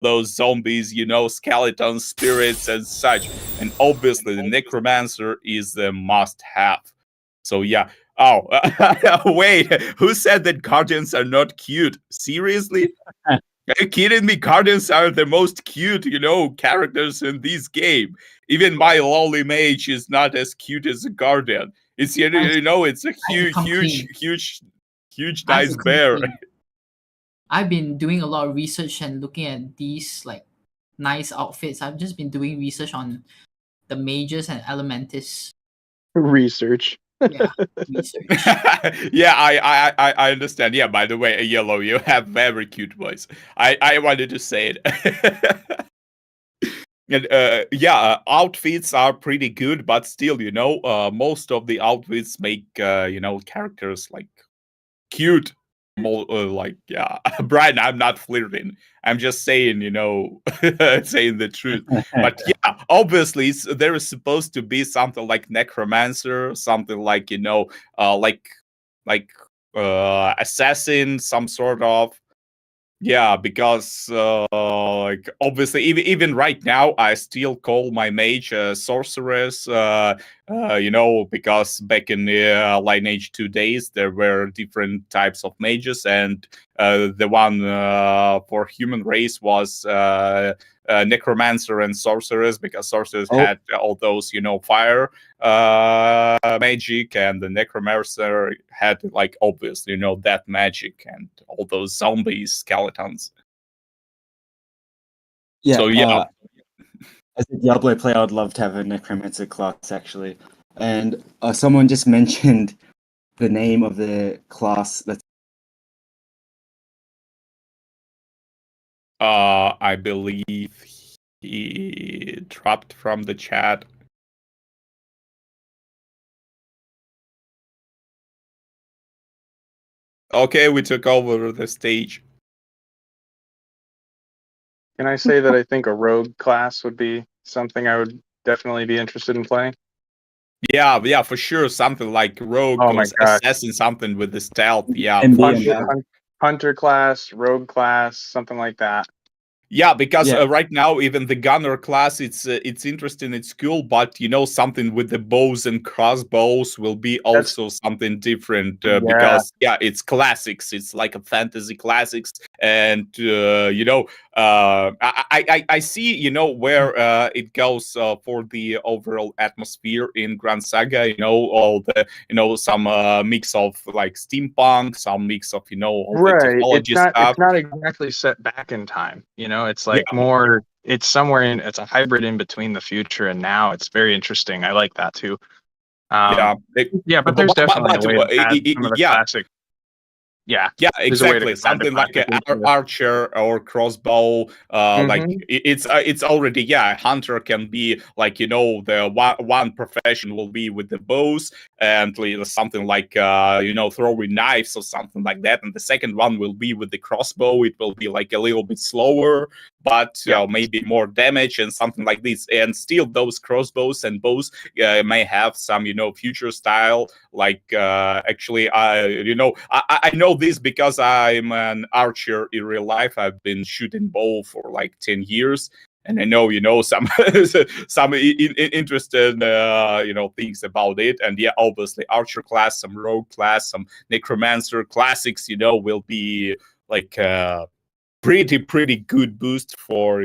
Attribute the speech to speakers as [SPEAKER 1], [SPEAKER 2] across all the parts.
[SPEAKER 1] those zombies, skeletons, spirits, and such. And obviously, the necromancer is the must-have. So yeah. Oh, wait. Who said that guardians are not cute? Seriously? Are you kidding me? Guardians are the most cute, characters in this game. Even my lowly mage is not as cute as a guardian. It's it's a huge nice bear.
[SPEAKER 2] I've been doing a lot of research and looking at these like nice outfits. I've just been doing research on the mages and elementists.
[SPEAKER 3] Research.
[SPEAKER 2] Yeah, research.
[SPEAKER 1] Yeah, I understand. Yeah, by the way, Yellow, you have very cute voice. I wanted to say it. And outfits are pretty good, but still, most of the outfits make characters like cute. Brian, I'm not flirting. I'm just saying, saying the truth. But yeah, obviously, there is supposed to be something like necromancer, something like assassin, some sort of. Yeah, because obviously, even right now, I still call my mage a sorceress. Because back in the Lineage 2 days, there were different types of mages, and the one for human race was necromancer and sorceress, because sorcerers had all those, fire magic, and the necromancer had obviously, that magic and all those zombies, skeletons.
[SPEAKER 4] Yeah.
[SPEAKER 1] So yeah.
[SPEAKER 4] As a Diablo player, I'd love to have a necromancer class, actually. And someone just mentioned the name of the class.
[SPEAKER 1] I believe he dropped from the chat. Okay, we took over the stage.
[SPEAKER 3] Can I say that I think a rogue class would be something I would definitely be interested in playing?
[SPEAKER 1] Yeah, for sure. Something like rogue, assassin, something with the stealth. Yeah,
[SPEAKER 3] hunter class, rogue class, something like that.
[SPEAKER 1] Yeah, because right now even the gunner class, it's interesting, it's cool, but something with the bows and crossbows will be also something different because it's classics, it's like a fantasy classics, and I see where it goes for the overall atmosphere in Gran Saga. All the some mix of like steampunk, some mix of all the technology stuff.
[SPEAKER 3] It's not exactly set back in time. It's like more. It's somewhere in. It's a hybrid in between the future and now. It's very interesting. I like that too. But there's definitely a way to add some of the classic. Yeah,
[SPEAKER 1] exactly. Something like an archer or crossbow. Like it's already hunter can be like the one profession will be with the bows and something like throwing knives or something like that, and the second one will be with the crossbow. It will be like a little bit slower, but maybe more damage and something like this. And still, those crossbows and bows may have some future style. Like actually, I know this because I'm an archer in real life. I've been shooting bow for like 10 years, and I know some some interesting things about it. And obviously archer class, some rogue class, some necromancer classics will be like pretty good boost for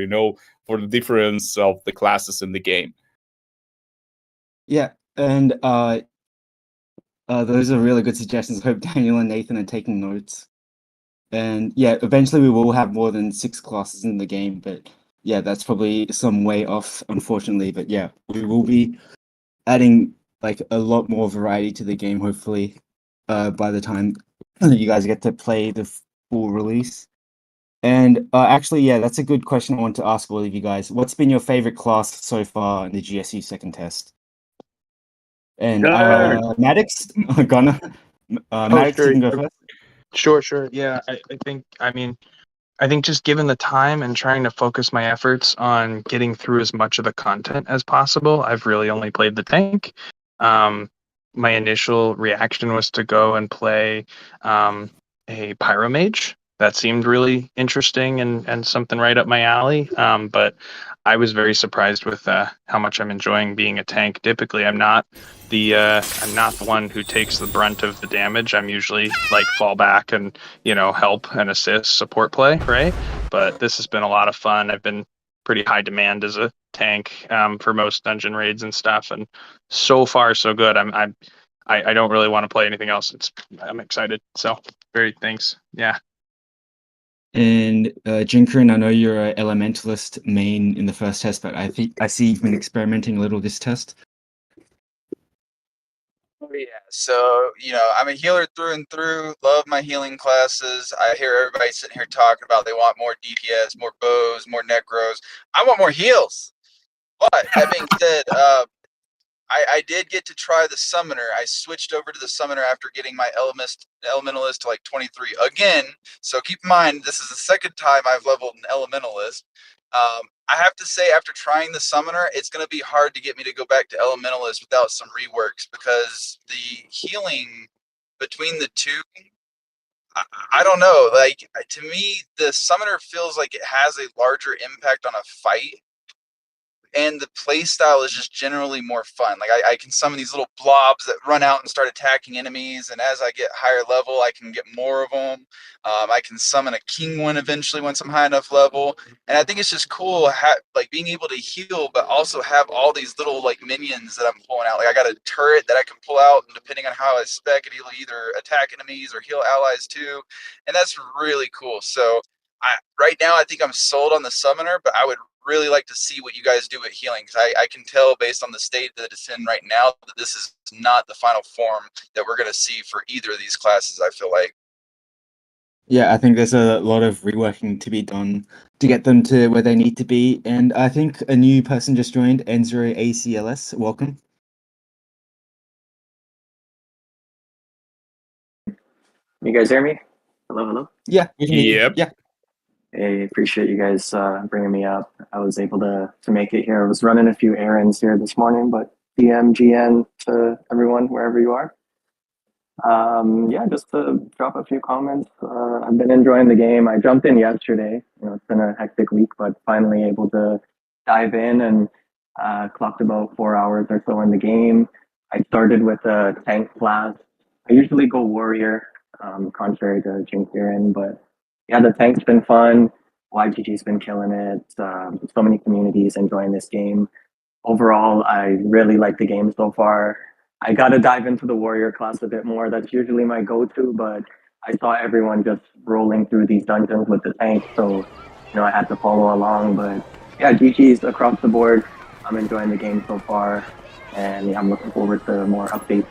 [SPEAKER 1] for the difference of the classes in the game.
[SPEAKER 4] Yeah, and those are really good suggestions. I hope Daniel and Nathan are taking notes. And eventually we will have more than 6 classes in the game, but that's probably some way off, unfortunately. But we will be adding like a lot more variety to the game, hopefully, by the time you guys get to play the full release. And actually, that's a good question I want to ask all of you guys. What's been your favorite class so far in the GSU second test? And Maddox, Gunnar, Maddox, you can go first.
[SPEAKER 3] Sure. Yeah, I think just given the time and trying to focus my efforts on getting through as much of the content as possible, I've really only played the tank. My initial reaction was to go and play a Pyromage, that seemed really interesting and something right up my alley. But I was very surprised with how much I'm enjoying being a tank. Typically, I'm not the one who takes the brunt of the damage. I'm usually like fall back and help and assist support play, right? But this has been a lot of fun. I've been pretty high demand as a tank for most dungeon raids and stuff, and so far so good. I don't really want to play anything else. I'm excited. So very thanks. Yeah.
[SPEAKER 4] And Jinkerin, I know you're an Elementalist main in the first test, but I see you've been experimenting a little this test.
[SPEAKER 5] Oh yeah, so I'm a healer through and through. Love my healing classes. I hear everybody sitting here talking about they want more DPS, more bows, more necros. I want more heals. But that being said, I did get to try the summoner. I switched over to the summoner after getting my elementalist to like 23 again. So keep in mind, this is the second time I've leveled an elementalist. I have to say, after trying the summoner, it's going to be hard to get me to go back to elementalist without some reworks, because the healing between the two, I don't know. Like, to me, the summoner feels like it has a larger impact on a fight, and the play style is just generally more fun. Like, I can summon these little blobs that run out and start attacking enemies, and as I get higher level, I can get more of them. I can summon a king one eventually once I'm high enough level, and I think it's just cool, like being able to heal, but also have all these little like minions that I'm pulling out. Like, I got a turret that I can pull out, and depending on how I spec it, it'll either attack enemies or heal allies too, and that's really cool. So right now, I think I'm sold on the summoner, but I would really like to see what you guys do with healing, because I can tell based on the state that it's in right now that this is not the final form that we're going to see for either of these classes, I feel like.
[SPEAKER 4] Yeah, I think there's a lot of reworking to be done to get them to where they need to be. And I think a new person just joined, Enzero ACLS. Welcome.
[SPEAKER 6] You guys hear me? Hello?
[SPEAKER 4] Yeah, we can hear you. Yeah.
[SPEAKER 6] Hey, appreciate you guys bringing me up. I was able to make it here. I was running a few errands here this morning, but GN to everyone, wherever you are. Yeah, just to drop a few comments. I've been enjoying the game. I jumped in yesterday. It's been a hectic week, but finally able to dive in and clocked about 4 hours or so in the game. I started with a tank class. I usually go warrior, contrary to Jinkirin, but yeah, the tank's been fun. YGG's been killing it. So many communities enjoying this game. Overall, I really like the game so far. I got to dive into the warrior class a bit more. That's usually my go-to, but I saw everyone just rolling through these dungeons with the tank, so I had to follow along. But yeah, GG's across the board. I'm enjoying the game so far, and yeah, I'm looking forward to more updates.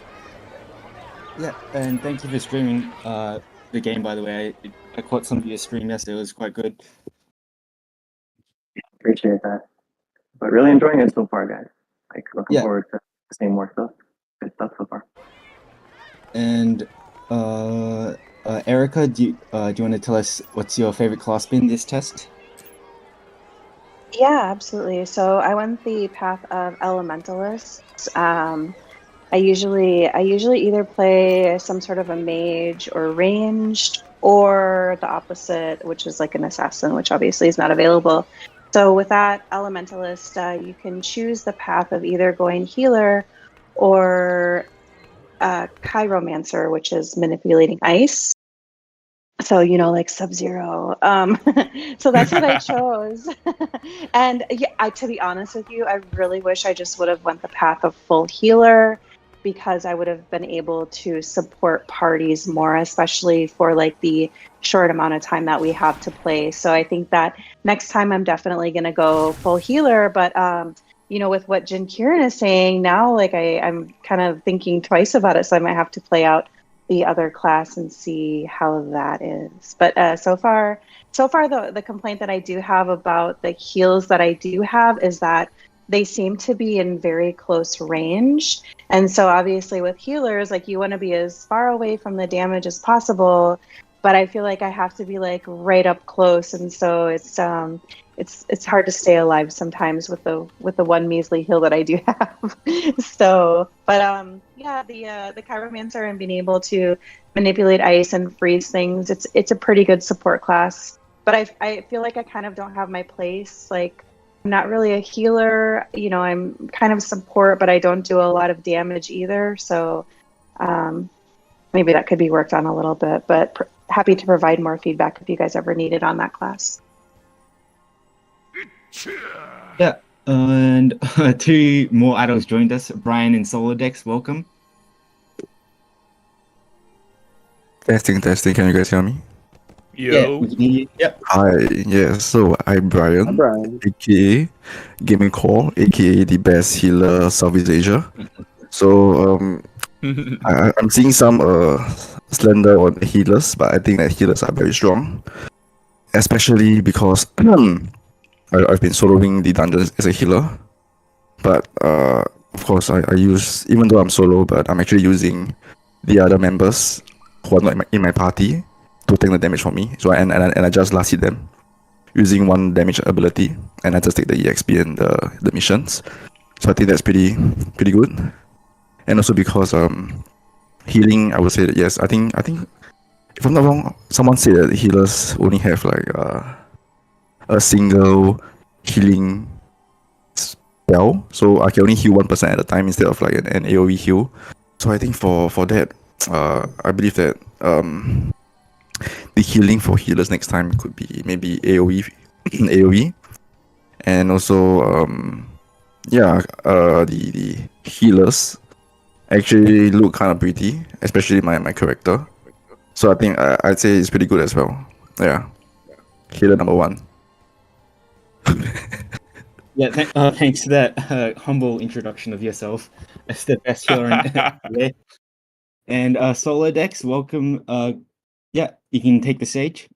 [SPEAKER 4] Yeah, and thank you for streaming the game, by the way. I caught some of your stream yesterday. It was quite good.
[SPEAKER 6] Appreciate that. But really enjoying it so far, guys. Like, looking forward to seeing more stuff. Good stuff so far.
[SPEAKER 4] And Erica, do you want to tell us what's your favorite class been this test?
[SPEAKER 7] Yeah, absolutely. So I went the path of Elementalists. I usually either play some sort of a mage or ranged, or the opposite, which is like an assassin, which obviously is not available. So with that Elementalist, you can choose the path of either going healer or Chiromancer, which is manipulating ice. So, like Sub-Zero. So that's what I chose. And yeah, to be honest with you, I really wish I just would have went the path of full healer, because I would have been able to support parties more, especially for like the short amount of time that we have to play. So I think that next time I'm definitely going to go full healer. But, with what Jinkirin is saying now, like I'm kind of thinking twice about it. So I might have to play out the other class and see how that is. But so far, the complaint that I do have about the heals that I do have is that they seem to be in very close range. And so obviously with healers, like, you want to be as far away from the damage as possible, but I feel like I have to be like right up close. And so it's it's hard to stay alive sometimes with the one measly heal that I do have. So, but yeah, the Chiromancer and being able to manipulate ice and freeze things, it's a pretty good support class. But I feel like I kind of don't have my place. Like, I'm not really a healer, you know, I'm kind of support, but I don't do a lot of damage either. So maybe that could be worked on a little bit, but happy to provide more feedback if you guys ever need it on that class.
[SPEAKER 4] Yeah, and 2 more adults joined us. Brian and Solodex, welcome.
[SPEAKER 8] Testing. Can you guys hear me?
[SPEAKER 1] Yo.
[SPEAKER 4] Yeah, yep.
[SPEAKER 8] Hi. Yeah. So I'm Brian, aka Gaming Core, aka the best healer Southeast Asia. So I'm seeing some slender on the healers, but I think that healers are very strong, especially because I've been soloing the dungeons as a healer. But of course I use, even though I'm solo, but I'm actually using the other members who are not in my party to take the damage from me. So I just last hit them using 1 damage ability, and I just take the EXP and the missions. So I think that's pretty good. And also because healing, I would say that yes, I think if I'm not wrong, someone said that healers only have like a single healing spell, so I can only heal 1% at a time instead of like an AoE heal. So I think for that, I believe that the healing for healers next time could be maybe AoE, and also the healers actually look kind of pretty, especially my character. So I think I'd say it's pretty good as well. Yeah, healer number 1.
[SPEAKER 4] Yeah, thanks to that humble introduction of yourself as the best healer in And Solodex, welcome. Yeah, you can take the stage.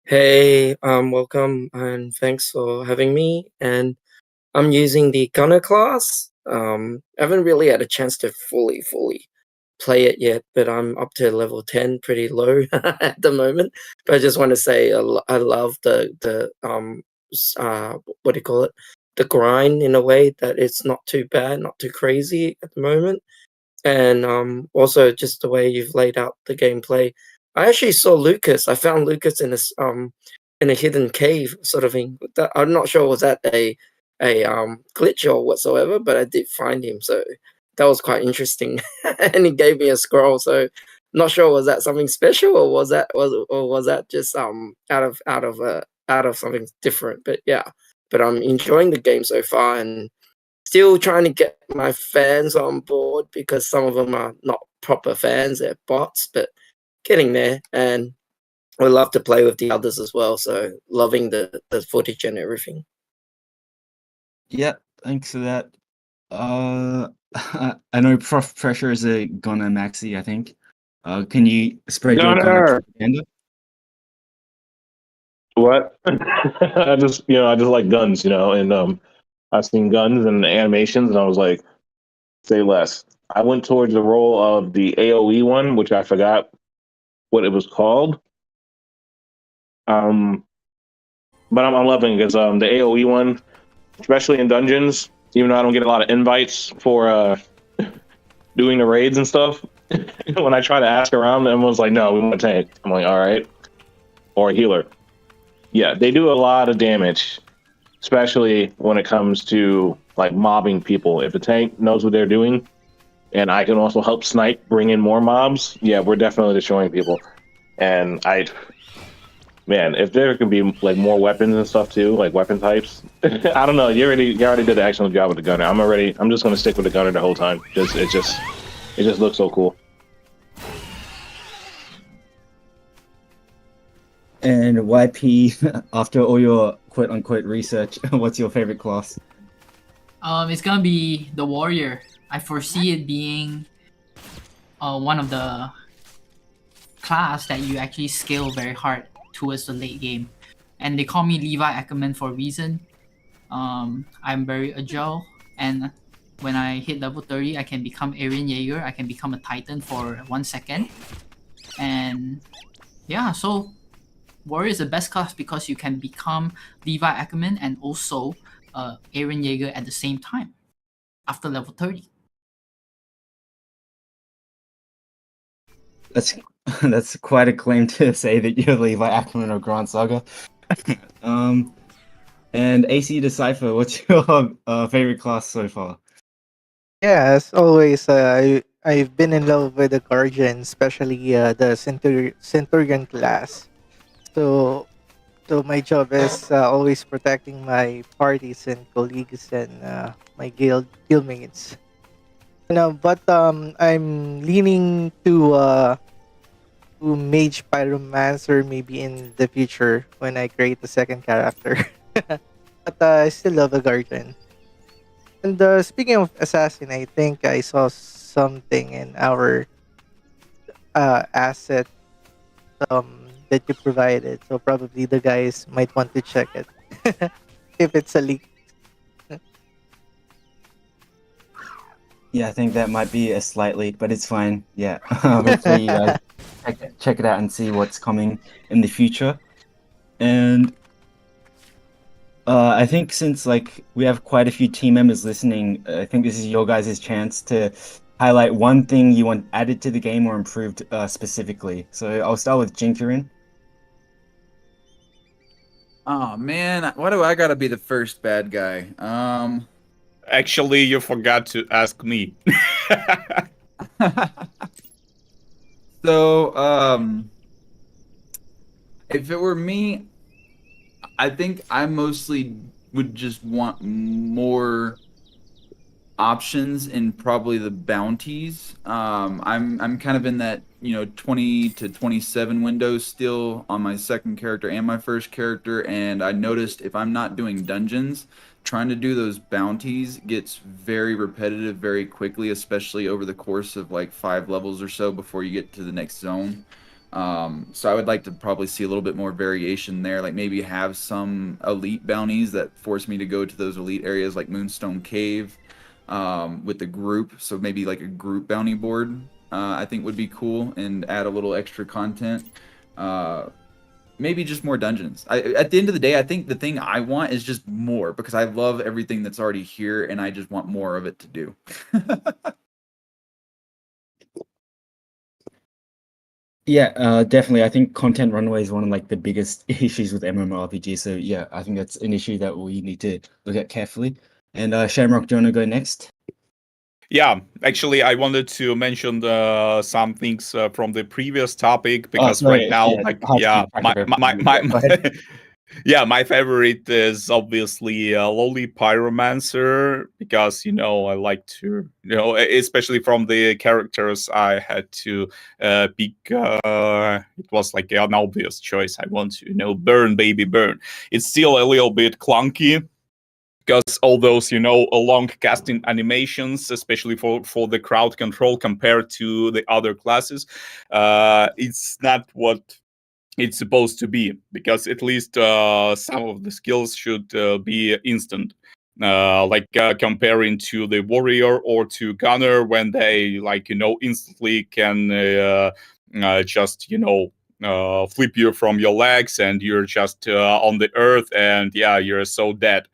[SPEAKER 9] Hey, welcome and thanks for having me. And I'm using the Gunner class. I haven't really had a chance to fully play it yet, but I'm up to level 10, pretty low at the moment. But I just want to say I love the what do you call it? The grind, in a way that it's not too bad, not too crazy at the moment. And also just the way you've laid out the gameplay. I actually saw Lucas. I found Lucas in a hidden cave sort of thing. I'm not sure was that a glitch or whatsoever, but I did find him, so that was quite interesting. And he gave me a scroll, so not sure was that something special or was that just out of something different. But yeah, but I'm enjoying the game so far and still trying to get my fans on board because some of them are not proper fans, they're bots, but getting there. And I love to play with the others as well, so loving the footage and everything.
[SPEAKER 4] Yeah, thanks for that. I know Prof Pressure is a Gunner Maxi, I think. Can you spread your Gunner propaganda?
[SPEAKER 10] What? I just like guns, and I've seen guns and animations, and I was like, say less. I went towards the role of the AoE one, which I forgot what it was called. But I'm loving it because the AoE one, especially in dungeons, even though I don't get a lot of invites for doing the raids and stuff, when I try to ask around, everyone's like, no, we want a tank. I'm like, all right. Or a healer. Yeah, they do a lot of damage, especially when it comes to like mobbing people. If the tank knows what they're doing, and I can also help snipe, bring in more mobs, yeah, we're definitely destroying people. And if there can be like more weapons and stuff too, like weapon types, I don't know. You already did an excellent job with the gunner. I'm just gonna stick with the gunner the whole time. It just looks so cool.
[SPEAKER 4] And YP, after all your quote unquote research, what's your favorite class?
[SPEAKER 2] It's gonna be the warrior. I foresee it being one of the class that you actually scale very hard towards the late game. And they call me Levi Ackerman for a reason. I'm very agile, and when I hit level 30, I can become Aryan Jaeger. I can become a Titan for 1 second. And yeah, so Warrior is the best class because you can become Levi Ackerman and also Aaron Yeager at the same time after level 30.
[SPEAKER 4] That's quite a claim to say that you're Levi Ackerman or Gran Saga. And AC Decipher, what's your favorite class so far?
[SPEAKER 11] Yeah, as always, I've been in love with the Guardian, especially the Centurion class. So my job is always protecting my parties and colleagues and my guildmates. But I'm leaning to Mage Pyromancer maybe in the future when I create the second character. But I still love the Guardian. And speaking of assassin, I think I saw something in our asset that you provided. So probably the guys might want to check it if it's a leak.
[SPEAKER 4] Yeah, I think that might be a slight leak, but it's fine. Yeah, hopefully you guys check it out and see what's coming in the future. And I think since we have quite a few team members listening, I think this is your guys' chance to highlight one thing you want added to the game or improved specifically. So I'll start with Jinkirin.
[SPEAKER 12] Oh man, why do I gotta be the first bad guy?
[SPEAKER 1] Actually, you forgot to ask me.
[SPEAKER 12] So, if it were me, I think I mostly would just want more options in probably the bounties. I'm kind of in that 20 to 27 window still on my second character and my first character, and I noticed if I'm not doing dungeons, trying to do those bounties gets very repetitive very quickly, especially over the course of like 5 levels or so before you get to the next zone. So I would like to probably see a little bit more variation there, like maybe have some elite bounties that force me to go to those elite areas like Moonstone Cave with the group. So maybe like a group bounty board I think would be cool and add a little extra content. Maybe just more dungeons. At the end of the day, I think the thing I want is just more, because I love everything that's already here and I just want more of it to do.
[SPEAKER 4] Yeah, definitely. I think content runway is one of like the biggest issues with MMORPG. So yeah, I think that's an issue that we need to look at carefully. And Shamrock, do you want to go next?
[SPEAKER 1] Yeah, actually, I wanted to mention some things from the previous topic, because right now, my favorite is obviously Lowly Pyromancer, because I like to especially from the characters I had to pick. It was like an obvious choice. I want to burn, baby, burn. It's still a little bit clunky, because all those long casting animations, especially for the crowd control compared to the other classes, it's not what it's supposed to be, because at least some of the skills should be instant, comparing to the warrior or to gunner, when they instantly can just flip you from your legs and you're just on the earth, and yeah, you're so dead.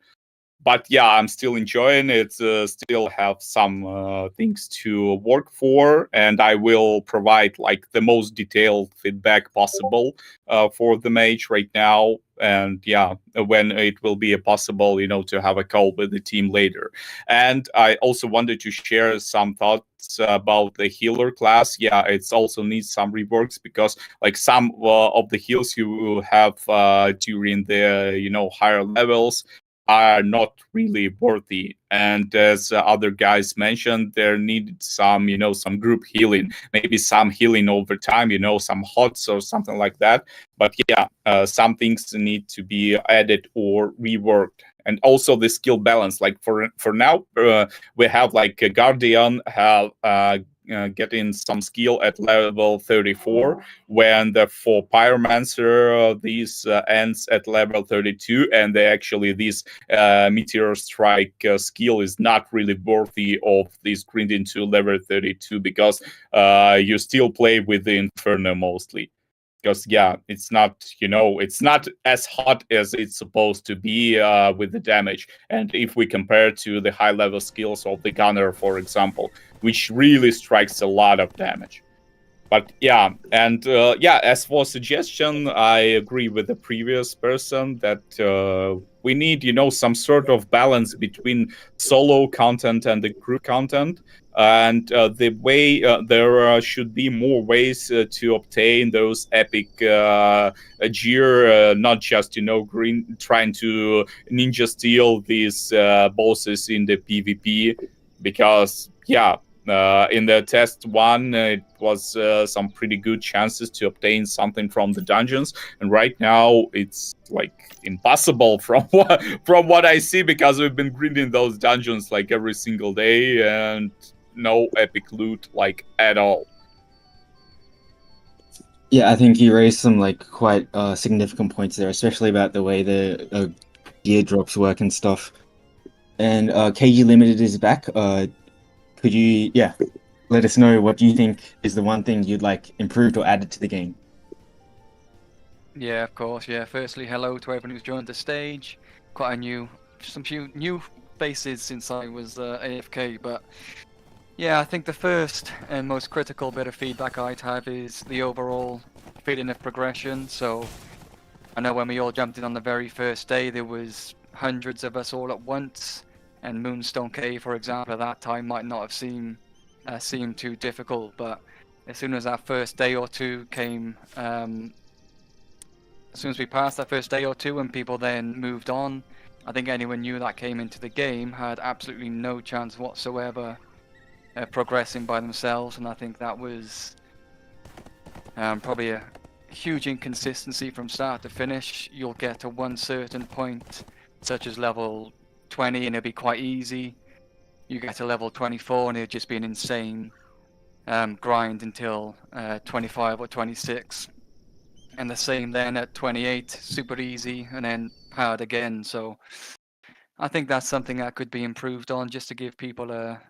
[SPEAKER 1] But yeah, I'm still enjoying it. Still have some things to work for, and I will provide the most detailed feedback possible for the mage right now. And yeah, when it will be possible, to have a call with the team later. And I also wanted to share some thoughts about the healer class. Yeah, it's also needs some reworks, because some of the heals you will have during the higher levels are not really worthy, and as other guys mentioned, there needed some some group healing, maybe some healing over time, some HOTS or something like that. But yeah, some things need to be added or reworked. And also the skill balance, for now, we have a Guardian have getting some skill at level 34, when for Pyromancer these ends at level 32, and this Meteor Strike skill is not really worthy of this grinding to level 32, because you still play with the Inferno mostly. because yeah, it's not, it's not as hot as it's supposed to be with the damage. And if we compare to the high level skills of the gunner, for example, which really strikes a lot of damage. But yeah, and as for suggestion, I agree with the previous person that we need, some sort of balance between solo content and the group content. And the way there should be more ways to obtain those epic gear, not just, trying to ninja steal these bosses in the PvP, because yeah. In the test one, it was some pretty good chances to obtain something from the dungeons, and right now it's like impossible from what I see, because we've been grinding those dungeons like every single day, and no epic loot like at all.
[SPEAKER 4] Yeah, I think you raised some like quite significant points there, especially about the way the gear drops work and stuff. And KG Limited is back. Could you, let us know what you think is the one thing you'd like improved or added to the game?
[SPEAKER 13] Yeah, of course. Yeah. Firstly, hello to everyone who's joined the stage. Some few new faces since I was AFK, but yeah, I think the first and most critical bit of feedback I'd have is the overall feeling of progression. So I know when we all jumped in on the very first day, there was hundreds of us all at once. And Moonstone Cave, for example, at that time might not have seemed too difficult, but as soon as that first day or two came, as soon as we passed that first day or two and people then moved on, I think anyone new that came into the game had absolutely no chance whatsoever progressing by themselves, and I think that was probably a huge inconsistency from start to finish. You'll get to one certain point, such as level 20, and it'll be quite easy. You get to level 24 and it'll just be an insane grind until 25 or 26, and the same then at 28, super easy, and then hard again. So I think that's something that could be improved on, just to give people a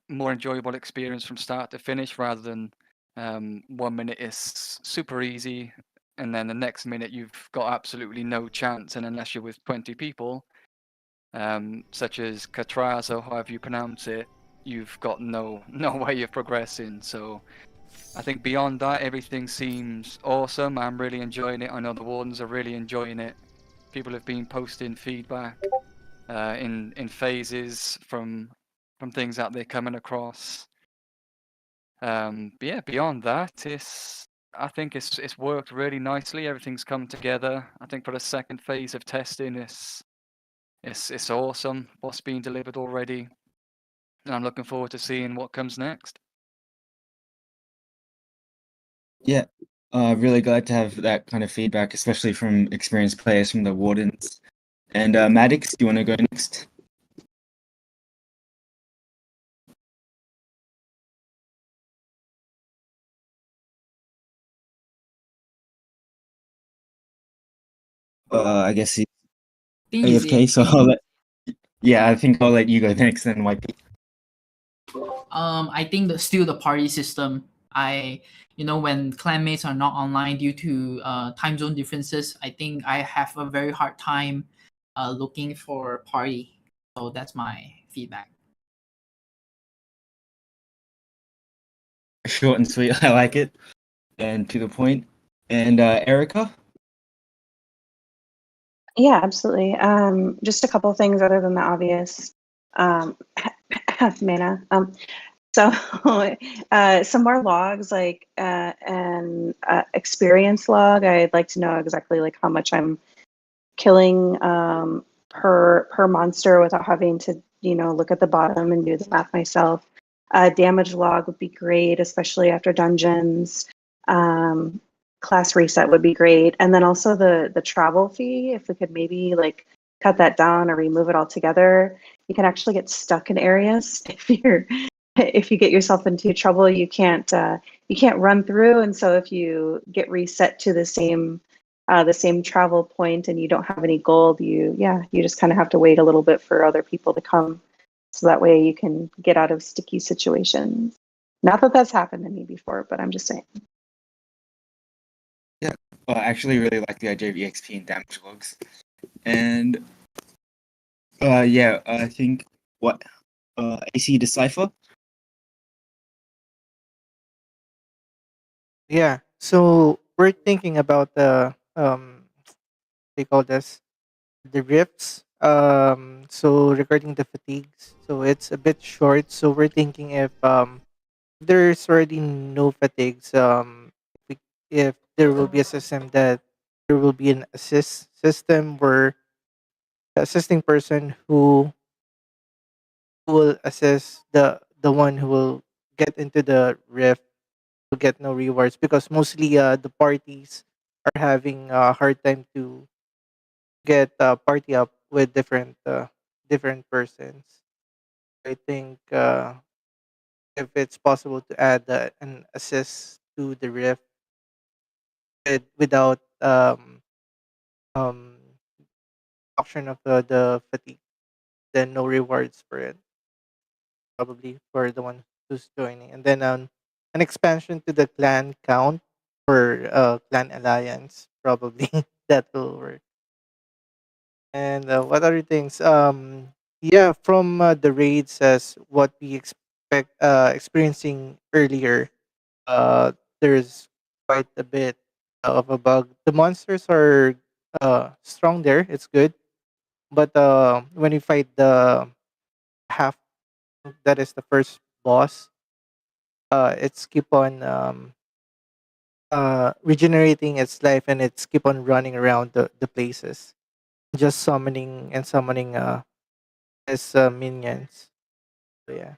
[SPEAKER 13] more enjoyable experience from start to finish, rather than 1 minute is super easy and then the next minute you've got absolutely no chance, and unless you're with 20 people, such as Katraz or however you pronounce it, you've got no way of progressing. So I think beyond that, everything seems awesome. I'm really enjoying it. I know the Wardens are really enjoying it. People have been posting feedback in phases from things that they're coming across. But yeah, beyond that, I think it's worked really nicely. Everything's come together. I think for the second phase of testing, it's awesome what's being delivered already, and I'm looking forward to seeing what comes next.
[SPEAKER 4] Yeah, really glad to have that kind of feedback, especially from experienced players from the Wardens. And Maddox, do you want to go next? I guess he's AFK, so I think I'll let you go next then, YP.
[SPEAKER 2] I think still the party system. When clanmates are not online due to time zone differences, I think I have a very hard time looking for party. So that's my feedback.
[SPEAKER 4] Short and sweet, I like it, and to the point. And Erica?
[SPEAKER 7] Yeah, absolutely. Just a couple things other than the obvious. Mana. So some more logs, like an experience log. I'd like to know exactly like how much I'm killing per monster without having to look at the bottom and do the math myself. Damage log would be great, especially after dungeons. Class reset would be great, and then also the travel fee. If we could maybe like cut that down or remove it altogether. You can actually get stuck in areas if you get yourself into trouble. You can't run through, and so if you get reset to the same travel point and you don't have any gold, you just kind of have to wait a little bit for other people to come, so that way you can get out of sticky situations. Not that that's happened to me before, but I'm just saying.
[SPEAKER 4] I actually really like the idea of EXP and damage logs. And yeah, I think what AC Decipher.
[SPEAKER 11] Yeah. So we're thinking about the they call this the rifts. So regarding the fatigues, so it's a bit short. So we're thinking if there's already no fatigues, if there will be a system that there will be an assist system where the assisting person who will assist the one who will get into the rift will get no rewards because mostly the parties are having a hard time to get party up with different persons. I think if it's possible to add an assist to the rift without um option of the fatigue, then no rewards for it. Probably for the one who's joining, and then an expansion to the clan count for clan alliance. Probably that will work. And what other things? Yeah, from the raids as what we expect experiencing earlier. There's quite a bit of a bug. The monsters are strong there. It's good, but when you fight the half, that is the first boss. It's keep on regenerating its life, and it's keep on running around the places, just summoning as minions. So yeah.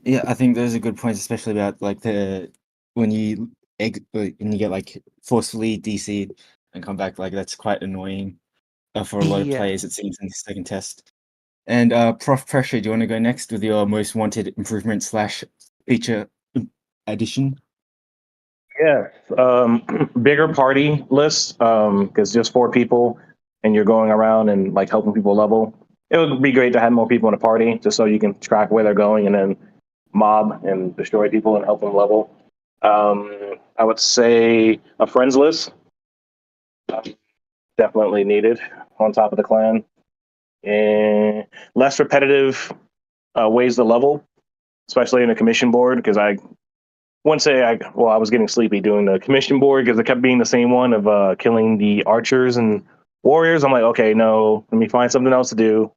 [SPEAKER 4] Yeah, I think those are good points, especially about like when you when you get like forcefully DC'd and come back. Like that's quite annoying for a lot of
[SPEAKER 11] Yeah.
[SPEAKER 4] players. It seems in the second test. And Prof Pressure, do you want to go next with your most wanted improvement / feature addition?
[SPEAKER 10] Yeah, bigger party lists, because just 4 people and you're going around and like helping people level. It would be great to have more people in a party just so you can track where they're going and then mob and destroy people and help them level. I would say a friends list, definitely needed on top of the clan. And less repetitive ways to level, especially in a commission board, because I wouldn't say I was getting sleepy doing the commission board because it kept being the same one of killing the archers and warriors. I'm like, okay, no, let me find something else to do.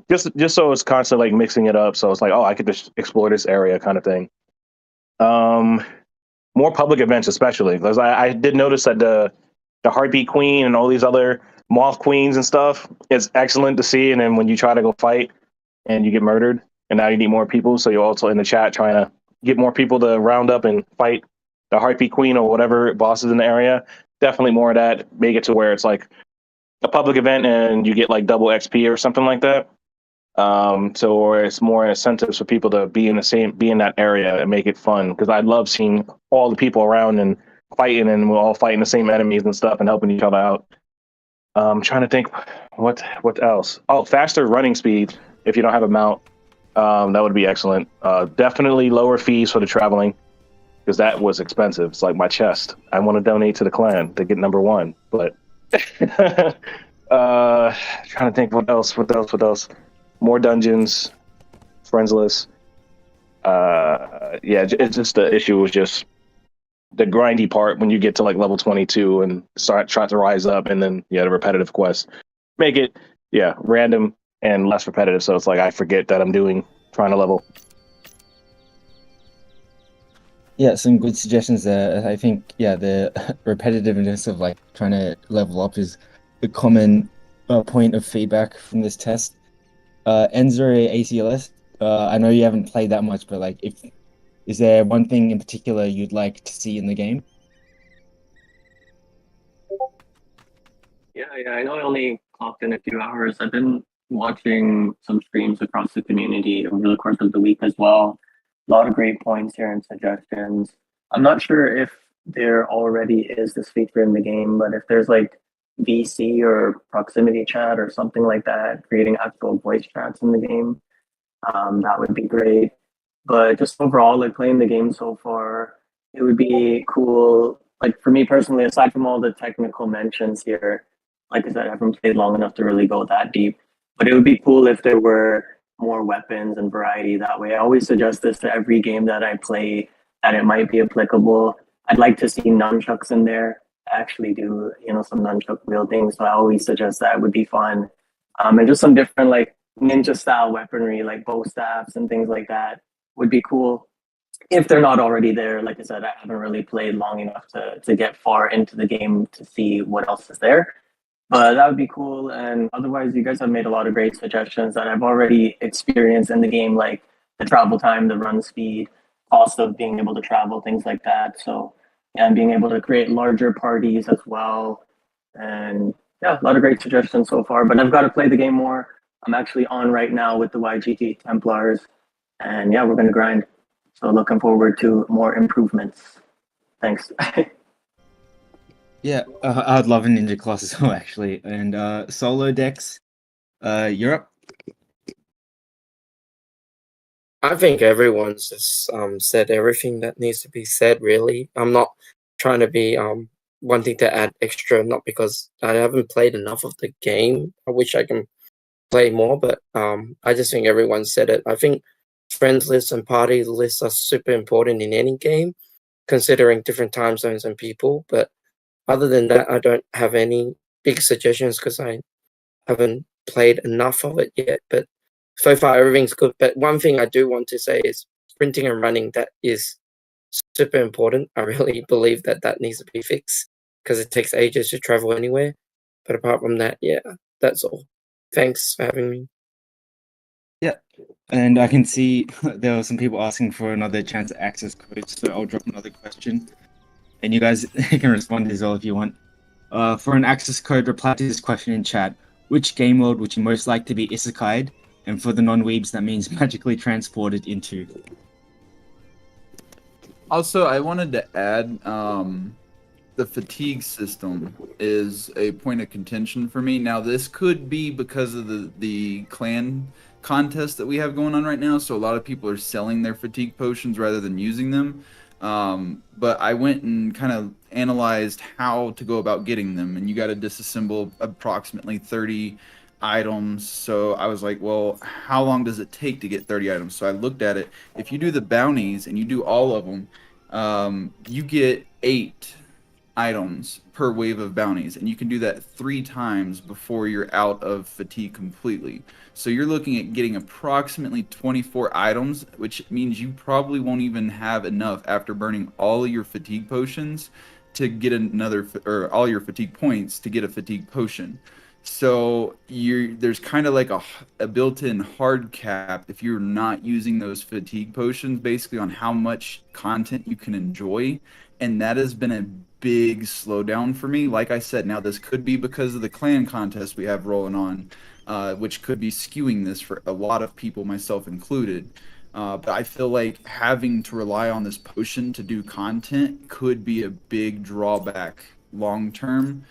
[SPEAKER 10] Just so it's constantly like mixing it up. So it's like, oh, I could just explore this area kind of thing. More public events, especially because I did notice that the Heartbeat Queen and all these other Moth Queens and stuff is excellent to see. And then when you try to go fight and you get murdered, and now you need more people, so you're also in the chat trying to get more people to round up and fight the Heartbeat Queen or whatever bosses in the area. Definitely more of that. Make it to where it's like a public event and you get like double XP or something like that. So or it's more incentives for people to be in that area and make it fun. Because I love seeing all the people around and fighting, and we're all fighting the same enemies and stuff and helping each other out. Trying to think what else. Oh, faster running speed if you don't have a mount. That would be excellent. Definitely lower fees for the traveling, because that was expensive. It's like my chest. I want to donate to the clan to get number 1, but trying to think what else. More dungeons, friends list. Yeah, it's just the issue was just the grindy part when you get to like level 22 and start trying to rise up, and then the repetitive quests make it random and less repetitive. So it's like I forget that I'm trying to level.
[SPEAKER 4] Yeah, some good suggestions there. I think the repetitiveness of like trying to level up is a common point of feedback from this test. Enzo ACLS, I know you haven't played that much, but like, is there one thing in particular you'd like to see in the game?
[SPEAKER 6] Yeah, I know I only clocked in a few hours. I've been watching some streams across the community over the course of the week as well. A lot of great points here and suggestions. I'm not sure if there already is this feature in the game, but if there's like VC or proximity chat or something like that, creating actual voice chats in the game, that would be great. But just overall, like playing the game so far, it would be cool. Like for me personally, aside from all the technical mentions here, like I said, I haven't played long enough to really go that deep. But it would be cool if there were more weapons and variety that way. I always suggest this to every game that I play, that it might be applicable. I'd like to see nunchucks in there. I actually do, some nunchuck wielding. So I always suggest that would be fun. And just some different like ninja style weaponry, like bow staffs and things like that would be cool. If they're not already there, like I said, I haven't really played long enough to get far into the game to see what else is there. But that would be cool. And otherwise, you guys have made a lot of great suggestions that I've already experienced in the game, like the travel time, the run speed, cost of being able to travel, things like that. So, yeah, and being able to create larger parties as well. And yeah, a lot of great suggestions so far. But I've got to play the game more. I'm actually on right now with the YGT Templars. And yeah, we're going to grind. So looking forward to more improvements. Thanks.
[SPEAKER 4] Yeah, I'd love a ninja class as well, actually. And solo decks, you're up.
[SPEAKER 9] I think everyone's just said everything that needs to be said. Really, I'm not trying to be wanting to add extra, not because I haven't played enough of the game. I wish I can play more, but I just think everyone said it. I think friends lists and party lists are super important in any game, considering different time zones and people. But other than that, I don't have any big suggestions because I haven't played enough of it yet. But so far, everything's good. But one thing I do want to say is sprinting and running, that is super important. I really believe that needs to be fixed because it takes ages to travel anywhere. But apart from that, yeah, that's all. Thanks for having me.
[SPEAKER 4] Yeah, and I can see there were some people asking for another chance at access codes, so I'll drop another question. And you guys can respond as well if you want. For an access code, reply to this question in chat. Which game world would you most like to be isekai'd? And for the non-weebs, that means magically transported into.
[SPEAKER 12] Also, I wanted to add, the fatigue system is a point of contention for me. Now, this could be because of the clan contest that we have going on right now, so a lot of people are selling their fatigue potions rather than using them. But I went and kind of analyzed how to go about getting them, and you got to disassemble approximately 30 items. So I was like, well, how long does it take to get 30 items? So I looked at it. If you do the bounties and you do all of them, you get 8 items per wave of bounties, and you can do that 3 times before you're out of fatigue completely. So you're looking at getting approximately 24 items, which means you probably won't even have enough after burning all your fatigue potions to get another, or all your fatigue points to get a fatigue potion. So there's kind of like a built-in hard cap if you're not using those fatigue potions, basically on how much content you can enjoy, and that has been a big slowdown for me. Like I said, now this could be because of the clan contest we have rolling on, which could be skewing this for a lot of people, myself included. But I feel like having to rely on this potion to do content could be a big drawback long term,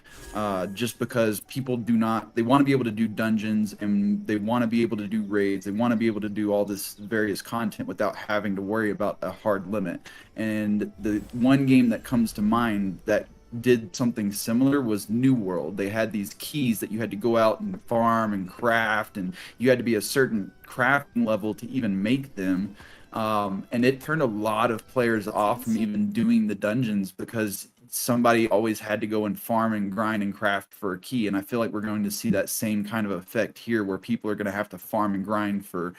[SPEAKER 12] just because people they want to be able to do dungeons, and they want to be able to do raids, they want to be able to do all this various content without having to worry about a hard limit. And the one game that comes to mind that did something similar was New World. They had these keys that you had to go out and farm and craft, and you had to be a certain crafting level to even make them. And it turned a lot of players off from even doing the dungeons because somebody always had to go and farm and grind and craft for a key. And I feel like we're going to see that same kind of effect here, where people are going to have to farm and grind for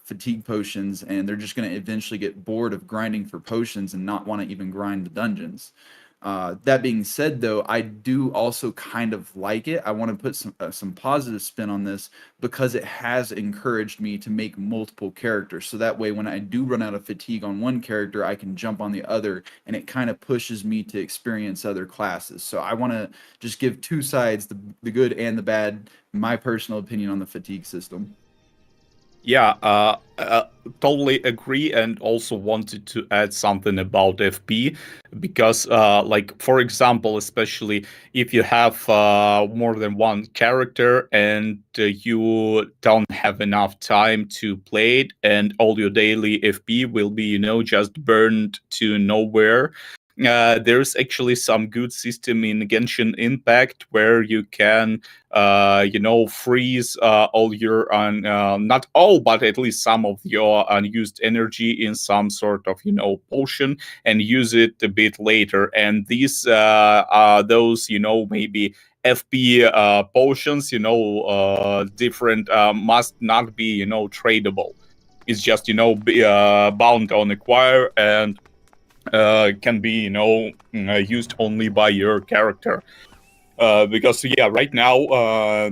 [SPEAKER 12] fatigue potions, and they're just going to eventually get bored of grinding for potions and not want to even grind the dungeons. That being said, though, I do also kind of like it. I want to put some positive spin on this because it has encouraged me to make multiple characters. So that way, when I do run out of fatigue on one character, I can jump on the other, and it kind of pushes me to experience other classes. So I want to just give two sides, the good and the bad, my personal opinion on the fatigue system.
[SPEAKER 1] Yeah, totally agree, and also wanted to add something about FP because, like, for example, especially if you have more than one character and you don't have enough time to play it, and all your daily FP will be, just burned to nowhere. There's actually some good system in Genshin Impact where you can freeze all your not all, but at least some of your unused energy in some sort of potion and use it a bit later. And these are those maybe FP potions, different, must not be tradable. It's just bound on acquire and can be used only by your character. Because right now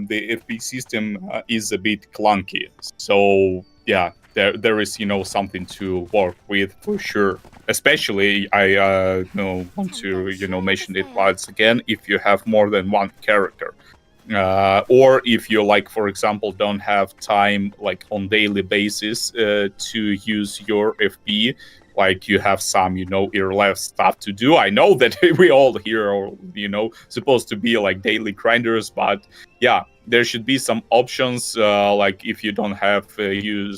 [SPEAKER 1] the FP system is a bit clunky. So yeah, there is something to work with for sure. Especially I want to mention it once again if you have more than one character. Or if you, like, for example, don't have time like on daily basis to use your FP, like you have some irrelevant stuff to do. I know that we all here are supposed to be like daily grinders, but yeah, there should be some options, like if you don't have you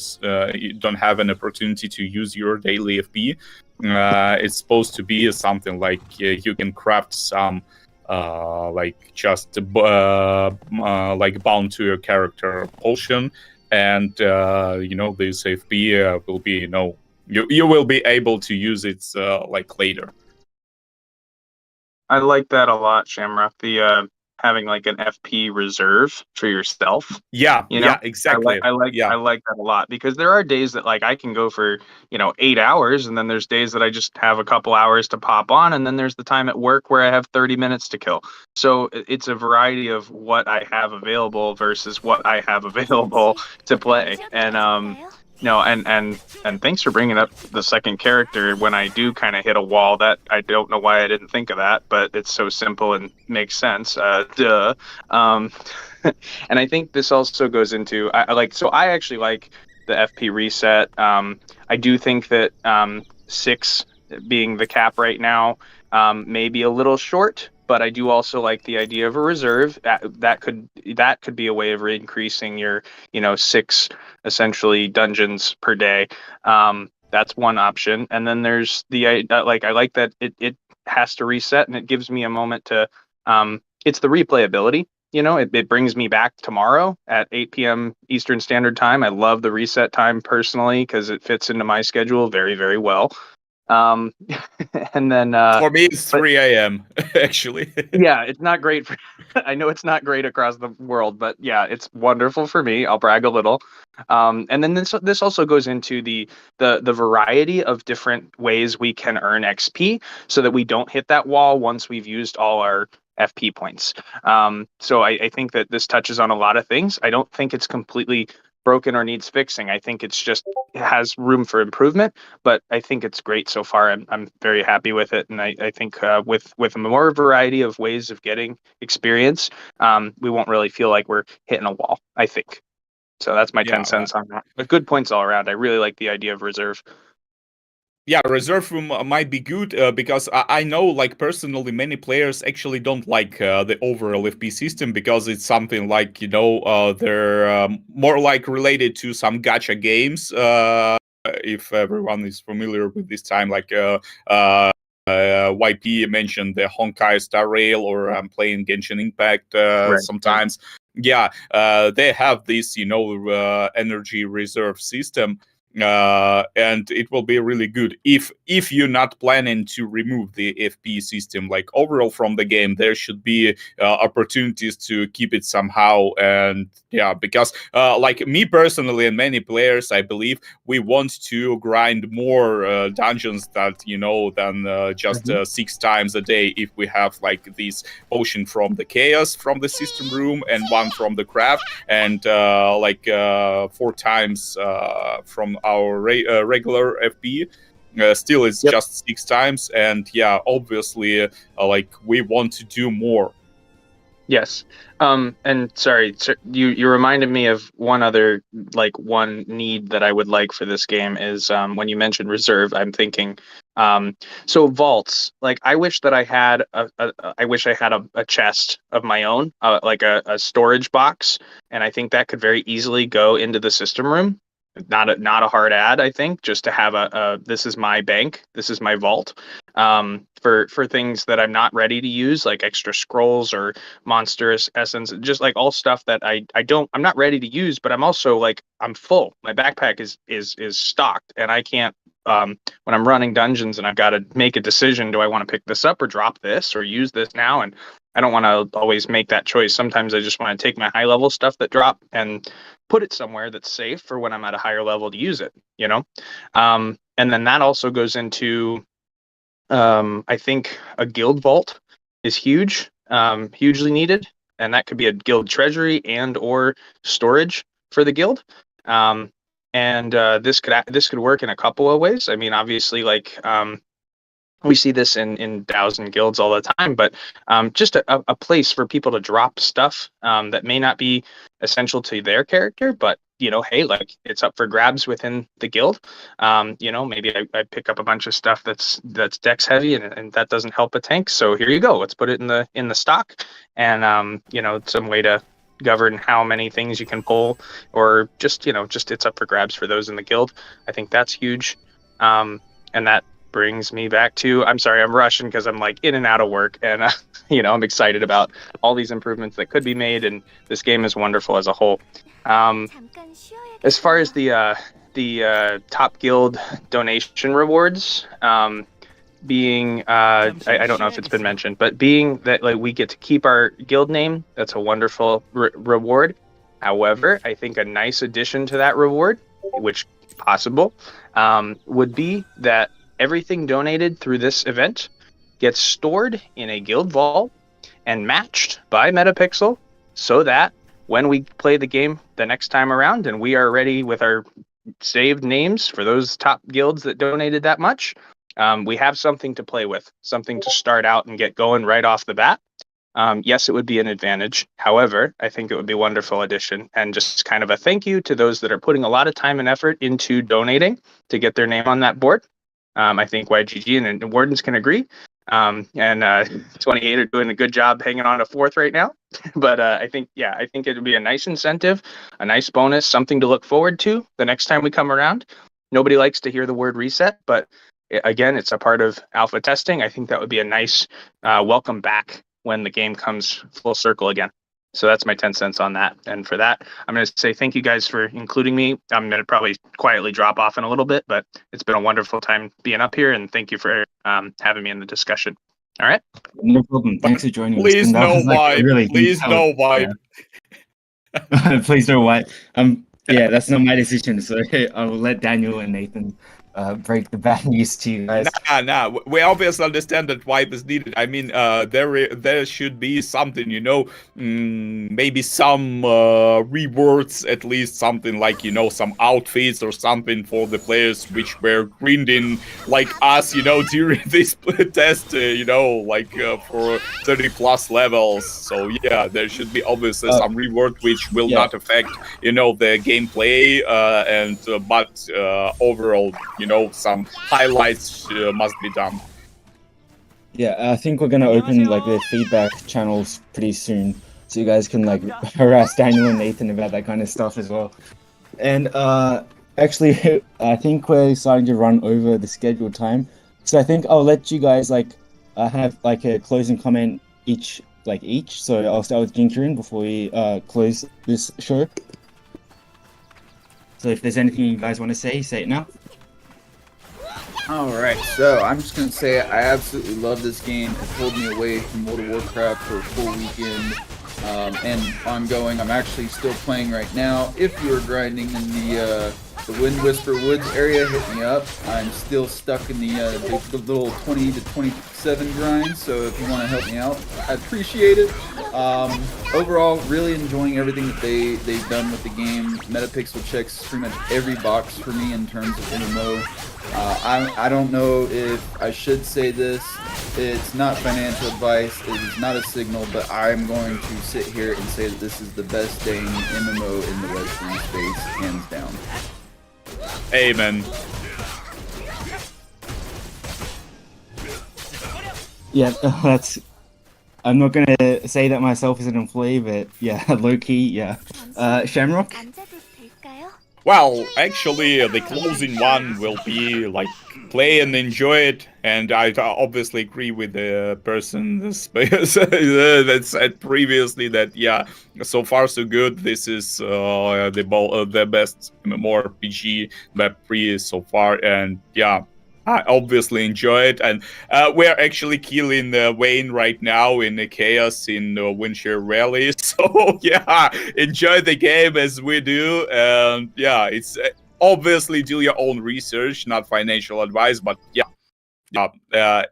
[SPEAKER 1] don't have an opportunity to use your daily FP, it's supposed to be something like you can craft some like just like bound to your character potion, and this FP will be you will be able to use it like later.
[SPEAKER 3] I like that a lot, Shamrock. The having like an FP reserve for yourself.
[SPEAKER 1] Yeah, yeah, exactly.
[SPEAKER 3] I like that a lot, because there are days that like I can go for 8 hours, and then there's days that I just have a couple hours to pop on, and then there's the time at work where I have 30 minutes to kill. So it's a variety of what I have available versus what I have available to play, and and thanks for bringing up the second character when I do kind of hit a wall. That I don't know why I didn't think of that, but it's so simple and makes sense. Duh. And I think this also goes into I actually like the FP reset. I do think that 6 being the cap right now may be a little short, but I do also like the idea of a reserve. That could be a way of increasing your 6 essentially dungeons per day. That's one option. And then there's the I like that it has to reset, and it gives me a moment to it's the replayability. It brings me back tomorrow at 8 p.m. Eastern Standard Time. I love the reset time personally because it fits into my schedule very, very well. And then
[SPEAKER 1] for me it's 3 a.m. actually.
[SPEAKER 3] Yeah, it's not great for I know it's not great across the world, but yeah, it's wonderful for me. I'll brag a little. And then this also goes into the variety of different ways we can earn XP so that we don't hit that wall once we've used all our FP points. So I think that this touches on a lot of things. I don't think it's completely broken or needs fixing. I think it has room for improvement, but I think it's great so far. I'm very happy with it, and I think with a more variety of ways of getting experience, we won't really feel like we're hitting a wall, I think. So that's my 10 cents on that. But good points all around. I really like the idea of reserve.
[SPEAKER 1] Yeah, reserve room might be good because I know, like, personally, many players actually don't like the overall FP system because it's something like, they're more like related to some gacha games. If everyone is familiar with this time, like YP mentioned the Honkai Star Rail, or I'm playing Genshin Impact sometimes. Yeah, they have this, energy reserve system. And it will be really good if you're not planning to remove the FP system like overall from the game. There should be opportunities to keep it somehow. And yeah, because like me personally and many players, I believe we want to grind more dungeons that than just 6 times a day. If we have like this potion from the chaos from the system room and 1 from the craft, and 4 times from our regular FP, still it's just 6 times. And yeah, obviously like we want to do more.
[SPEAKER 3] Yes. And sorry, you reminded me of one other, like, one need that I would like for this game is when you mentioned reserve, I'm thinking so vaults. Like, I wish that I had a chest of my own, like a storage box, and I think that could very easily go into the system room. Not a hard ad, I think, just to have a this is my bank, this is my vault, for things that I'm not ready to use, like extra scrolls or monstrous essence, just like all stuff that I'm not ready to use, but I'm also like, I'm full. My backpack is stocked, and I can't, when I'm running dungeons and I've got to make a decision, do I want to pick this up or drop this or use this now? And I don't want to always make that choice. Sometimes I just want to take my high level stuff that drop and put it somewhere that's safe for when I'm at a higher level to use it, you know? And then that also goes into, I think a guild vault is huge, hugely needed. And that could be a guild treasury and or storage for the guild. And this could work in a couple of ways. I mean, obviously, like, we see this in DAOs and guilds all the time, but just a place for people to drop stuff that may not be essential to their character, but, you know, hey, like, it's up for grabs within the guild. You know, maybe I pick up a bunch of stuff that's dex heavy and that doesn't help a tank. So here you go. Let's put it in the stock, and you know, some way to govern how many things you can pull, or just, you know, just it's up for grabs for those in the guild. I think that's huge. And that brings me back to, I'm sorry, I'm rushing because I'm like in and out of work, and you know, I'm excited about all these improvements that could be made, and this game is wonderful as a whole. As far as the top guild donation rewards, being I don't know if it's been mentioned, but being that, like, we get to keep our guild name, that's a wonderful reward. However, I think a nice addition to that reward, which possible, would be that everything donated through this event gets stored in a guild vault and matched by Metapixel, so that when we play the game the next time around and we are ready with our saved names for those top guilds that donated that much, we have something to play with, something to start out and get going right off the bat. Yes, it would be an advantage. However, I think it would be a wonderful addition, and just kind of a thank you to those that are putting a lot of time and effort into donating to get their name on that board. I think YGG and Wardens can agree. And 28 are doing a good job hanging on to fourth right now. But I think it would be a nice incentive, a nice bonus, something to look forward to the next time we come around. Nobody likes to hear the word reset, but again, it's a part of alpha testing. I think that would be a nice welcome back when the game comes full circle again. So that's my 10 cents on that. And for that, I'm going to say thank you guys for including me. I'm going to probably quietly drop off in a little bit, but it's been a wonderful time being up here, and thank you for having me in the discussion. All right.
[SPEAKER 4] No problem. Thanks for joining us.
[SPEAKER 1] Please no wipe.
[SPEAKER 4] Really
[SPEAKER 1] please no wipe.
[SPEAKER 4] Yeah. Please no wipe. Yeah, that's not my decision. So I will let Daniel and Nathan break the bad news to you guys.
[SPEAKER 1] Nah. We obviously understand that wipe is needed. I mean, there should be something, you know, maybe some rewards, at least something like, you know, some outfits or something for the players which were grinding like us, you know, during this test, you know, like for 30 plus levels. So yeah, there should be obviously some reward which will not affect, you know, the gameplay, but overall, you know, some highlights must be done.
[SPEAKER 4] Yeah, I think we're gonna open like the feedback channels pretty soon, so you guys can like harass Daniel and Nathan about that kind of stuff as well. And actually, I think we're starting to run over the scheduled time, so I think I'll let you guys like have like a closing comment each. So I'll start with Jinkirin before we close this show. So if there's anything you guys want to say it now.
[SPEAKER 12] Alright, so I'm just going to say I absolutely love this game. It pulled me away from World of Warcraft for a full weekend and ongoing. I'm actually still playing right now. If you're grinding in the the Wind Whisper Woods area, hit me up. I'm still stuck in the little 20 to 27 grind, so if you want to help me out, I appreciate it. Overall, really enjoying everything that they've done with the game. Metapixel checks pretty much every box for me in terms of MMO. I don't know if I should say this. It's not financial advice. It is not a signal, but I'm going to sit here and say that this is the best dang MMO in the Web3 space, hands down.
[SPEAKER 1] Amen.
[SPEAKER 4] Yeah, that's. I'm not gonna say that myself as an employee, but yeah, low key, yeah. Shamrock.
[SPEAKER 1] Well, actually, the closing one will be like play and enjoy it, and I obviously agree with the person that said previously that yeah, so far so good. This is the best MMORPG Web3 so far, and yeah. I obviously enjoy it, and we're actually killing Wayne right now in the chaos in Windshare Rally. So yeah, enjoy the game as we do, and yeah, it's obviously do your own research, not financial advice, but yeah.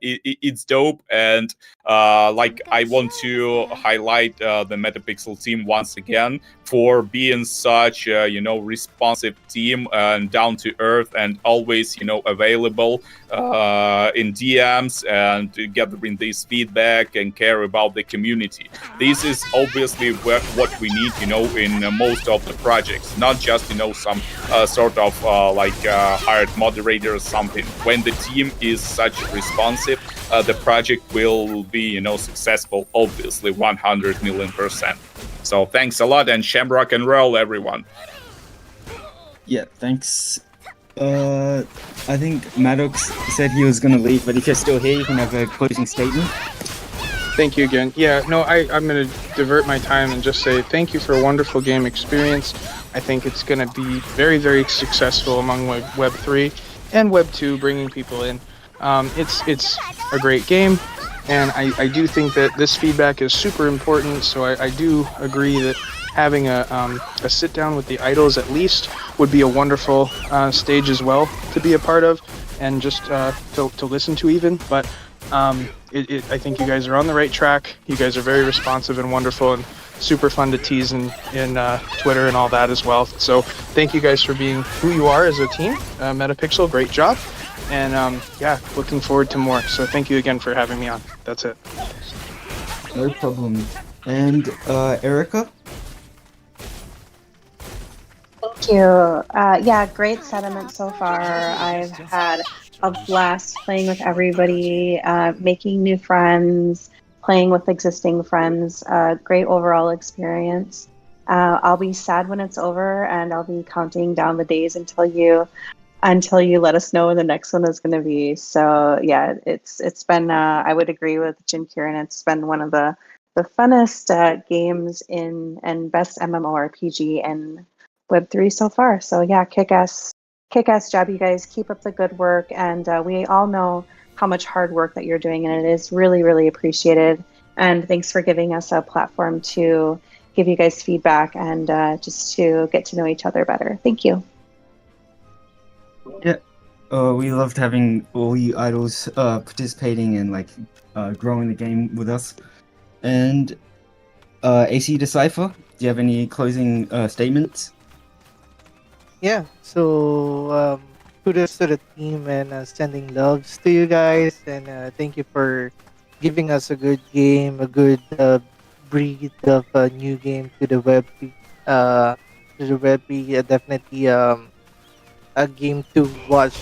[SPEAKER 1] It's dope, and like I want to highlight the Metapixel team once again for being such a responsive team and down to earth and always available in DMs and gathering this feedback and care about the community. This is obviously what we need in most of the projects, not just some sort of hired moderator or something. When the team is such responsive, the project will be successful, obviously 100 million %. So thanks a lot, and shamrock and roll, everyone.
[SPEAKER 4] Yeah, thanks. I think Maddox said he was gonna leave, but if you're still here, you can have a closing statement.
[SPEAKER 3] Thank you again. Yeah, no, I'm going to divert my time and just say thank you for a wonderful game experience. I think it's going to be very, very successful among Web3 and Web2, bringing people in. It's a great game, and I do think that this feedback is super important, so I do agree that having a sit down with the idols at least would be a wonderful stage as well to be a part of, and just to listen to even. But I think you guys are on the right track. You guys are very responsive and wonderful, and super fun to tease in Twitter and all that as well. So thank you guys for being who you are as a team. Metapixel, great job. And yeah, looking forward to more. So thank you again for having me on. That's it.
[SPEAKER 4] No problem. And Erica?
[SPEAKER 7] Thank you. Yeah, great sentiment so far. I've had a blast playing with everybody, making new friends, playing with existing friends. Great overall experience. I'll be sad when it's over, and I'll be counting down the days until you let us know when the next one is going to be. So yeah, it's been. I would agree with Jin Kieran. It's been one of the funnest games and best MMORPG in Web3 so far. So yeah, kick-ass job, you guys. Keep up the good work, and we all know how much hard work that you're doing, and it is really, really appreciated. And thanks for giving us a platform to give you guys feedback and just to get to know each other better. Thank you.
[SPEAKER 4] Yeah, we loved having all you idols participating and growing the game with us. And AC Decipher, do you have any closing statements?
[SPEAKER 11] Yeah, so kudos to the team and sending loves to you guys, and thank you for giving us a good game, a good breed of a new game to the web. Definitely a game to watch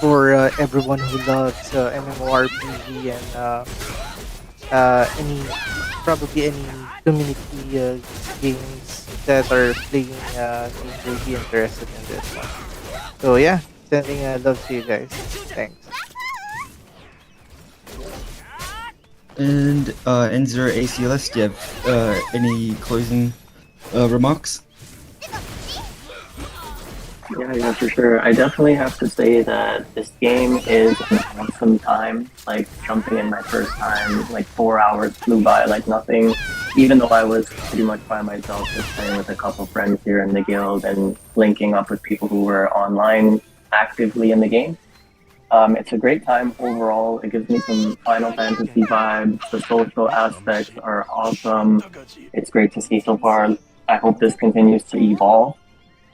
[SPEAKER 11] for everyone who loves MMORPG and probably any community games that are playing games will be interested in this one. So yeah, sending love to you guys. Thanks.
[SPEAKER 4] And N0 ACLS, do you have any closing remarks?
[SPEAKER 6] Yeah, for sure. I definitely have to say that this game is an awesome time. Like jumping in my first time, 4 hours flew by like nothing. even though I was pretty much by myself, just playing with a couple friends here in the guild and linking up with people who were online actively in the game. It's a great time overall. It gives me some Final Fantasy vibes. The social aspects are awesome. It's great to see so far. I hope this continues to evolve.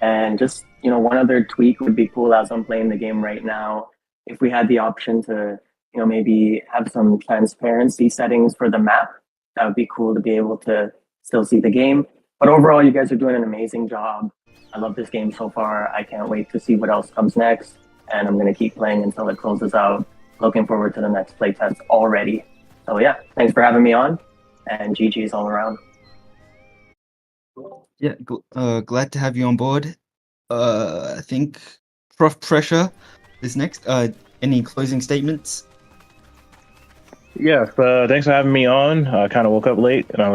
[SPEAKER 6] And just, one other tweak would be cool as I'm playing the game right now. If we had the option to, maybe have some transparency settings for the map, that would be cool to be able to still see the game. But overall, you guys are doing an amazing job. I love this game so far. I can't wait to see what else comes next. And I'm going to keep playing until it closes out. Looking forward to the next playtest already. So yeah, thanks for having me on, and GG's all around.
[SPEAKER 4] Yeah, glad to have you on board. I think Prof Pressure is next. Any closing statements?
[SPEAKER 10] Yeah, thanks for having me on. I kind of woke up late, and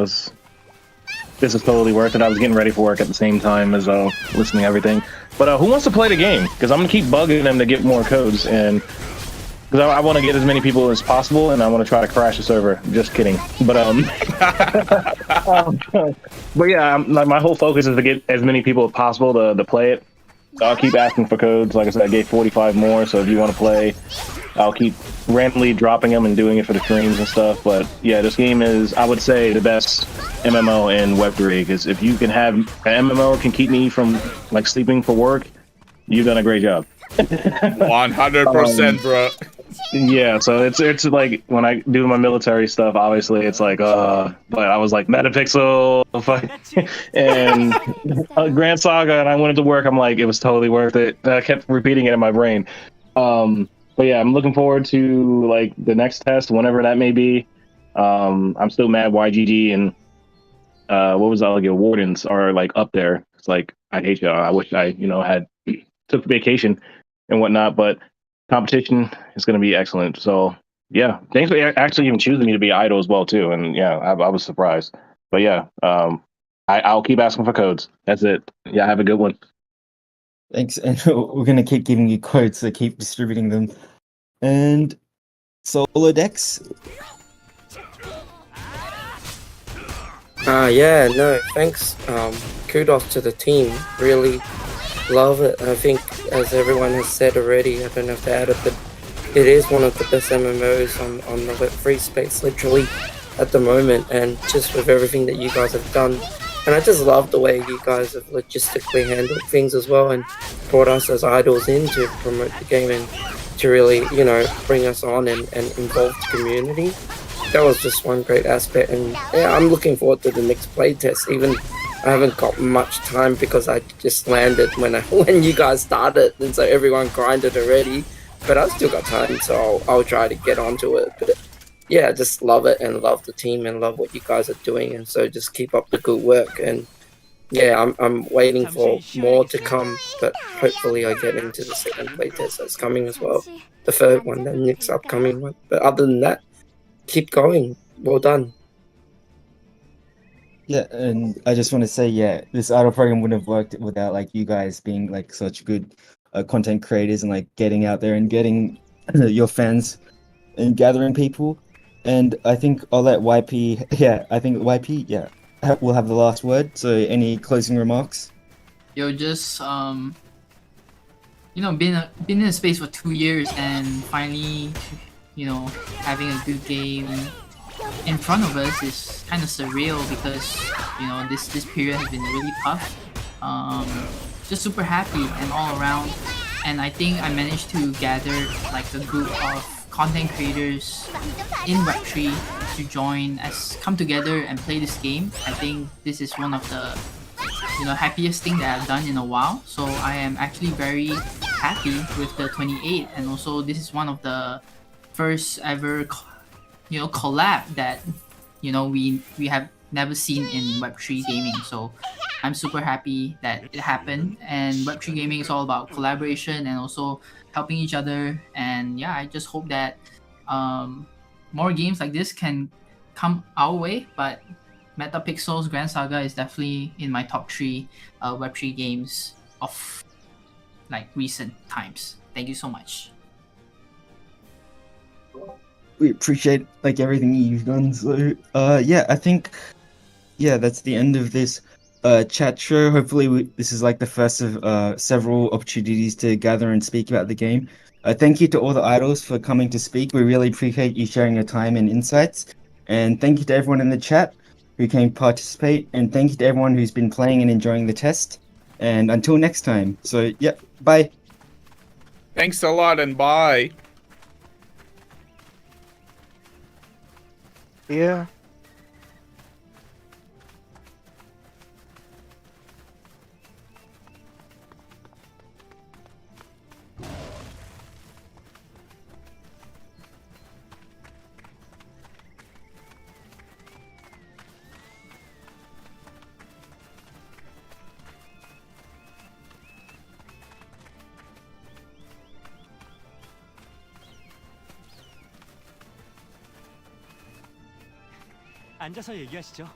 [SPEAKER 10] this is totally worth it. I was getting ready for work at the same time as listening to everything. But who wants to play the game? Because I'm going to keep bugging them to get more codes, and because I want to get as many people as possible, and I want to try to crash the server. Just kidding. But but yeah, my whole focus is to get as many people as possible to play it. So I'll keep asking for codes. Like I said, I gave 45 more, so if you want to play, I'll keep randomly dropping them and doing it for the streams and stuff. But yeah, this game is, I would say, the best MMO in Web3, because if you can have an MMO can keep me from like sleeping for work, you've done a great job.
[SPEAKER 1] 100%, bro.
[SPEAKER 10] Yeah, so it's like when I do my military stuff, obviously it's like but I was like Metapixel and Gran Saga, and I went into work, I'm like, it was totally worth it. I kept repeating it in my brain. But yeah, I'm looking forward to like the next test, whenever that may be. I'm still mad YGG and what was that, like, Wardens are like up there. It's like, I hate y'all. I wish I had took vacation and whatnot, but competition is going to be excellent. So yeah, thanks for actually even choosing me to be idol as well too. And yeah, I was surprised. But yeah, I'll keep asking for codes. That's it. Yeah, have a good one.
[SPEAKER 4] Thanks, and we're gonna keep giving you codes, so keep distributing them. And Solo Dex.
[SPEAKER 9] Yeah, no, thanks. Kudos to the team. Really love it. I think, as everyone has said already, I don't have to add it, but it is one of the best MMOs on the Web3 space, literally, at the moment, and just with everything that you guys have done. And I just love the way you guys have logistically handled things as well, and brought us as idols in to promote the game and to really, bring us on and involve the community. That was just one great aspect, and yeah, I'm looking forward to the next playtest. Even I haven't got much time because I just landed when you guys started, and so everyone grinded already. But I've still got time, so I'll try to get onto it. But yeah, just love it and love the team and love what you guys are doing, and so just keep up the good work. And yeah, I'm waiting for more to come, but hopefully I get into the second playtest that's coming as well, the third one, the next upcoming one. But other than that, keep going. Well done.
[SPEAKER 4] Yeah, and I just want to say, yeah, this idol program wouldn't have worked without like you guys being like such good content creators and like getting out there and getting your fans and gathering people. And I think I'll let YP, will have the last word. So any closing remarks?
[SPEAKER 2] Yo, just been in the space for 2 years and finally, having a good game in front of us is kind of surreal because this period has been really tough. Just super happy and all around, and I think I managed to gather like a group of content creators in Web3 to come together and play this game. I think this is one of the happiest thing that I've done in a while. So I am actually very happy with the 28, and also this is one of the first ever collab that we have never seen in Web3 gaming. So I'm super happy that it happened, and Web3 gaming is all about collaboration and also helping each other. And yeah, I just hope that more games like this can come our way. But Metapixel's Gran Saga is definitely in my top 3 Web3 games of like recent times. Thank you so much.
[SPEAKER 4] We appreciate like everything you've done. So yeah, I think yeah, that's the end of this chat show. Hopefully, this is like the first of several opportunities to gather and speak about the game. Thank you to all the idols for coming to speak. We really appreciate you sharing your time and insights. And thank you to everyone in the chat who came participate. And thank you to everyone who's been playing and enjoying the test. And until next time. So, yeah, bye.
[SPEAKER 1] Thanks a lot and bye.
[SPEAKER 11] Yeah.
[SPEAKER 14] 앉아서 얘기하시죠.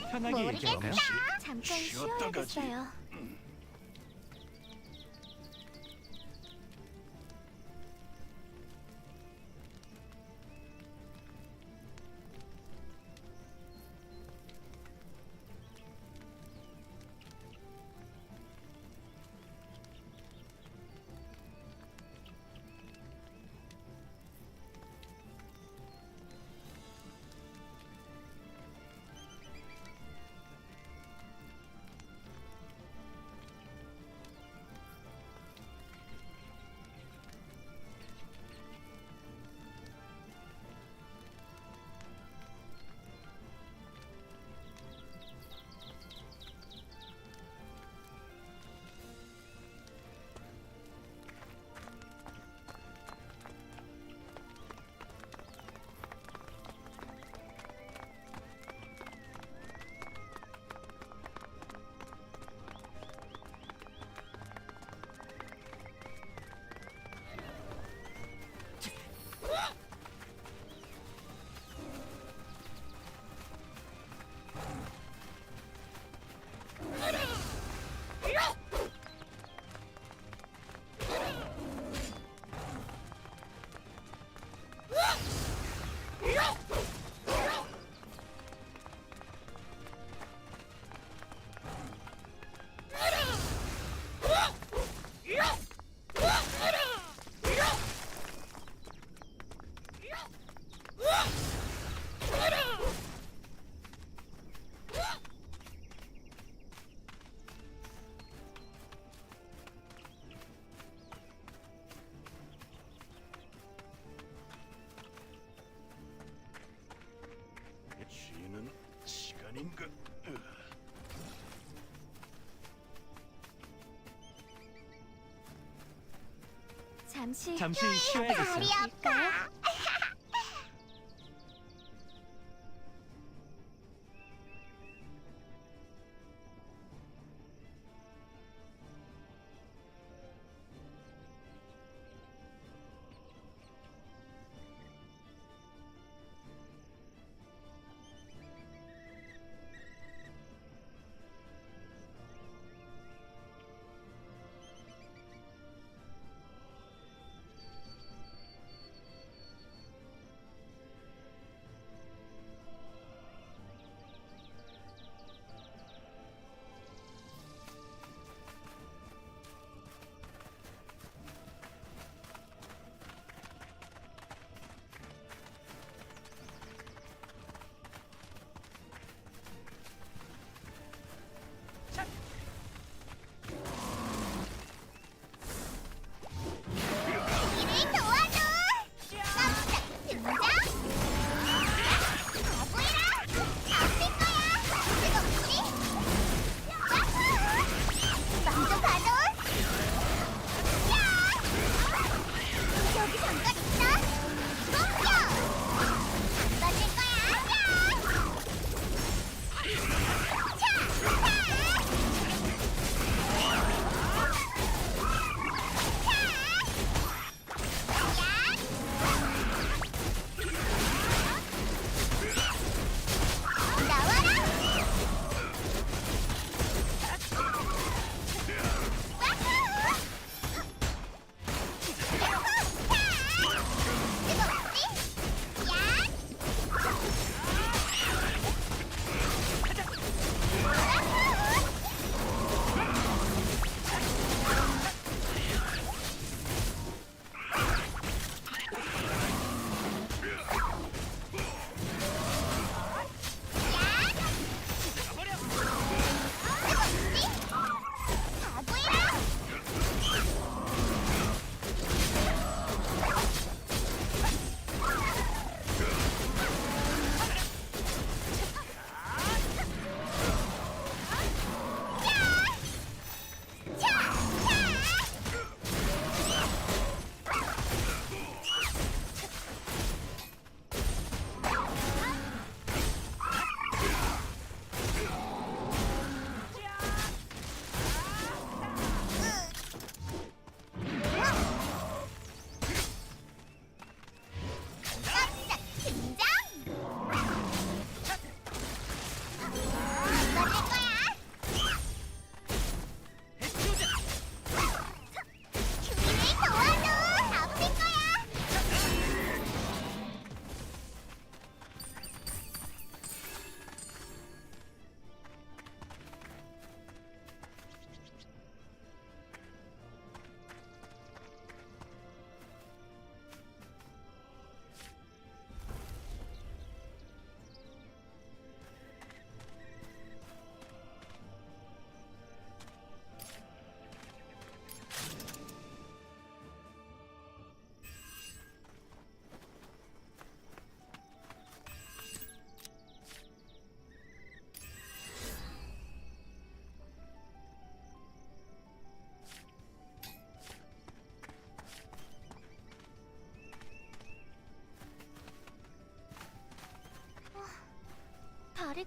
[SPEAKER 14] 편하게 얘기할까요?
[SPEAKER 15] 잠깐 쉬어야겠어요. 잠시 쉬어야겠어요.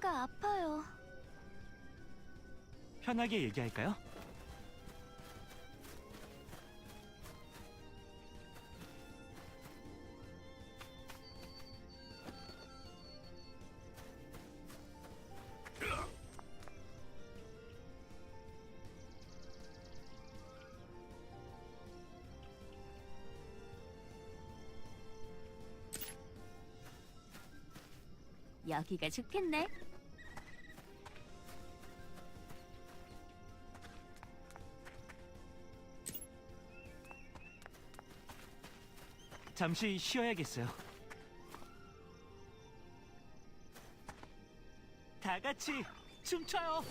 [SPEAKER 15] 머리가 아파요.
[SPEAKER 14] 편하게 얘기할까요?
[SPEAKER 15] 여기가 좋겠네.
[SPEAKER 14] 잠시 쉬어야겠어요. 다 같이 춤춰요.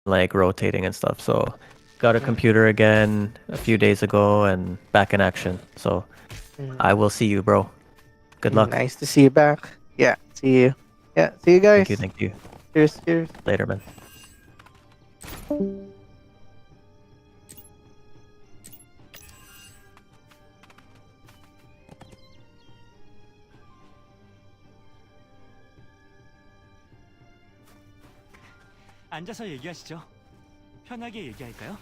[SPEAKER 16] Like rotating and stuff. So got a computer again a few days ago and back in action. So I will see you, bro. Good luck.
[SPEAKER 11] Nice to see you back. Yeah, see you. Yeah, see you guys.
[SPEAKER 16] Thank you.
[SPEAKER 11] Cheers, cheers.
[SPEAKER 16] Later, man.
[SPEAKER 14] 앉아서 얘기하시죠. 편하게 얘기할까요?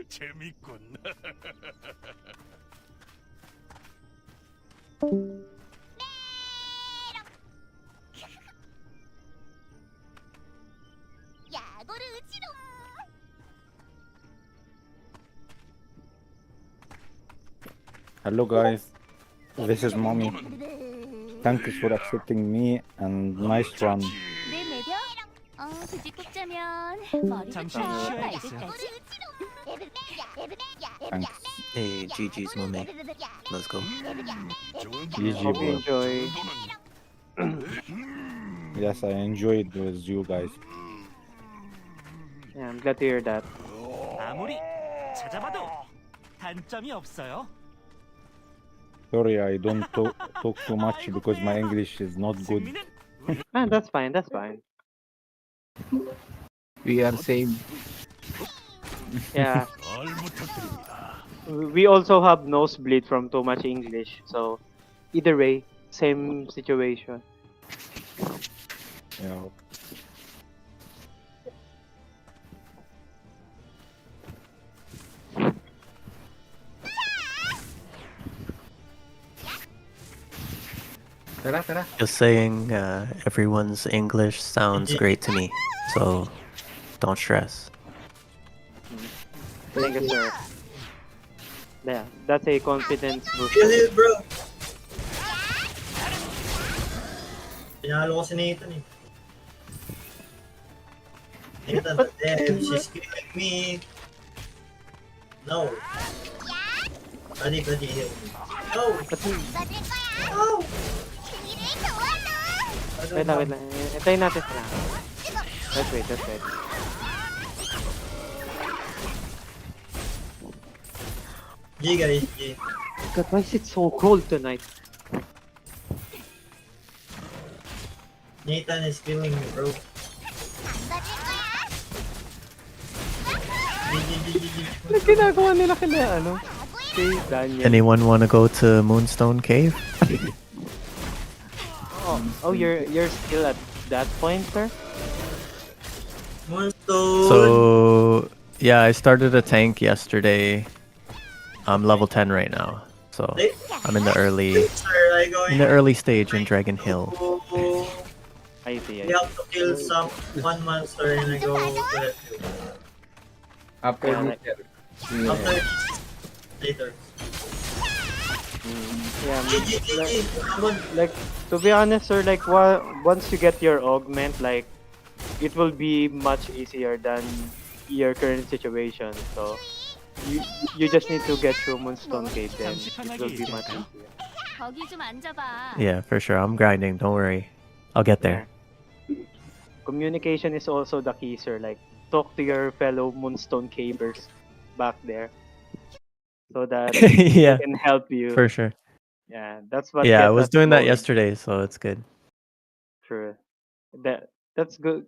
[SPEAKER 17] 재밌군.
[SPEAKER 18] Hello guys, this is mommy. Thank you for accepting me and nice run.
[SPEAKER 15] 내 매력? 굳이 꼽자면 머리부터
[SPEAKER 14] 잠시 쉬어야겠어요.
[SPEAKER 15] 발끝까지.
[SPEAKER 18] Thanks.
[SPEAKER 16] Hey, GG's mommy. Let's go.
[SPEAKER 18] GG
[SPEAKER 11] Hope you
[SPEAKER 18] bro.
[SPEAKER 11] enjoy.
[SPEAKER 18] Yes, I enjoyed with you guys.
[SPEAKER 11] Yeah, I'm glad to hear that.
[SPEAKER 14] 아무리 찾아봐도 단점이 없어요.
[SPEAKER 18] Sorry, I don't talk too much because my English is not good.
[SPEAKER 11] That's fine, that's fine.
[SPEAKER 19] We are same.
[SPEAKER 11] Yeah.
[SPEAKER 17] 잘 부탁드립니다.
[SPEAKER 11] We also have nosebleed from too much English, so either way, same situation.
[SPEAKER 18] Yeah.
[SPEAKER 16] Just saying, everyone's English sounds great to me, so don't stress.
[SPEAKER 11] Thank you, sir. Yeah, that's a confidence boost.
[SPEAKER 20] Kill it, bro! Pinalo ko si Nathan eh. Nathan, damn, she's killing me. No. Buddy, heal me. No! No!
[SPEAKER 11] Wait lang. Hintayin natin sila. Let's wait.
[SPEAKER 20] G guys, G.
[SPEAKER 19] God, why is it so cold tonight?
[SPEAKER 20] Nathan is killing me, bro.
[SPEAKER 19] Ano ginagawa nila kila ano? Kay Daniel.
[SPEAKER 16] Anyone want to go to Moonstone Cave?
[SPEAKER 19] Oh, you're still at that point, sir?
[SPEAKER 20] Moonstone.
[SPEAKER 16] So yeah, I started a tank yesterday. I'm level 10 right now, so I'm in the early stage in Dragon Hill.
[SPEAKER 19] I see.
[SPEAKER 20] You have to kill one monster and I go to help you.
[SPEAKER 19] After
[SPEAKER 20] later.
[SPEAKER 19] Yeah, like to be honest, sir, like once you get your augment, like it will be much easier than your current situation. So you just need to get through Moonstone Cave, then it will be much easier.
[SPEAKER 15] 거기 좀 앉아봐.
[SPEAKER 16] Yeah, for sure. I'm grinding. Don't worry. I'll get there.
[SPEAKER 19] Communication is also the key, sir. Like talk to your fellow Moonstone Cavers back there, so that
[SPEAKER 16] Yeah,
[SPEAKER 19] they can help you.
[SPEAKER 16] for sure.
[SPEAKER 19] Yeah, that's what.
[SPEAKER 16] Yeah, I
[SPEAKER 19] gets
[SPEAKER 16] was
[SPEAKER 19] us
[SPEAKER 16] doing that
[SPEAKER 19] going.
[SPEAKER 16] yesterday, so it's good.
[SPEAKER 19] True. That's good.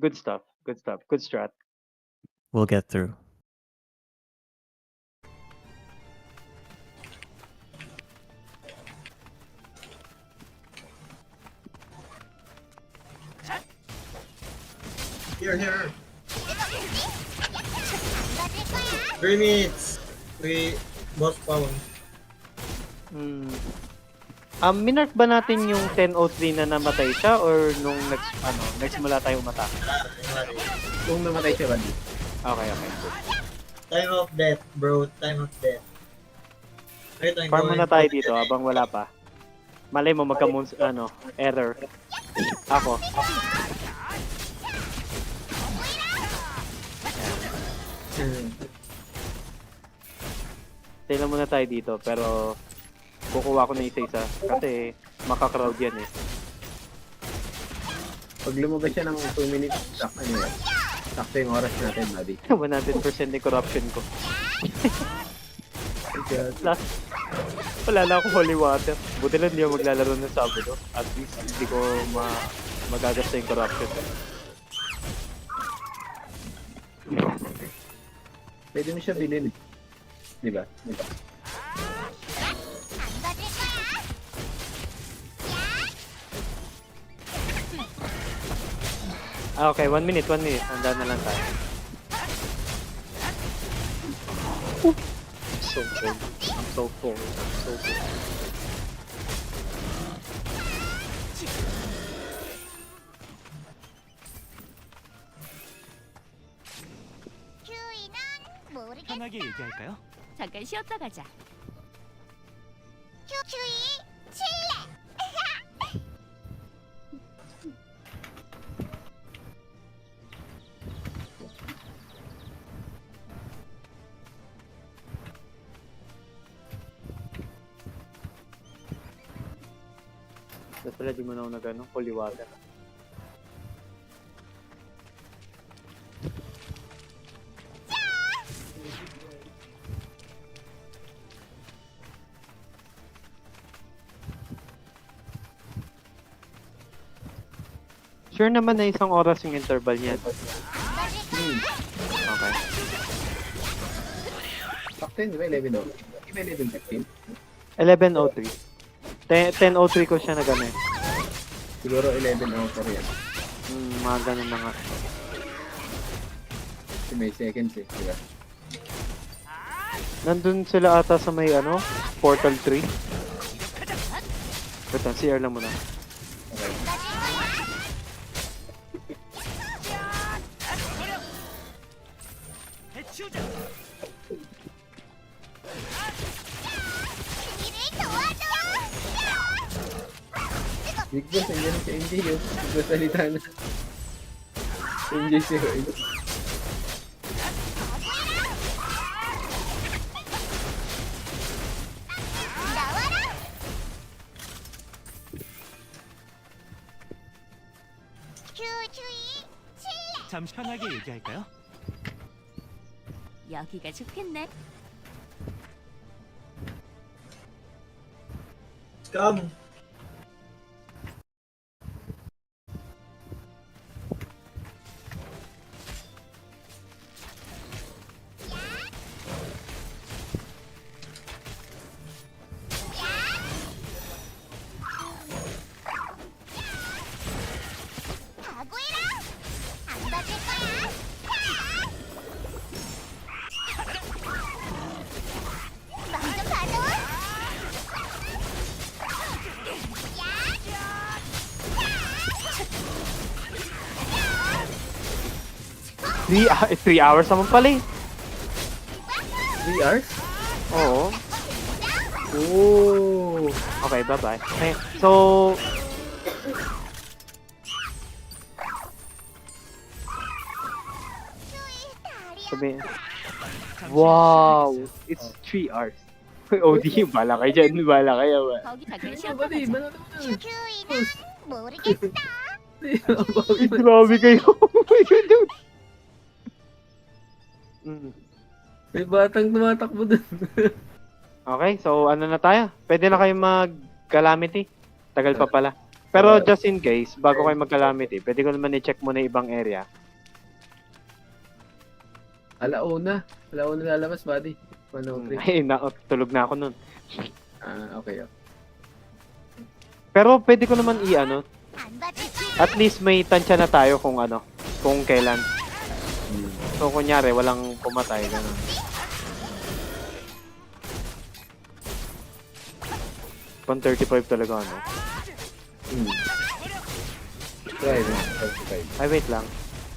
[SPEAKER 19] Good stuff. Good stuff. Good strat.
[SPEAKER 16] We'll get through.
[SPEAKER 20] Here. 3 minutes. Boss power.
[SPEAKER 19] Minark ba natin yung 10:03 na namatay siya or nung nagsimula tayo umatake?
[SPEAKER 20] Kung namatay siya ba?
[SPEAKER 19] Okay.
[SPEAKER 20] Time of death, bro. Time of death.
[SPEAKER 19] Farm muna tayo dito habang wala pa. Malay mo error. Ako. Stay lang muna tayo dito, pero kukuha ko na isa-isa kasi makakrowd yan eh.
[SPEAKER 21] Pag lumabas siya ng 2 minutes, sakto yung oras natin, buddy.
[SPEAKER 19] 100% yung corruption ko. Wala na akong holy water. Buti lang hindi ako maglalaro ng Sabado. At least hindi ko magagasta yung corruption.
[SPEAKER 21] Pwede mo siya bilhin. Diba?
[SPEAKER 19] Okay, 1 minute. Handa na lang tayo. I'm so cold.
[SPEAKER 14] 편하게 얘기할까요?
[SPEAKER 15] 잠깐 쉬었다 가자. 휴이 칠레.
[SPEAKER 19] Tapos pala di mo na ako holy water. Sure naman na isang oras yung interval niyan. Okay.
[SPEAKER 21] Sakto yun, di ba? 11 o? Di ba 11:15?
[SPEAKER 19] 11:03. 10:03 ko siya nagano eh.
[SPEAKER 21] Siguro 11:04 yan.
[SPEAKER 19] Mga ganun na nga.
[SPEAKER 21] Kasi may seconds eh, di ba?
[SPEAKER 19] Nandun sila ata sa may Portal 3. Ito, CR lang muna.
[SPEAKER 21] Okay. Big Boss, nandiyan na si MJ yun. Big Boss, salita na. MJ si Roy.
[SPEAKER 14] 잠시 편하게 얘기할까요?
[SPEAKER 15] 여기가 좋겠네.
[SPEAKER 21] Come.
[SPEAKER 19] Three hours naman pala eh.
[SPEAKER 21] 3 hours?
[SPEAKER 19] Oo.
[SPEAKER 21] Oh.
[SPEAKER 19] Okay, bye-bye. Okay, so... Sabi... Wow! It's 3 hours. Oh, di. Bala kayo dyan. Bala kayo. Grabe kayo. Oh my God, dude.
[SPEAKER 21] May batang tumatakbo dun.
[SPEAKER 19] Okay, so ano na tayo? Pwede na kayo mag-calamity. Tagal pa pala. Pero just in case, bago kayo mag-calamity, pwede ko naman i-check muna ibang area.
[SPEAKER 21] Alauna lalabas, buddy. 103.
[SPEAKER 19] Ay, tulog na ako nun.
[SPEAKER 21] Okay.
[SPEAKER 19] Pero pwede ko naman i-ano. At least may tansya na tayo kung ano, kung kailan. So kunyari, walang pumatay. Ganun. Pang 35 talaga, ano?
[SPEAKER 21] Try na, 35.
[SPEAKER 19] Ay, wait lang.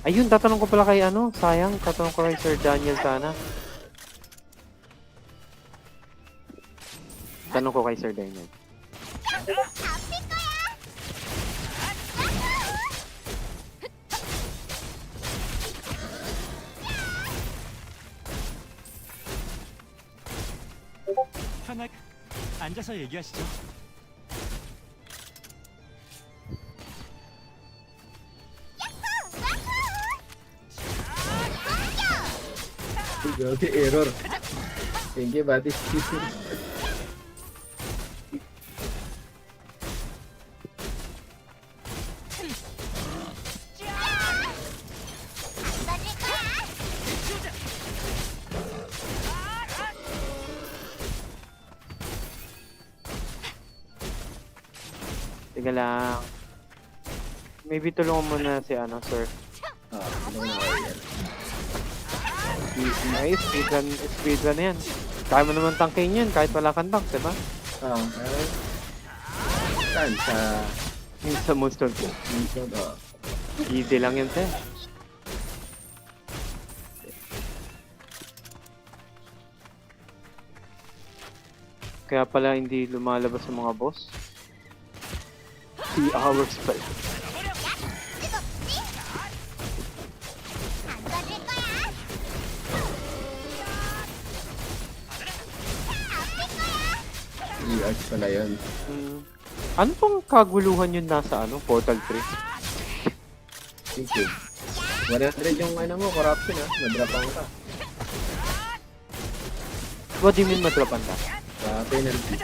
[SPEAKER 19] Ayun, tatanong ko pala kay ano, sayang, tatanong ko kay Sir Daniel sana. Tanong ko kay Sir Daniel.
[SPEAKER 14] 편하게 앉아서 얘기하시죠.
[SPEAKER 21] Grabe, error. Thank you, buddy.
[SPEAKER 19] Tiga lang. Maybe tulungan mo na si ano, sir.
[SPEAKER 21] Tulungan ako yan.
[SPEAKER 19] Ay, speedrun na yan. Kaya mo naman tangkain yan kahit wala kang tank, diba?
[SPEAKER 21] Oo. Saan?
[SPEAKER 19] Sa Moonstone ko.
[SPEAKER 21] Moonstone, oo.
[SPEAKER 19] Easy lang yun, sir. Kaya pala hindi lumalabas yung mga boss. 3 hours pala.
[SPEAKER 21] ERs pala yun.
[SPEAKER 19] Ano pong kaguluhan yun nasa ano? Portal 3?
[SPEAKER 21] Thank you. 100 yung ano mo, corruption ha. Madrapang ka.
[SPEAKER 19] What do you mean madrapan ka?
[SPEAKER 21] Penalty.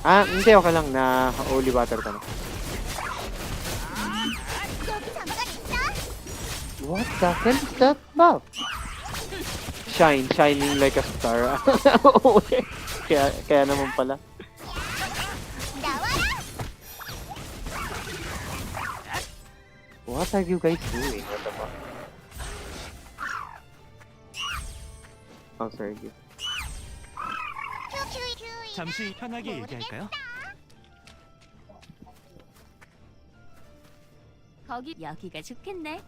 [SPEAKER 19] Ah, hindi, okay lang na holy water ka na. What the hell is that about? Shining like a star. kaya naman pala. What are you guys doing? What the fuck? Oh, sorry.
[SPEAKER 14] 잠시 편하게 얘기할까요?
[SPEAKER 15] 여기가 좋겠네.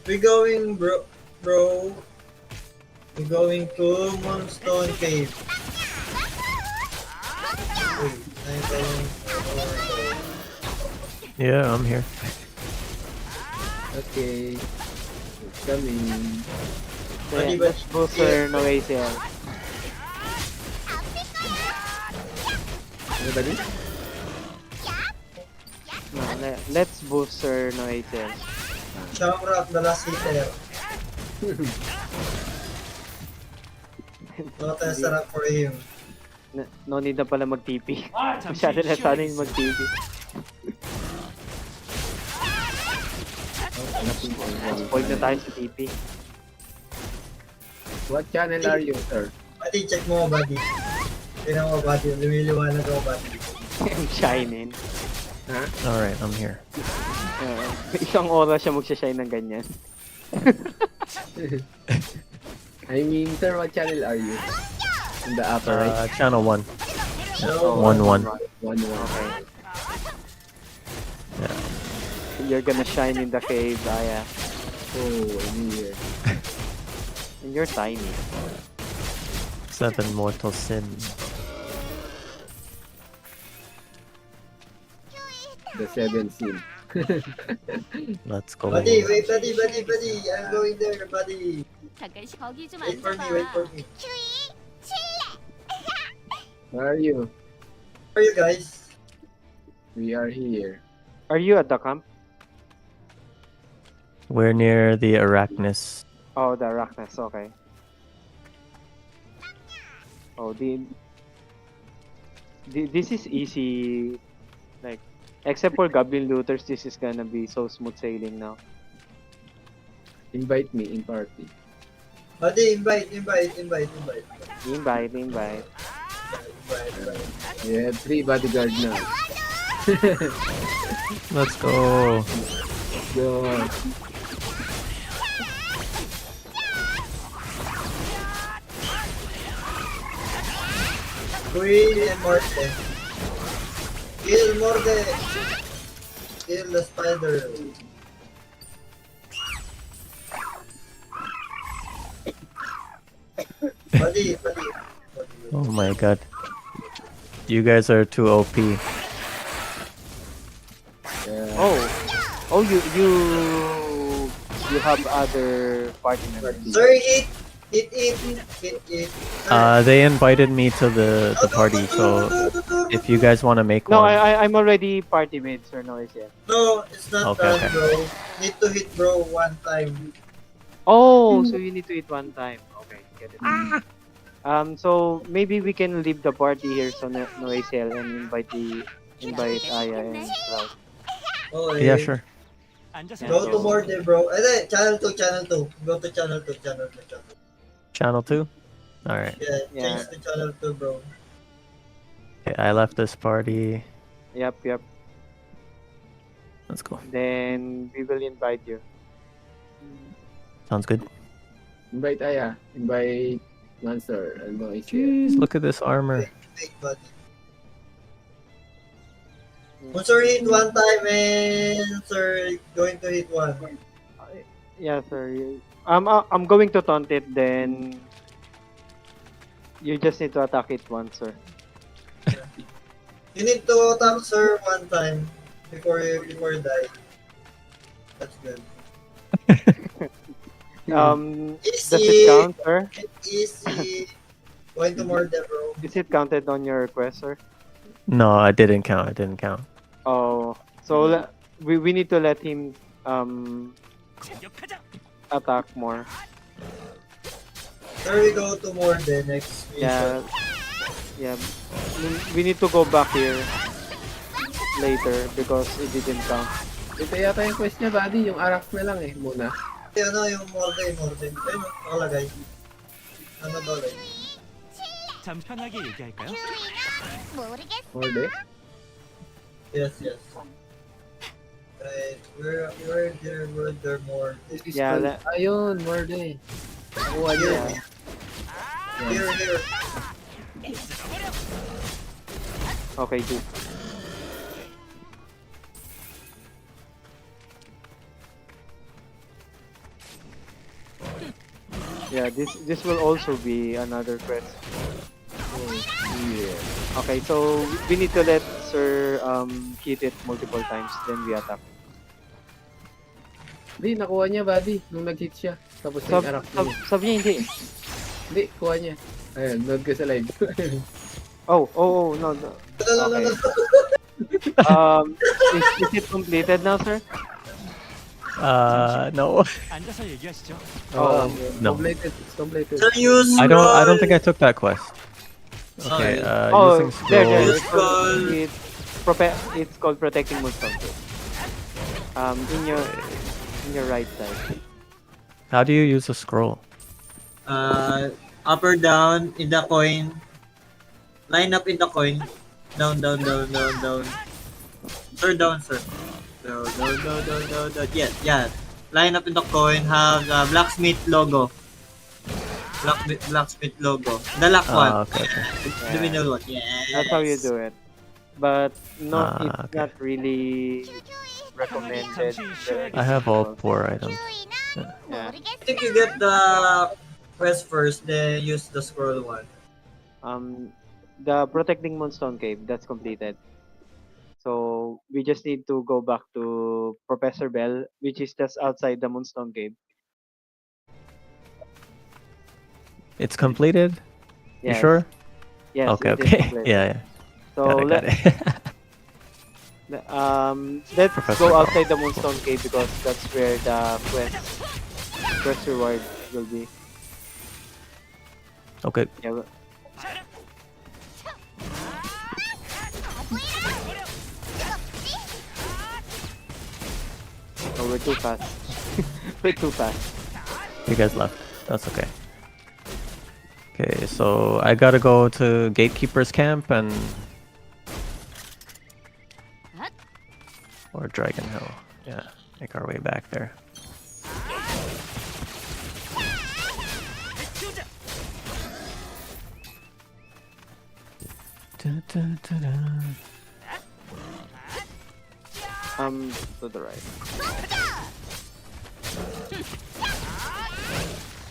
[SPEAKER 21] We going, bro. We going to Moonstone Cave.
[SPEAKER 16] Yeah, I'm here.
[SPEAKER 21] Okay. It's coming.
[SPEAKER 19] Let's booster no ACL.
[SPEAKER 21] Anybody?
[SPEAKER 19] No, let's booster no ACL.
[SPEAKER 20] Shamrock, the last hitter. Not a sarap for him.
[SPEAKER 19] No need na pala mag-TP. Masyado na sana yung mag-TP. Spoiled na tayo sa TP.
[SPEAKER 21] What channel are you, sir?
[SPEAKER 20] Buddy, check mo, buddy. Tingnan mo, buddy. Lumiliwanag ako, buddy.
[SPEAKER 19] I'm shining.
[SPEAKER 21] Huh?
[SPEAKER 16] Alright, I'm here.
[SPEAKER 19] Isang oras siya magsashine ng ganyan.
[SPEAKER 21] I mean, sir, what channel are you? In the upper right?
[SPEAKER 16] Channel 1.
[SPEAKER 21] Oh,
[SPEAKER 16] 1-1.
[SPEAKER 21] 1-1. Okay.
[SPEAKER 16] Yeah.
[SPEAKER 19] You're gonna shine in the cave, Aya.
[SPEAKER 21] Oh, I'm here.
[SPEAKER 19] And you're tiny.
[SPEAKER 16] 7 mortal sin.
[SPEAKER 21] The 7 sin.
[SPEAKER 16] Let's go.
[SPEAKER 20] Buddy, wait, buddy. I'm going there, buddy.
[SPEAKER 15] 잠깐씩 거기 좀
[SPEAKER 20] Wait for me,
[SPEAKER 15] 앉아봐.
[SPEAKER 20] wait for me.
[SPEAKER 21] Where are you?
[SPEAKER 20] Where are you guys?
[SPEAKER 21] We are here.
[SPEAKER 19] Are you at the camp?
[SPEAKER 16] We're near the Arachnus.
[SPEAKER 19] Oh, the Arachnus, okay. Oh, this is easy. Like, except for Goblin Looters, this is gonna be so smooth sailing now.
[SPEAKER 21] Invite me in party.
[SPEAKER 20] Buddy, invite.
[SPEAKER 21] We have 3 bodyguard now.
[SPEAKER 16] Let's go.
[SPEAKER 21] Go.
[SPEAKER 20] Queen and Morte. Kill Morte. Kill the spider. Buddy.
[SPEAKER 16] Oh my god. You guys are too OP.
[SPEAKER 21] Yeah.
[SPEAKER 19] Oh, you have other party members.
[SPEAKER 20] Sir, hit.
[SPEAKER 16] They invited me to the party, so if you guys want to make
[SPEAKER 19] No,
[SPEAKER 16] one.
[SPEAKER 19] I'm already party mate, sir. No, it's yet.
[SPEAKER 20] No, it's not
[SPEAKER 16] Okay,
[SPEAKER 20] that,
[SPEAKER 16] okay.
[SPEAKER 20] bro. Need to hit bro one time.
[SPEAKER 19] Oh, so you need to hit one time. Okay, get it. So maybe we can leave the party here, so no ACL, and invite Aya and Cloud.
[SPEAKER 20] Oh,
[SPEAKER 16] Yeah, sure.
[SPEAKER 20] Go to board there, bro. Channel 2. Go to channel 2.
[SPEAKER 16] Channel 2? Alright.
[SPEAKER 20] Yeah, change to channel 2, bro.
[SPEAKER 16] Okay, I left this party.
[SPEAKER 19] Yep.
[SPEAKER 16] Let's go.
[SPEAKER 19] Then we will invite you.
[SPEAKER 16] Sounds good.
[SPEAKER 21] Invite Aya. Invite Lancer. And no ACL.
[SPEAKER 16] Jeez, look at this armor.
[SPEAKER 20] Wait, buddy. Sir, hit one time and sir going to hit one.
[SPEAKER 19] Yeah, sir. I'm going to taunt it. Then you just need to attack it once, sir.
[SPEAKER 20] You need to attack sir one time before you die. That's good.
[SPEAKER 19] Does it count, sir?
[SPEAKER 20] Easy. Going to more there, bro.
[SPEAKER 19] Is it counted on your request, sir?
[SPEAKER 16] No, I didn't count.
[SPEAKER 19] Oh, so we need to let him attack more.
[SPEAKER 20] There we go to more the next mission.
[SPEAKER 19] Yeah. We need to go back here later because it didn't count.
[SPEAKER 21] Ito yata yung quest niya, buddy. Yung Arak na lang muna.
[SPEAKER 20] Yung Morde. Ayun, nakalagay. Ano daw like?
[SPEAKER 14] 참 편하게 얘기할까요?
[SPEAKER 21] Morde?
[SPEAKER 20] Yes. Where there more?
[SPEAKER 19] Yeah,
[SPEAKER 21] ayun, Morde. Nakuha niya.
[SPEAKER 20] Here.
[SPEAKER 19] Okay, good. Yeah, this will also be another quest.
[SPEAKER 21] Oh, yeah.
[SPEAKER 19] Okay, so we need to let Sir hit it multiple times, then we attack.
[SPEAKER 21] Hindi, nakuha niya, buddy, nung nag-hit siya. Tapos nag-arak niya.
[SPEAKER 19] Sabi niya hindi.
[SPEAKER 21] Hindi, kuha niya. Ayun, load ko sa live.
[SPEAKER 19] No. Okay. Is it completed now, sir?
[SPEAKER 16] No. No.
[SPEAKER 21] Completed. It's completed.
[SPEAKER 16] I don't think I took that quest. Okay, using scroll.
[SPEAKER 19] It's called protecting moonstone. In your right side.
[SPEAKER 16] How do you use a scroll?
[SPEAKER 20] Up or down in the coin. Line up in the coin. Down. Sir, down, sir. Down. Yeah. Line up in the coin. Have the blacksmith logo. Blacksmith logo. The lock one.
[SPEAKER 16] Okay.
[SPEAKER 20] The middle one. Yeah.
[SPEAKER 19] That's how you do it. But no, it's not really recommended.
[SPEAKER 16] I have all 4 items.
[SPEAKER 19] Yeah.
[SPEAKER 20] I think you get the quest first, then use the scroll one.
[SPEAKER 19] The protecting moonstone cave, that's completed. So we just need to go back to Professor Bell, which is just outside the moonstone cave.
[SPEAKER 16] It's completed?
[SPEAKER 19] Yes.
[SPEAKER 16] You sure?
[SPEAKER 19] Yes.
[SPEAKER 16] Okay.
[SPEAKER 19] it is completed.
[SPEAKER 16] Yeah.
[SPEAKER 19] So
[SPEAKER 16] got it.
[SPEAKER 19] let's
[SPEAKER 16] Professor
[SPEAKER 19] go
[SPEAKER 16] Bell.
[SPEAKER 19] outside the moonstone cave because that's where the quest reward will be.
[SPEAKER 16] Okay.
[SPEAKER 19] Yeah. Oh, we're too fast. We're too fast.
[SPEAKER 16] You guys left. That's okay. Okay, so I gotta go to Gatekeeper's camp and... Or Dragon Hill. Yeah, make our way back there.
[SPEAKER 19] To the right.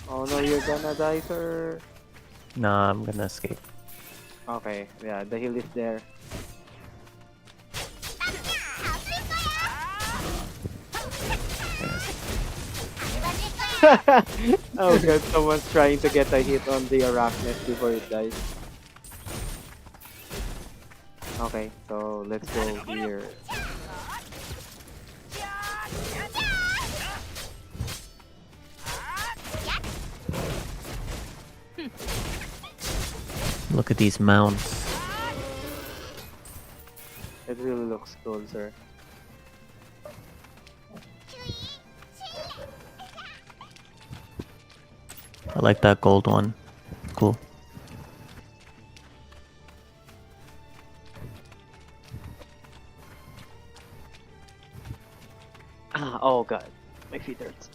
[SPEAKER 19] Oh no, you're gonna die, sir.
[SPEAKER 16] Nah, I'm gonna escape.
[SPEAKER 19] Okay, yeah, the hill is there. Oh god, someone's trying to get a hit on the arachnid before it dies. Okay, so let's go here.
[SPEAKER 16] Look at these mounts.
[SPEAKER 19] It really looks cool, sir.
[SPEAKER 16] I like that gold one. Cool.
[SPEAKER 19] Oh god, my feet hurts.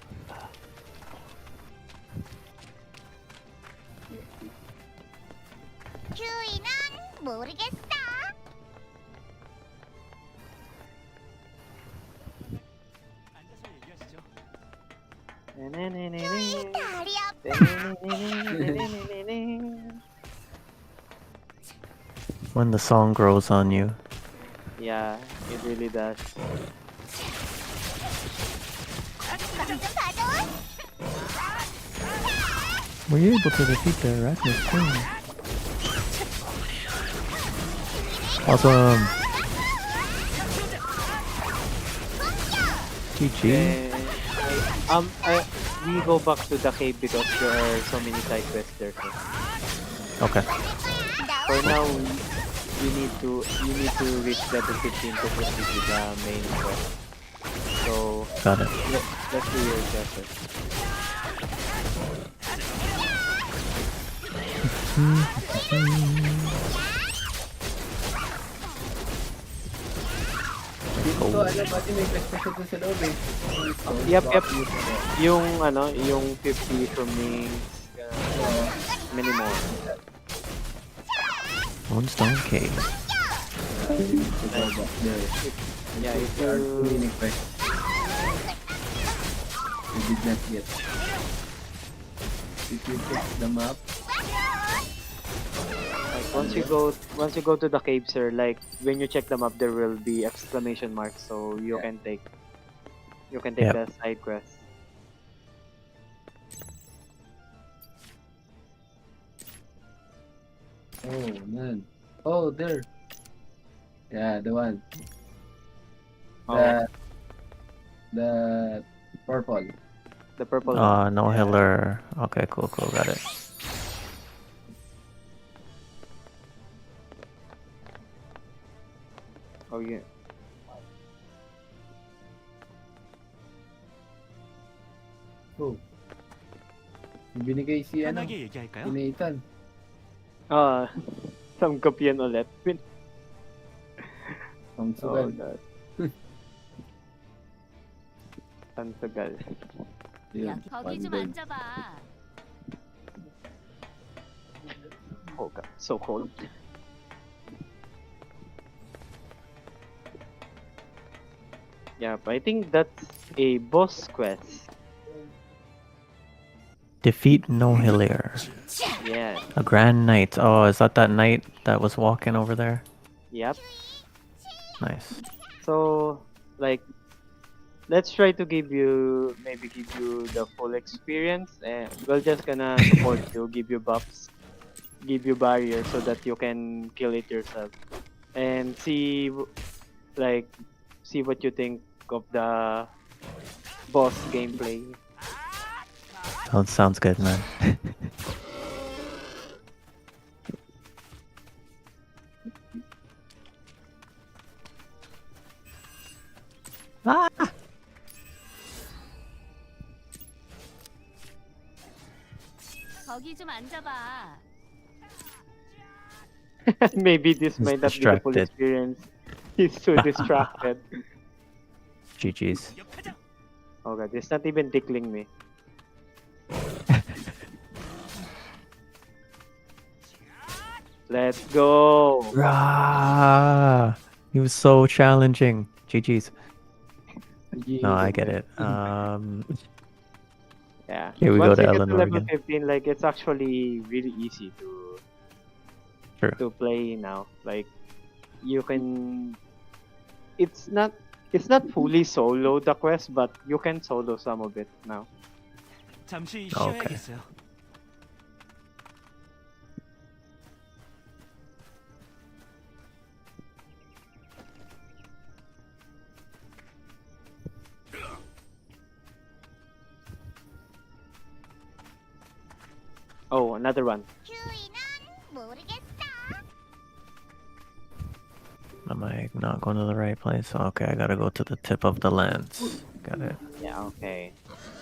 [SPEAKER 16] When the song grows on you.
[SPEAKER 19] Yeah, it really does.
[SPEAKER 16] Were you able to defeat the arachnid queen? Awesome. GG.
[SPEAKER 19] We go back to the cave because there are so many side quests there.
[SPEAKER 16] Okay.
[SPEAKER 19] For now, you need to reach level 15 to proceed with the main quest. So
[SPEAKER 16] Got it.
[SPEAKER 19] Let's do your quest.
[SPEAKER 21] Dito, alam natin may quest pa siya sa loob eh.
[SPEAKER 19] Yep. Yung yung 50 from many more.
[SPEAKER 16] Moonstone Cave.
[SPEAKER 19] Yeah, if
[SPEAKER 21] Our
[SPEAKER 19] you
[SPEAKER 21] cleaning quest. We did not yet. If you check the map,
[SPEAKER 19] like once you go to the cave, sir, like when you check them up, there will be exclamation marks, so you can take the side quest.
[SPEAKER 21] Oh, none. Oh, there. Yeah, the one. The purple.
[SPEAKER 19] The purple
[SPEAKER 16] one. No healer. Okay, cool, got it.
[SPEAKER 19] Oh yeah.
[SPEAKER 21] Oh. Binigay si ano? Si Nathan.
[SPEAKER 19] Samgap yan ulit.
[SPEAKER 21] Ang sugal.
[SPEAKER 19] Ang sugal.
[SPEAKER 15] 거기 좀 앉아봐.
[SPEAKER 19] Oh god, so cold. Yeah, but I think that's a boss quest.
[SPEAKER 16] Defeat no healer.
[SPEAKER 19] Yeah.
[SPEAKER 16] A grand knight. Oh, is that knight that was walking over there?
[SPEAKER 19] Yep.
[SPEAKER 16] Nice.
[SPEAKER 19] So, like, let's try to give you the full experience, and we're just gonna support you, give you buffs, give you barriers so that you can kill it yourself, and see what you think of the boss gameplay.
[SPEAKER 16] Sounds good, man.
[SPEAKER 15] 거기 좀 앉아봐.
[SPEAKER 19] Maybe this
[SPEAKER 16] He's
[SPEAKER 19] might not be the full
[SPEAKER 16] distracted.
[SPEAKER 19] experience. He's so distracted.
[SPEAKER 16] GG's.
[SPEAKER 19] Oh god, it's not even tickling me. Let's go!
[SPEAKER 16] Rah! He was so challenging. GG's. No, I get it.
[SPEAKER 19] Yeah.
[SPEAKER 16] Here we
[SPEAKER 19] Once
[SPEAKER 16] go to
[SPEAKER 19] you get
[SPEAKER 16] Eleanor
[SPEAKER 19] level
[SPEAKER 16] again.
[SPEAKER 19] 15, like it's actually really easy to play now. Like you can. It's not fully solo the quest, but you can solo some of it now.
[SPEAKER 14] 잠시
[SPEAKER 16] Okay.
[SPEAKER 14] 쉬어야겠어요.
[SPEAKER 19] Oh, another one.
[SPEAKER 16] Am I not going to the right place? Okay, I gotta go to the tip of the lands. Got it.
[SPEAKER 19] Yeah. Okay.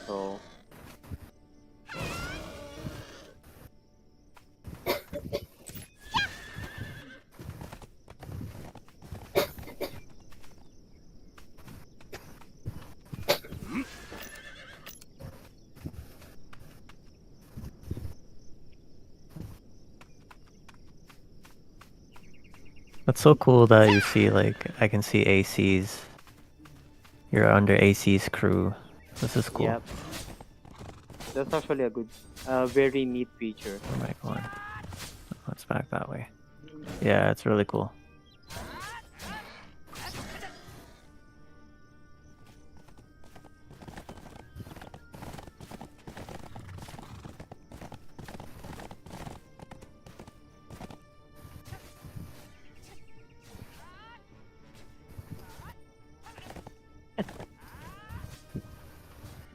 [SPEAKER 19] So.
[SPEAKER 16] That's so cool that you see, like, I can see AC's. You're under AC's crew. This is cool.
[SPEAKER 19] Yep. That's actually a good, very neat feature.
[SPEAKER 16] Where am I going? Oh, it's back that way. Yeah, it's really cool.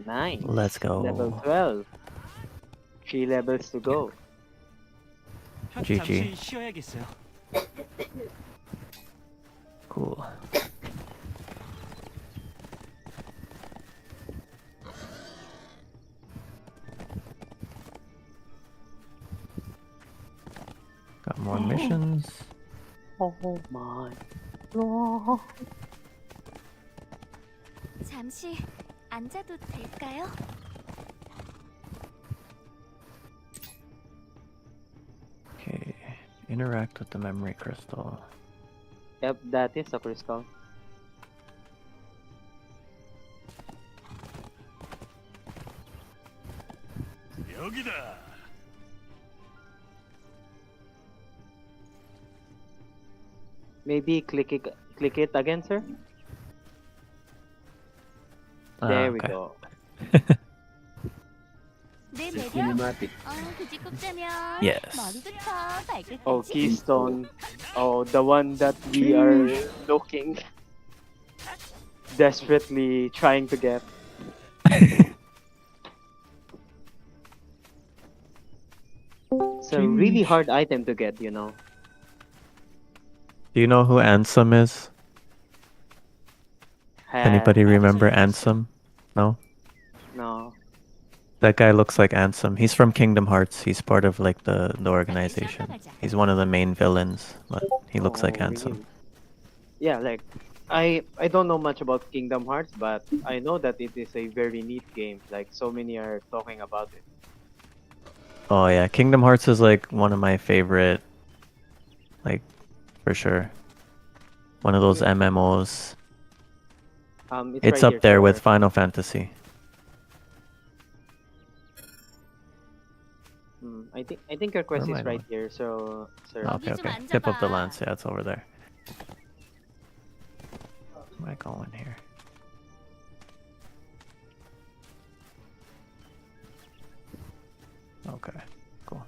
[SPEAKER 19] Nice.
[SPEAKER 16] Let's go.
[SPEAKER 19] Level 12. 3 levels to go.
[SPEAKER 16] GG.
[SPEAKER 14] 잠시 쉬어야겠어요.
[SPEAKER 16] Cool. Got more missions.
[SPEAKER 19] Oh my god.
[SPEAKER 15] 잠시 앉아도 될까요?
[SPEAKER 16] Okay. Interact with the memory crystal.
[SPEAKER 19] Yep, that is a crystal.
[SPEAKER 14] 여기다.
[SPEAKER 19] Maybe click it again, sir. There we
[SPEAKER 16] Okay.
[SPEAKER 19] go.
[SPEAKER 15] 내 매력?
[SPEAKER 21] Cinematic.
[SPEAKER 15] 굳이 꼽자면
[SPEAKER 16] Yes.
[SPEAKER 15] 머리부터 발끝까지.
[SPEAKER 19] Oh, Keystone. Oh, the one that we are looking desperately trying to get. It's a really hard item to get, you know.
[SPEAKER 16] Do you know who Ansem is? Anybody remember Ansem? No?
[SPEAKER 19] No.
[SPEAKER 16] That guy looks like Ansem. He's from Kingdom Hearts. He's part of like the organization. He's one of the main villains, but he looks like
[SPEAKER 19] Oh,
[SPEAKER 16] Ansem.
[SPEAKER 19] really? Yeah, like I don't know much about Kingdom Hearts, but I know that it is a very neat game. Like so many are talking about it.
[SPEAKER 16] Oh yeah, Kingdom Hearts is like one of my favorite, like for sure. One of those MMOs. It's
[SPEAKER 19] right
[SPEAKER 16] up
[SPEAKER 19] here,
[SPEAKER 16] there
[SPEAKER 19] sir.
[SPEAKER 16] with Final Fantasy.
[SPEAKER 19] I think your quest
[SPEAKER 16] Where
[SPEAKER 19] is
[SPEAKER 16] am I
[SPEAKER 19] right here, so sir.
[SPEAKER 16] Okay, okay. Tip of the lance. Yeah, it's over there. Where am I going here? Okay, cool.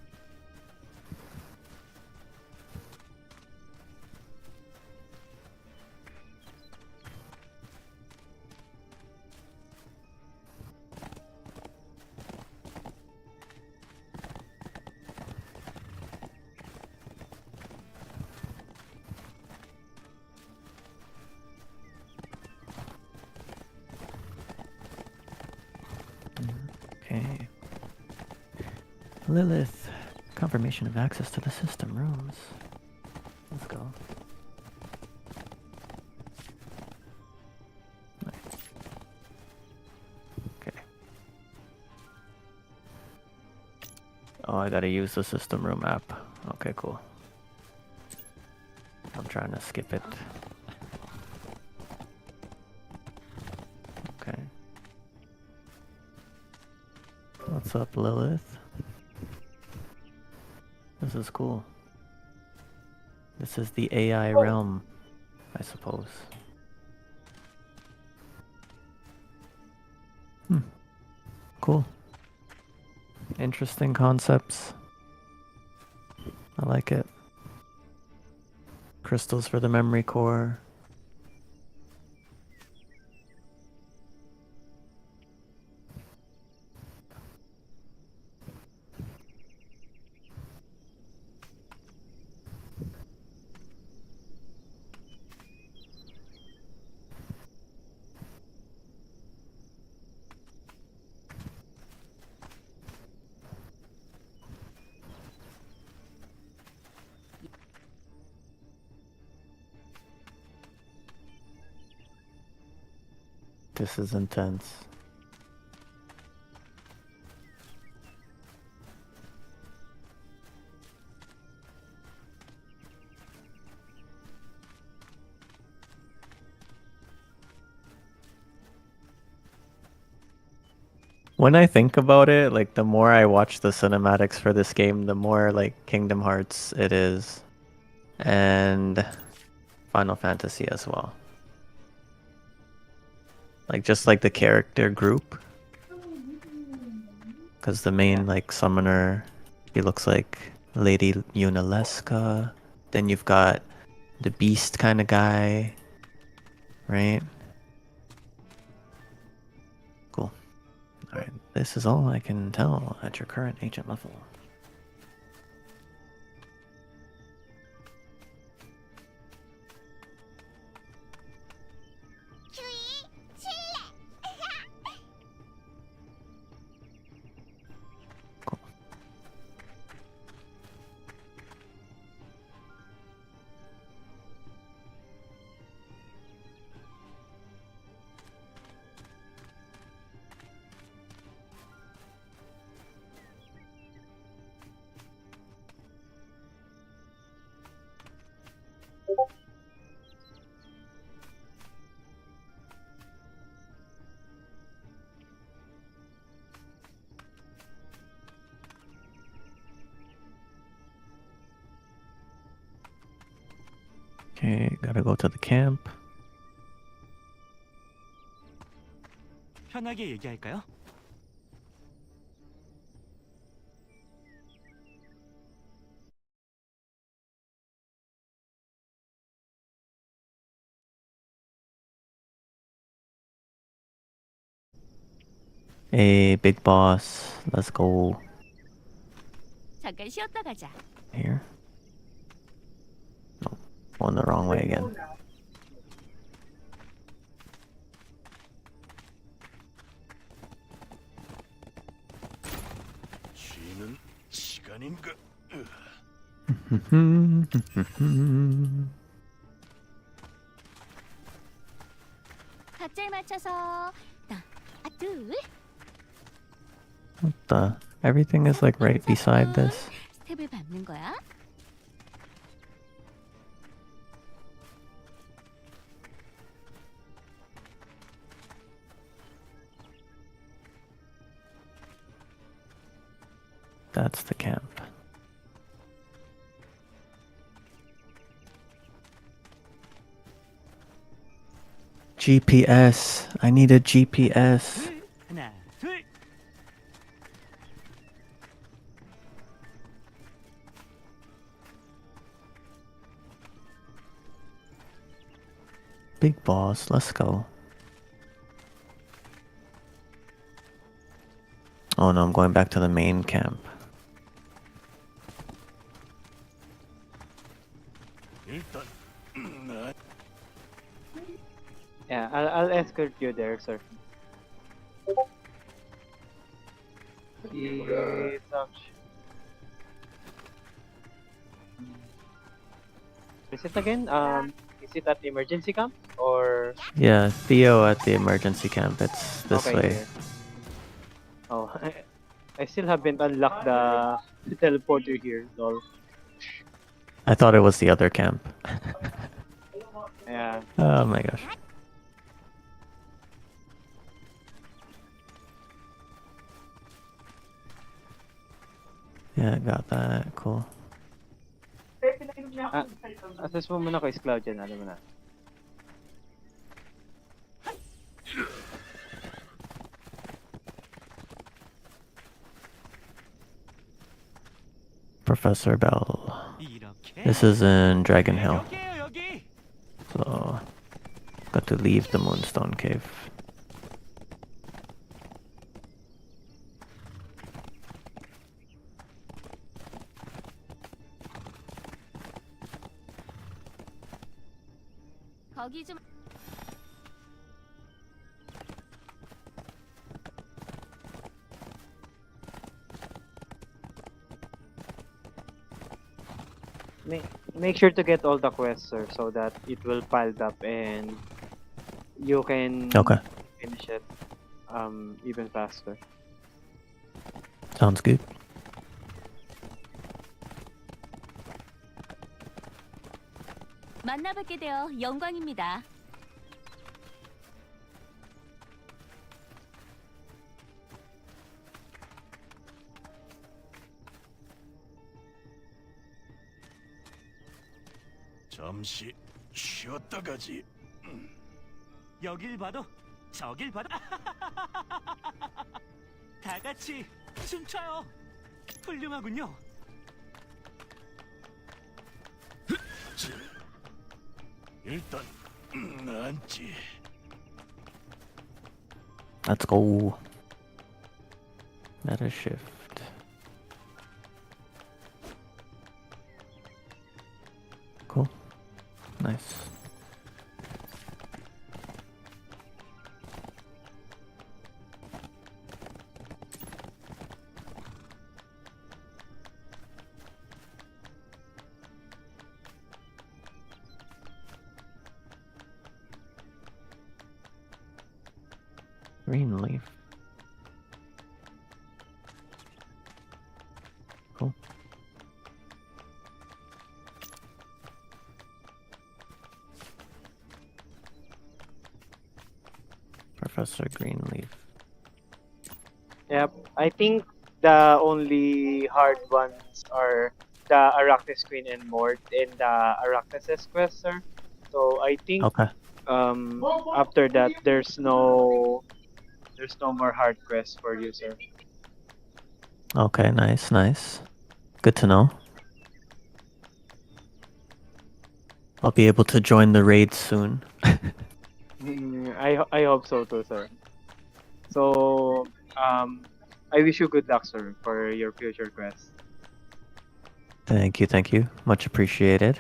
[SPEAKER 16] Okay. Lilith. Confirmation of access to the system rooms. Let's go. Okay. Oh, I gotta use the system room app. Okay, cool. I'm trying to skip it. Okay. What's up, Lilith? This is cool. This is the AI realm, I suppose. Cool. Interesting concepts. I like it. Crystals for the memory core. This is intense. When I think about it, like the more I watch the cinematics for this game, the more like Kingdom Hearts it is. And Final Fantasy as well. Like just like the character group. Because the main like summoner, he looks like Lady Unalesca. Then you've got the beast kind of guy, right? Cool. Alright, this is all I can tell at your current agent level. Okay, gotta go to the camp.
[SPEAKER 14] 편하게 얘기할까요?
[SPEAKER 16] Hey, big boss. Let's go
[SPEAKER 15] 잠깐 쉬었다 가자.
[SPEAKER 16] here. No, going the wrong way again.
[SPEAKER 17] 쉬는 시간인가?
[SPEAKER 15] 박자에 맞춰서 하나, 둘.
[SPEAKER 16] What the? Everything is like right beside this.
[SPEAKER 15] 스텝을 밟는 거야.
[SPEAKER 16] That's the camp. GPS. I need a GPS.
[SPEAKER 14] 하나, 둘.
[SPEAKER 16] Big boss, let's go. Oh no, I'm going back to the main camp.
[SPEAKER 17] 일단
[SPEAKER 19] Yeah, I'll escort you there, sir. It's actually... Is it again? Is it at the emergency camp or?
[SPEAKER 16] Yeah, Theo at the emergency camp. It's this
[SPEAKER 19] Okay,
[SPEAKER 16] way.
[SPEAKER 19] here. Oh, I still haven't unlocked the teleporter here, lol.
[SPEAKER 16] I thought it was the other camp.
[SPEAKER 19] Yeah.
[SPEAKER 16] Oh my gosh. Yeah, got that. Cool.
[SPEAKER 19] Assess mo muna kay Cloud yan, alam mo na.
[SPEAKER 16] Professor Bell. This is in Dragon Hill. So, got to leave the Moonstone Cave.
[SPEAKER 15] 거기 좀.
[SPEAKER 19] Make sure to get all the quests, sir, so that it will pile up and you can finish it even faster.
[SPEAKER 16] Sounds good.
[SPEAKER 15] 만나뵙게 되어 영광입니다.
[SPEAKER 17] 잠시 쉬었다 가지.
[SPEAKER 14] 여길 봐도 저길 봐도 다 같이 춤춰요. 훌륭하군요.
[SPEAKER 17] 일단 앉지.
[SPEAKER 16] Let's go. Meta shift. Cool. Nice. Green leaf. Cool. Professor Greenleaf.
[SPEAKER 19] Yep, I think the only hard ones are the Arachnis Queen and Mort in the Arachnis quest, sir. So I think
[SPEAKER 16] Okay.
[SPEAKER 19] after that there's no more hard quest for you, sir.
[SPEAKER 16] Okay, nice, nice. Good to know. I'll be able to join the raid soon.
[SPEAKER 19] I hope so too, sir. So I wish you good luck, sir, for your future quest.
[SPEAKER 16] Thank you, thank you. Much appreciated.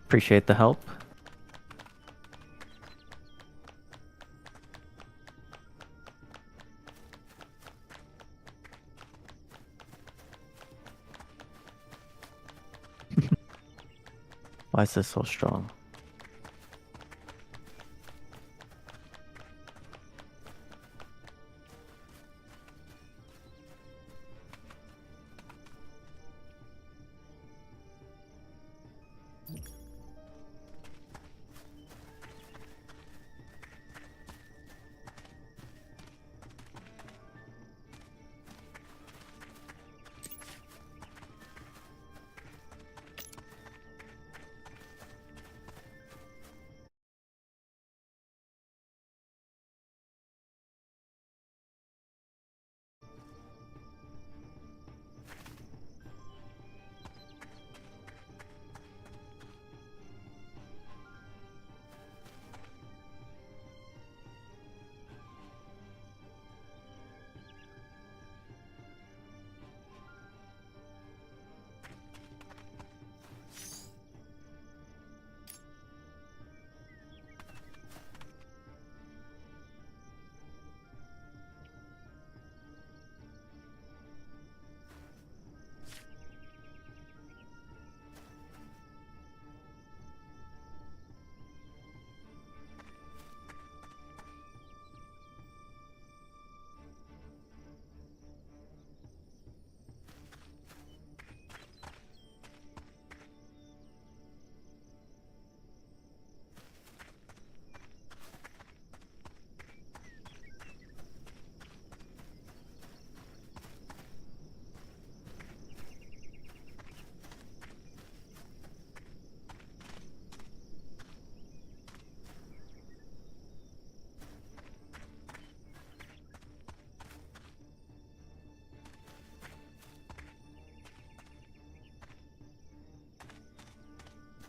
[SPEAKER 16] Appreciate the help. Why is this so strong?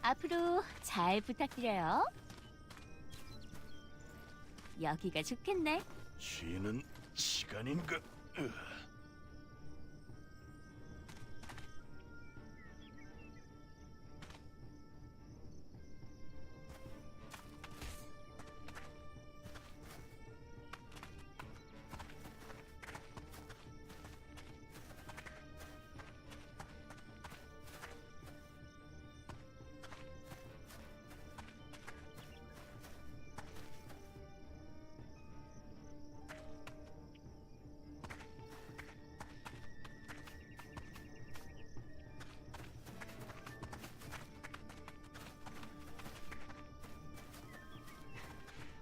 [SPEAKER 15] 앞으로 잘 부탁드려요. 여기가 좋겠네.
[SPEAKER 17] 쉬는 시간인가?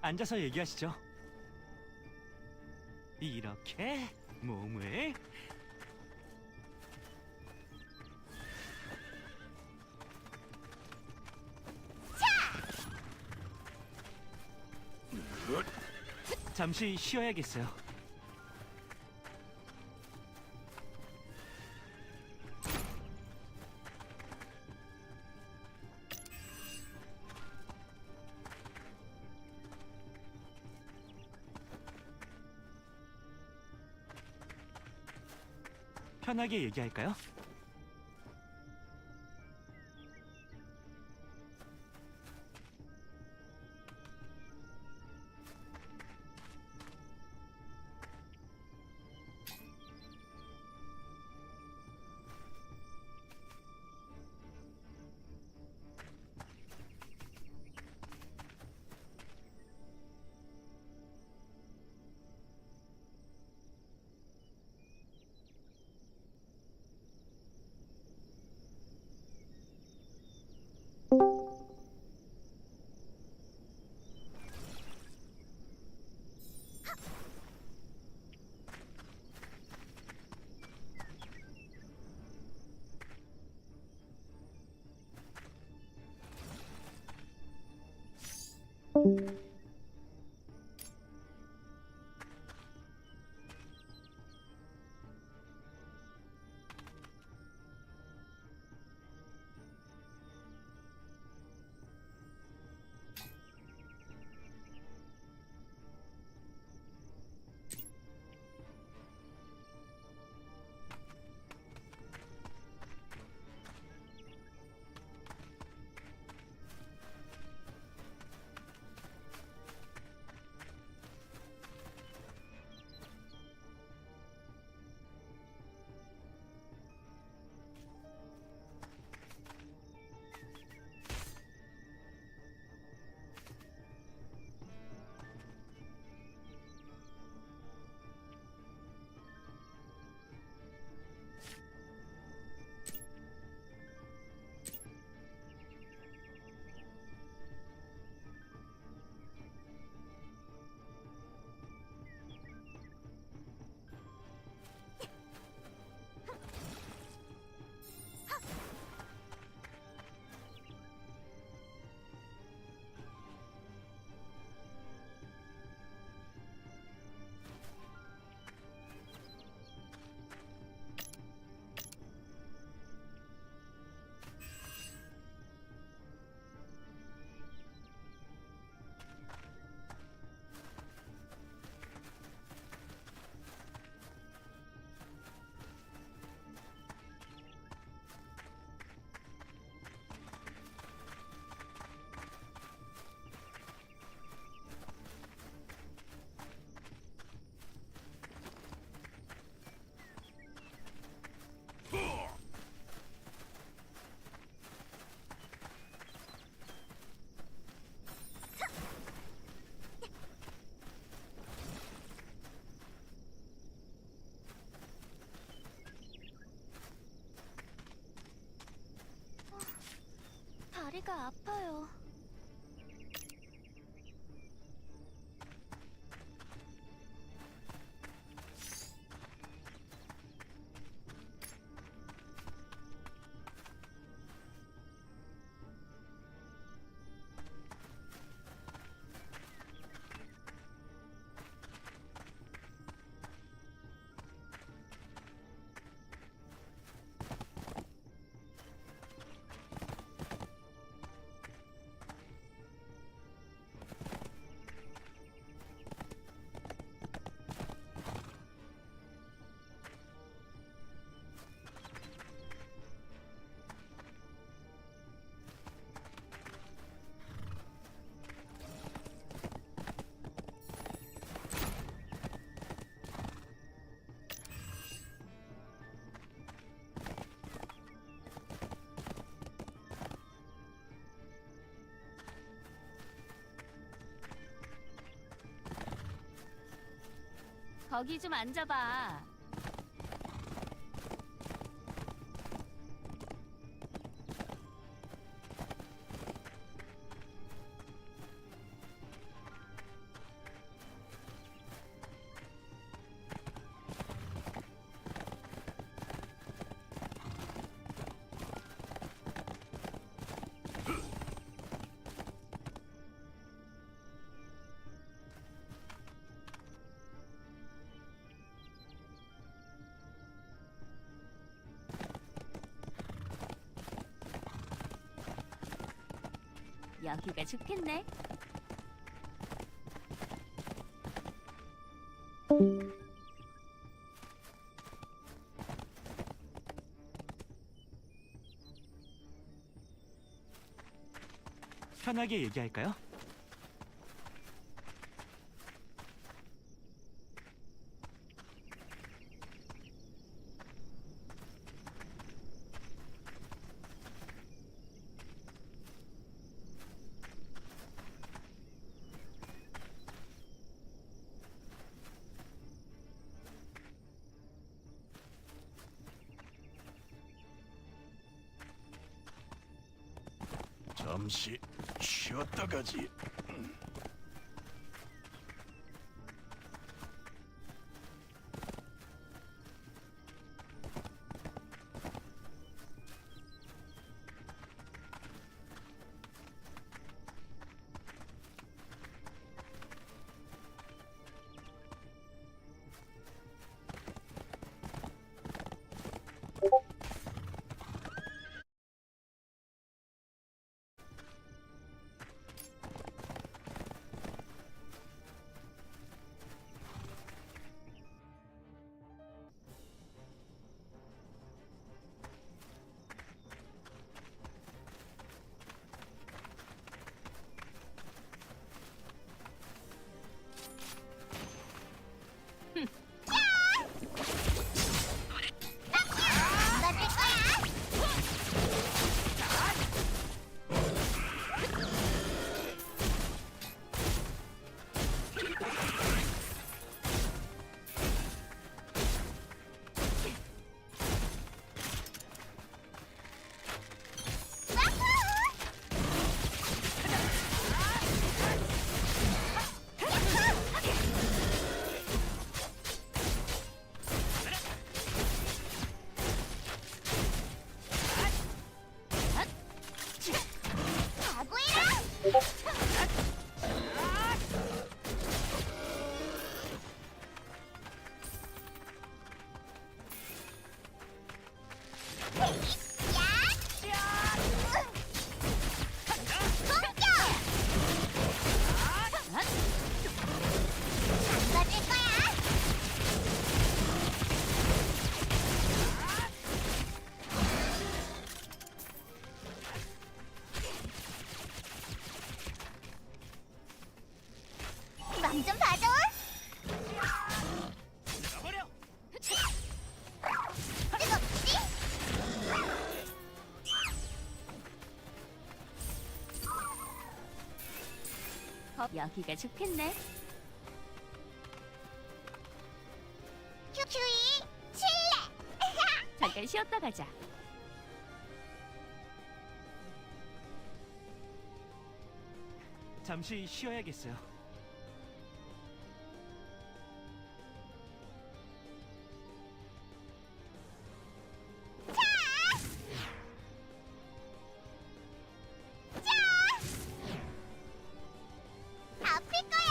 [SPEAKER 14] 앉아서 얘기하시죠. 이렇게 몸을 잠시 쉬어야겠어요. 편하게 얘기할까요?
[SPEAKER 15] 다리가 아파요. 거기 좀 앉아봐. 여기가 좋겠네.
[SPEAKER 14] 편하게 얘기할까요?
[SPEAKER 17] 잠시 쉬었다 가지.
[SPEAKER 15] 여기가 좋겠네. 휴이 칠래. 잠깐 쉬었다 가자.
[SPEAKER 14] 잠시 쉬어야겠어요.
[SPEAKER 15] 아플 거야.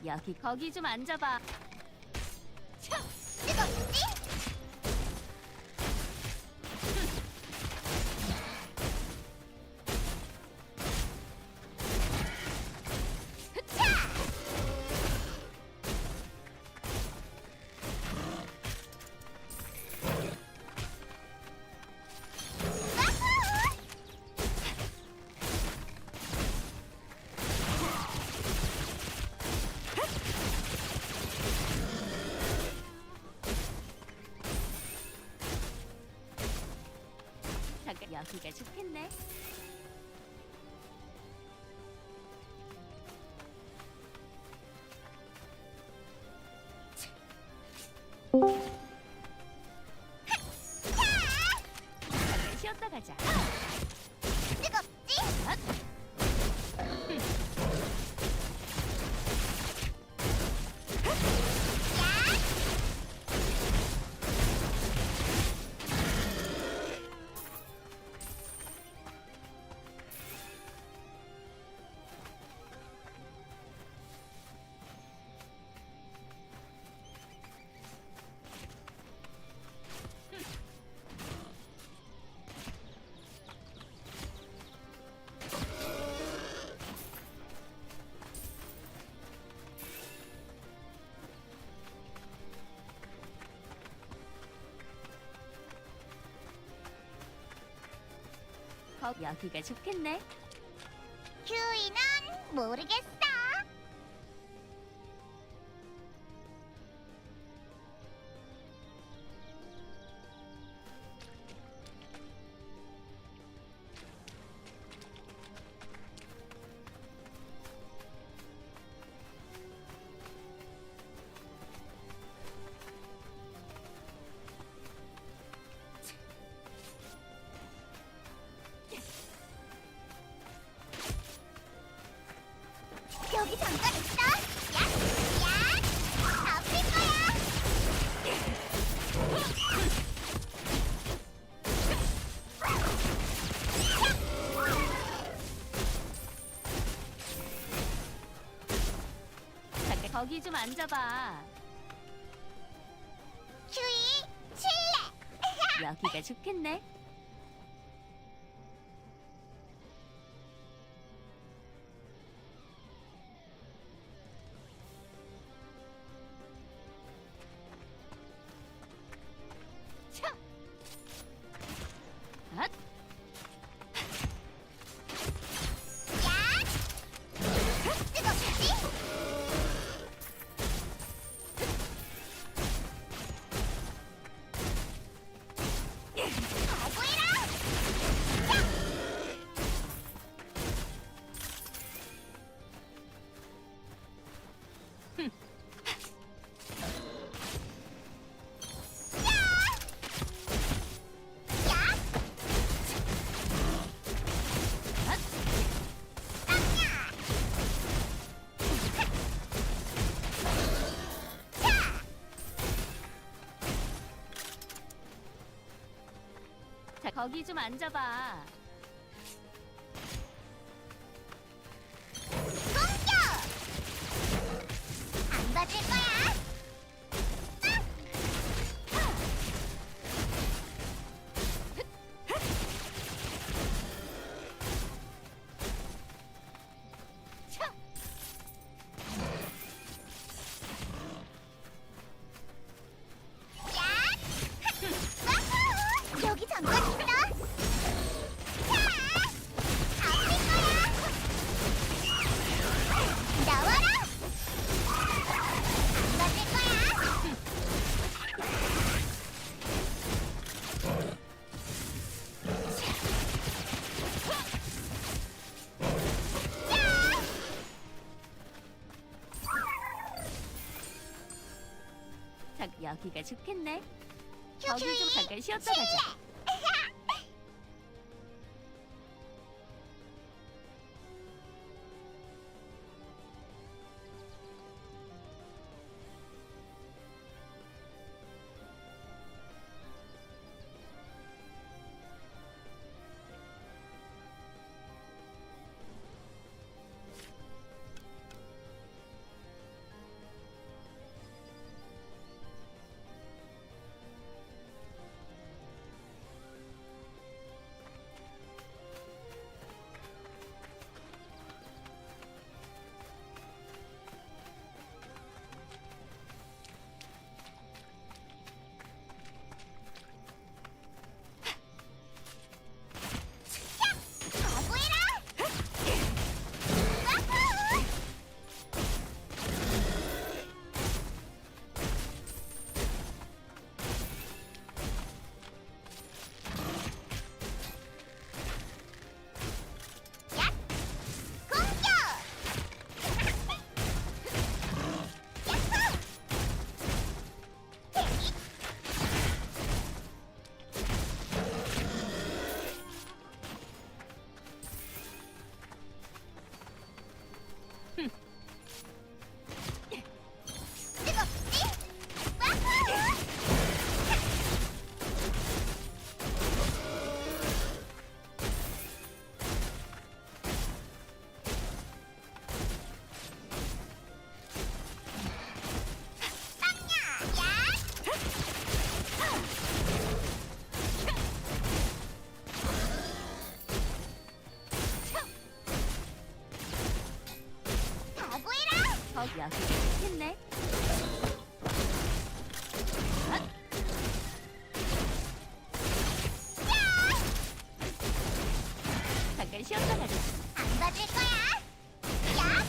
[SPEAKER 15] 여기 거기 좀 앉아봐. 뜨겁지? 잠깐 여기가 좋겠네. 잠깐 쉬었다 가자. 뜨겁지? 여기가 좋겠네. 휴이는 모르겠어. 여기 잠깐 있어. 야, 아플 거야. 잠깐 거기 좀 앉아봐. 휴이 칠래. 여기가 좋겠네. 자, 거기 좀 앉아봐. 공격! 안 받을 거야. 여기가 좋겠네. 거기 좀 잠깐 쉬었다 가자. 여기가 좋겠네. 잠깐 쉬었다 가자. 안 받을 거야. 야!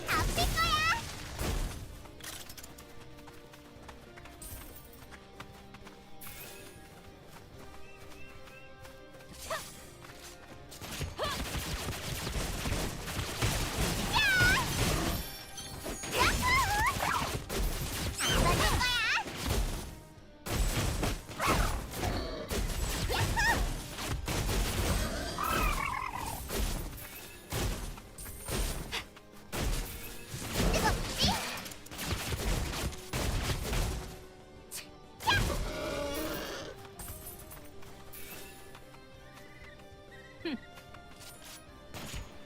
[SPEAKER 15] 아플 거야.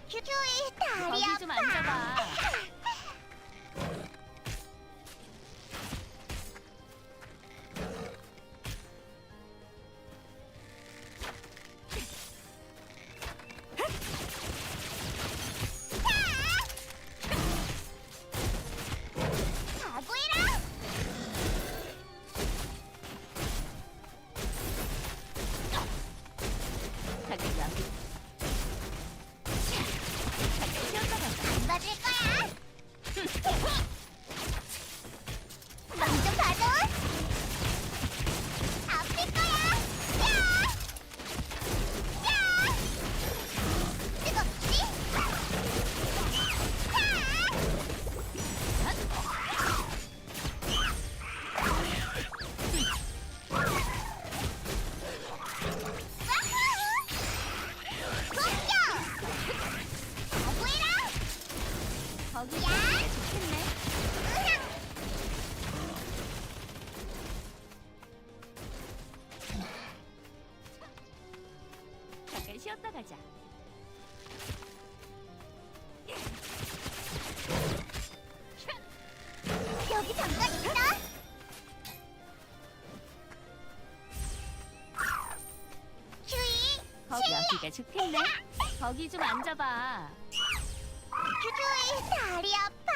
[SPEAKER 15] 휴이 다리 거기 좀 앉아봐. 가보이라. 잠깐 여기. 안 받을 거야. 먼저 봐도 아플 거야. 야! 야! 뜨겁지? 거기야. 좋겠네. 잠깐 쉬었다 가자. 여기 잠깐 있어. 휴이. 여기가 좋겠네. 거기 좀 앉아봐. 휴이 다리 아파.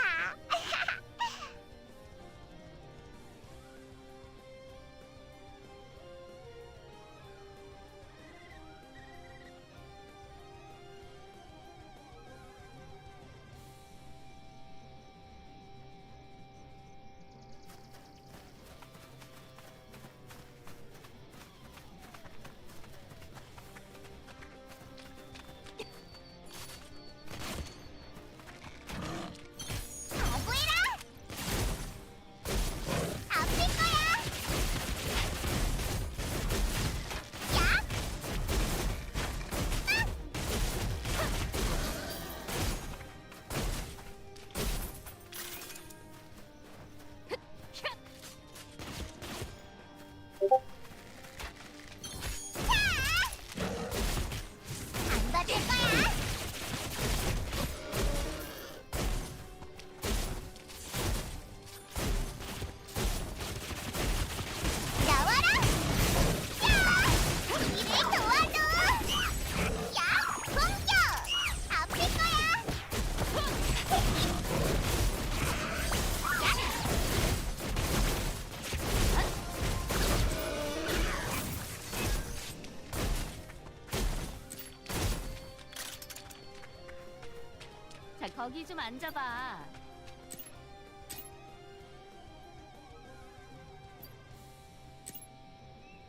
[SPEAKER 15] 자, 거기 좀 앉아봐.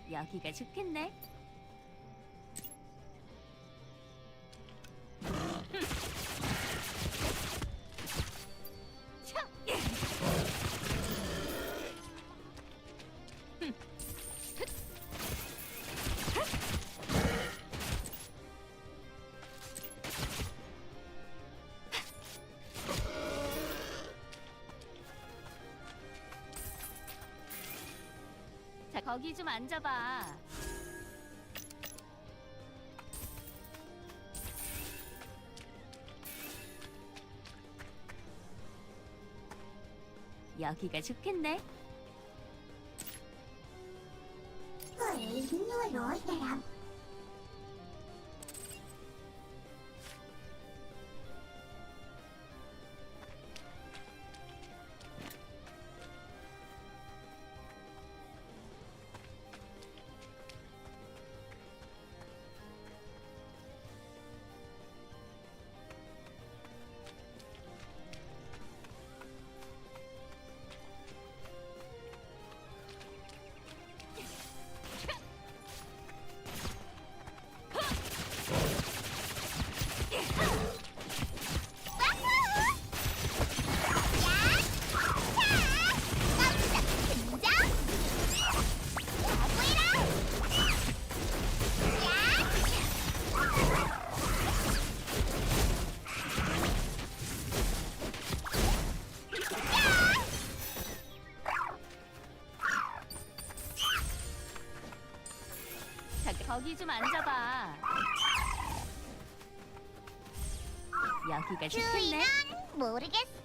[SPEAKER 15] 여기가 좋겠네. 자, 거기 좀 앉아봐. 여기가 좋겠네. 자, 거기 좀 앉아봐. 여기가 좋겠네. 모르겠어.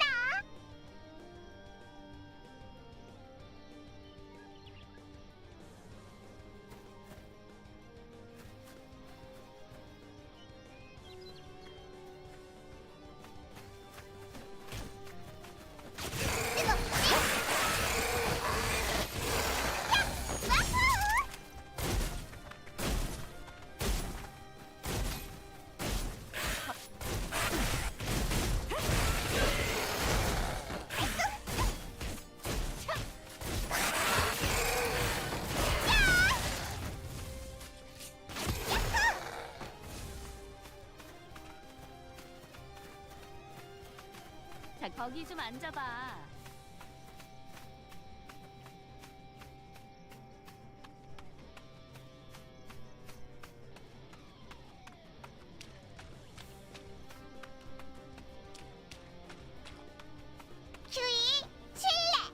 [SPEAKER 15] 자, 거기 좀 앉아봐.
[SPEAKER 5] 주의, 칠레.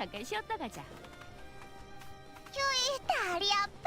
[SPEAKER 15] 잠깐 쉬었다 가자.
[SPEAKER 5] 주의, 다리 아파.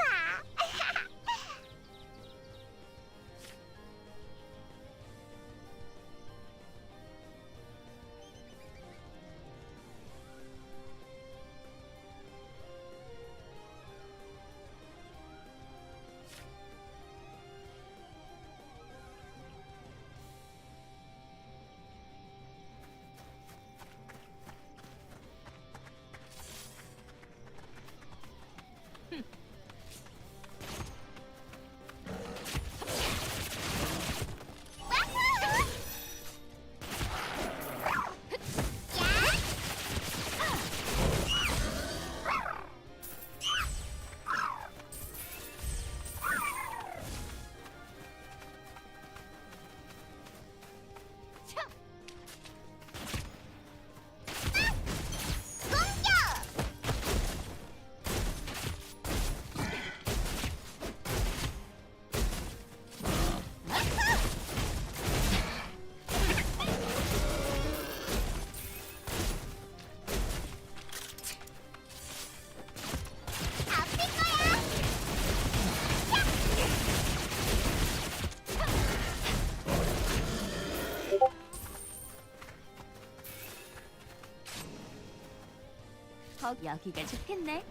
[SPEAKER 15] 여기가 좋겠네.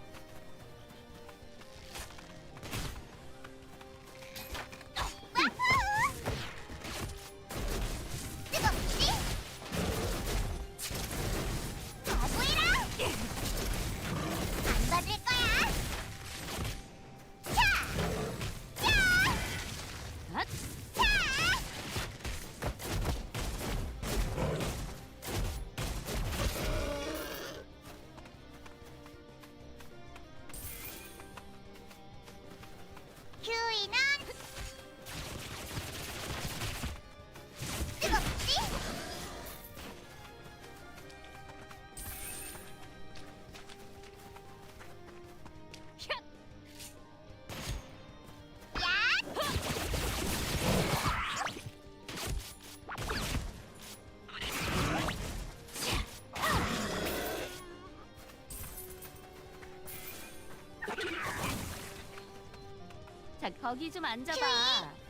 [SPEAKER 15] 자, 거기 좀 앉아봐.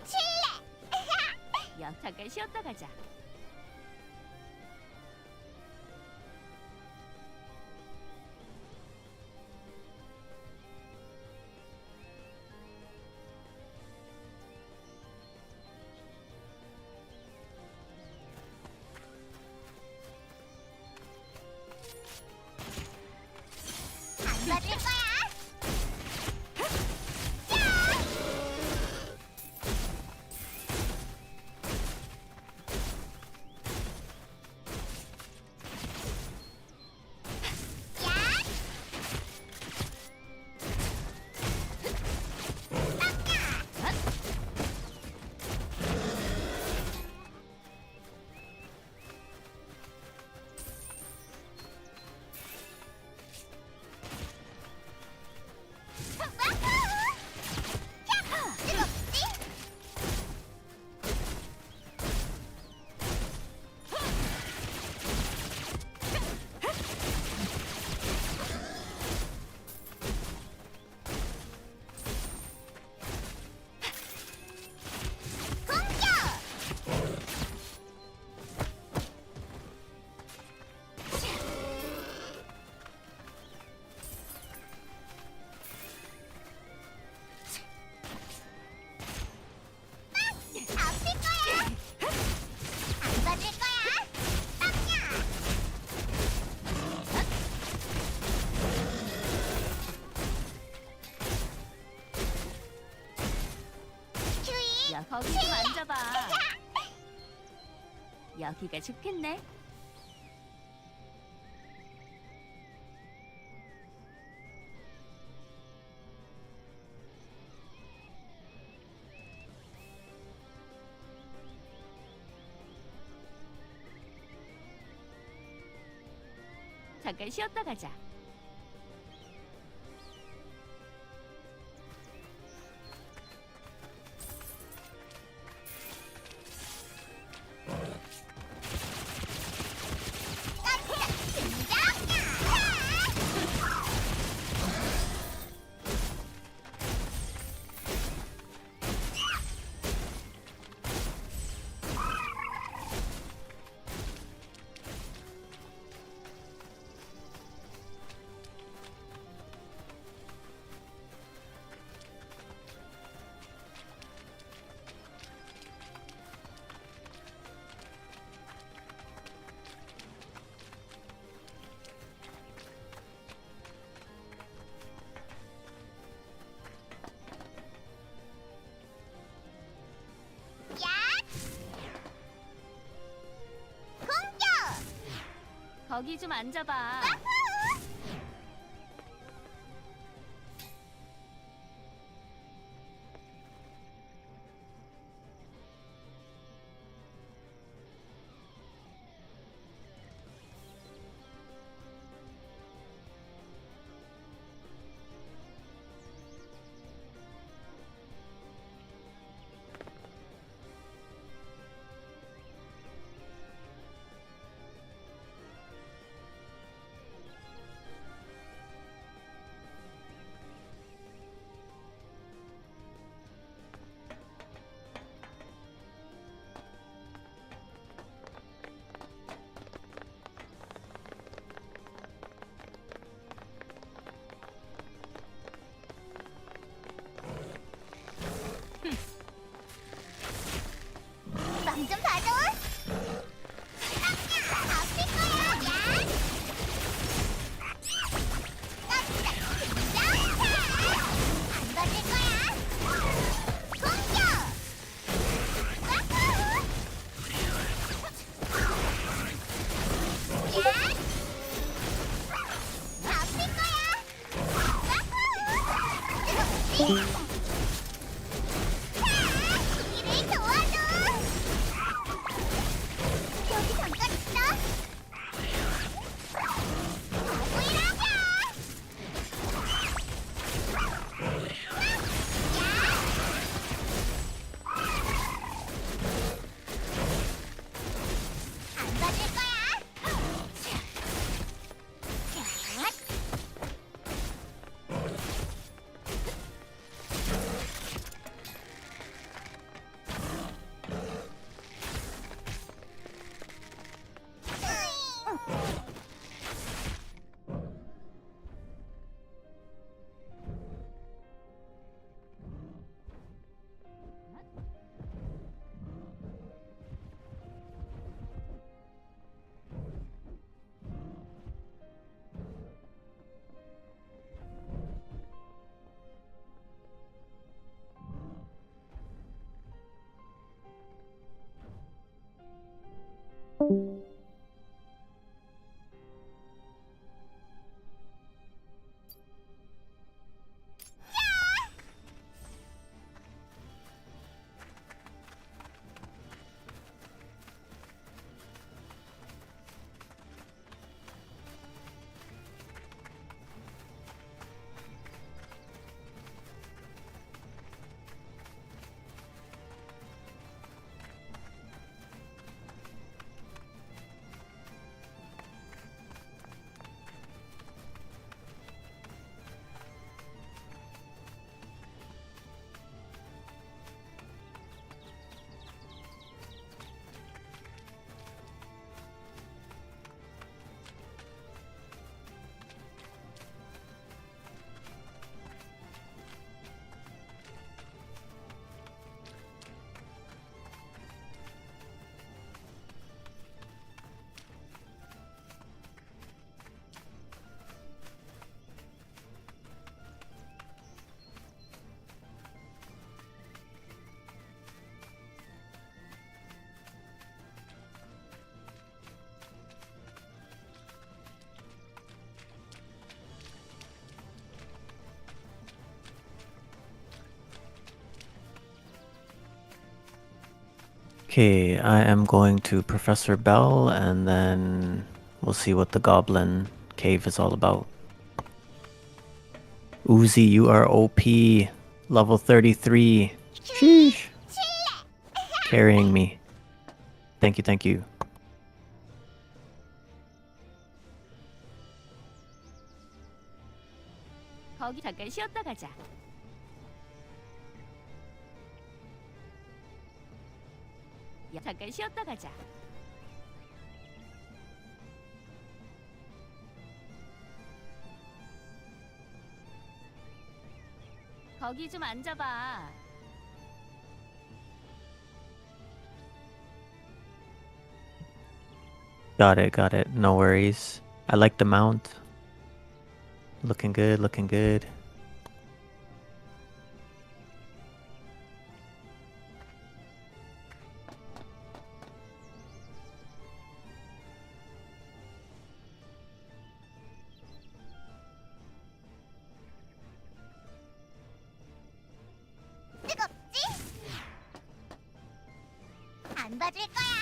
[SPEAKER 15] 칠래. 야, 잠깐 쉬었다 가자. 안 맞을 거야. 야, 거기 좀 앉아봐. 여기가 좋겠네. 잠깐 쉬었다 가자. 거기 좀 앉아봐.
[SPEAKER 16] Okay, I am going to Professor Bell, and then we'll see what the Goblin Cave is all about. Uzi, you are OP. Level 33. Sheesh. Carrying me. Thank you, thank you.
[SPEAKER 15] 거기 잠깐 쉬었다 가자. 잠깐 쉬었다 가자. 거기 좀 앉아봐.
[SPEAKER 16] Got it, got it. No worries. I like the mount. Looking good, looking good.
[SPEAKER 5] 뜨겁지? 안 봐줄 거야.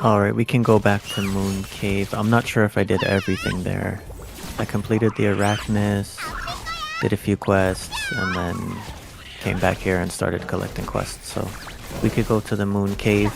[SPEAKER 16] Alright, we can go back to Moon Cave. I'm not sure if I did everything there. I completed the Arachnus, did a few quests, and then came back here and started collecting quests. So we could go to the Moon Cave.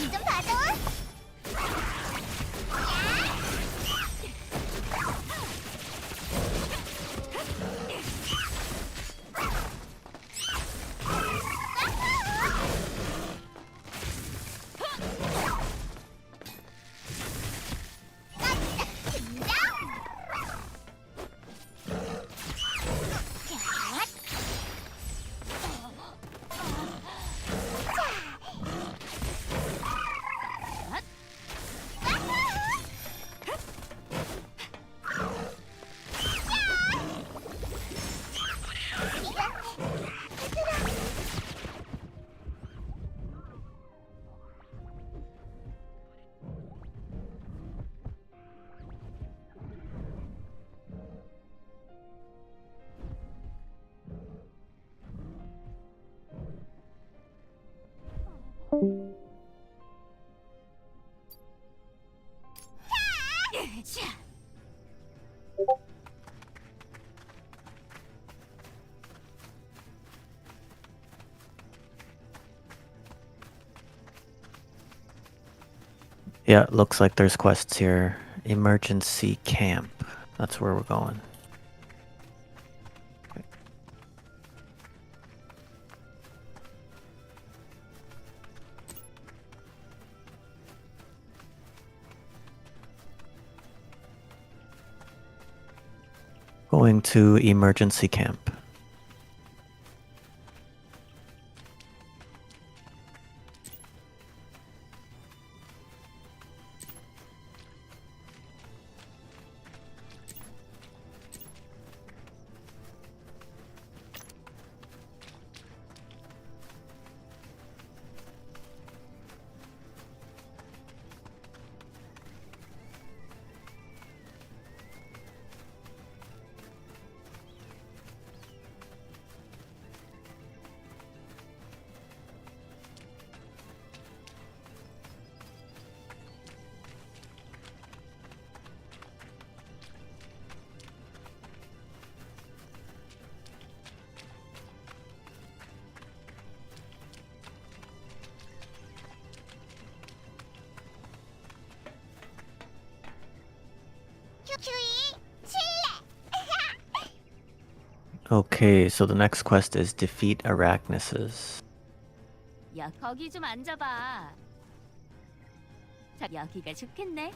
[SPEAKER 16] Yeah, it looks like there's quests here. Emergency camp. That's where we're going. Going to emergency camp. Okay, so the next quest is defeat Arachnises.
[SPEAKER 15] 야, 거기 좀 앉아봐. 자, 여기가 좋겠네.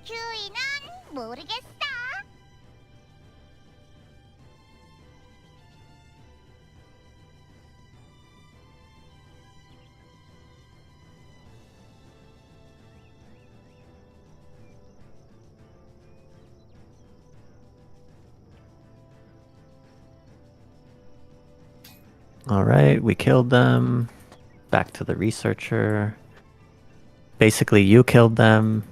[SPEAKER 5] 큐이는 모르겠어.
[SPEAKER 16] Alright, we killed them. Back to the researcher. Basically, you killed them.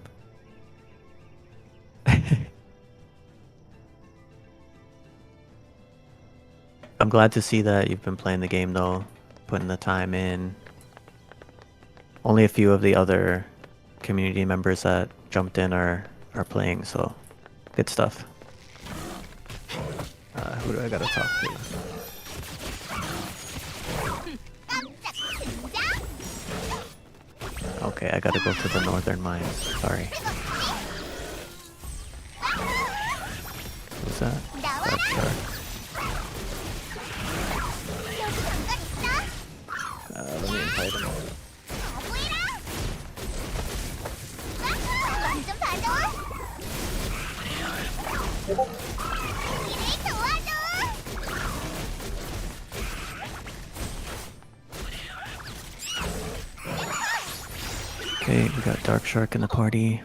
[SPEAKER 16] I'm glad to see that you've been playing the game though, putting the time in. Only a few of the other community members that jumped in are playing, so good stuff. Who do I gotta talk to? Okay, I gotta go to the northern mines. Sorry. Who's that? Dark Shark. Let me invite him. Okay, we got Dark Shark in the party.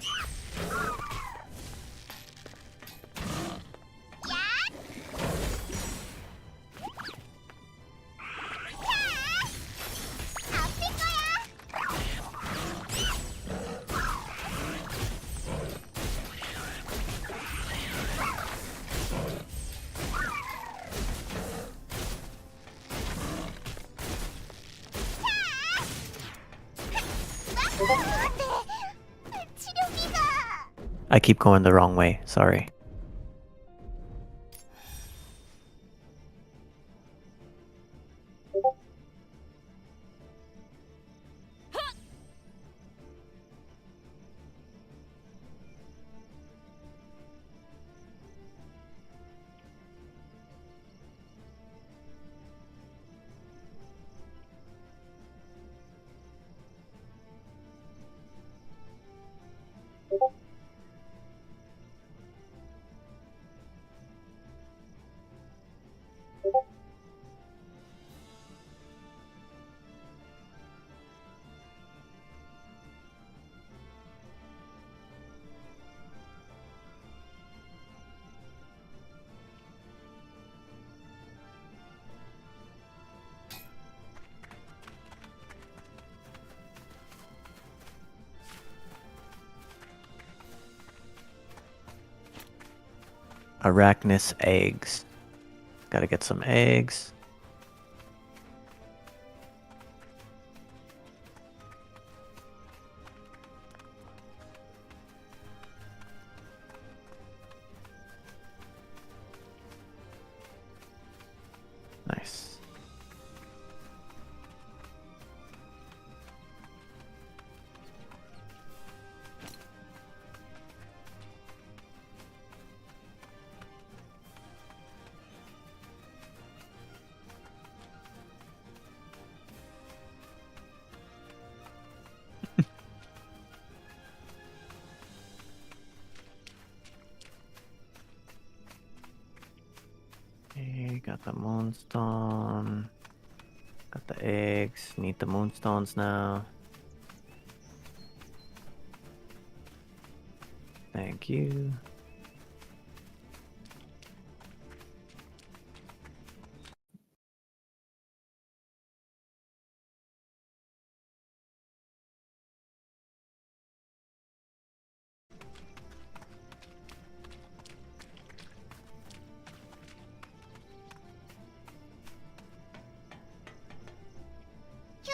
[SPEAKER 16] I keep going the wrong way, sorry. Arachnis eggs. Gotta get some eggs. Nice. Okay, got the moonstone. Got the eggs. Need the moonstones now. Thank you.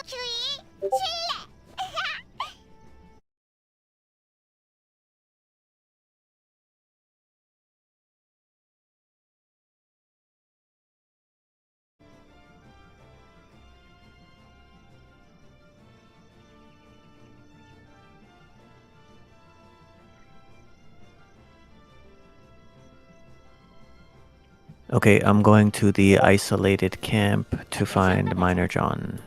[SPEAKER 5] 큐이 칠레.
[SPEAKER 16] Okay, I'm going to the isolated camp to find Miner John.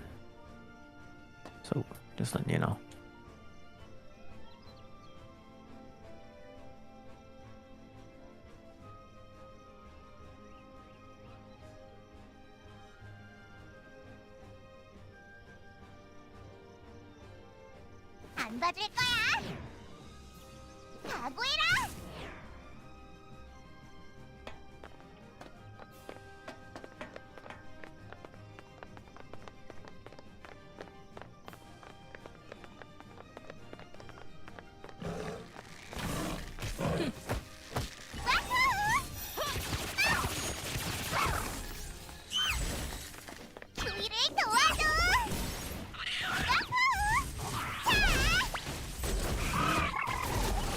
[SPEAKER 16] So, just letting you know.
[SPEAKER 5] 안 봐줄 거야. 각오해라. 주위를 도와줘.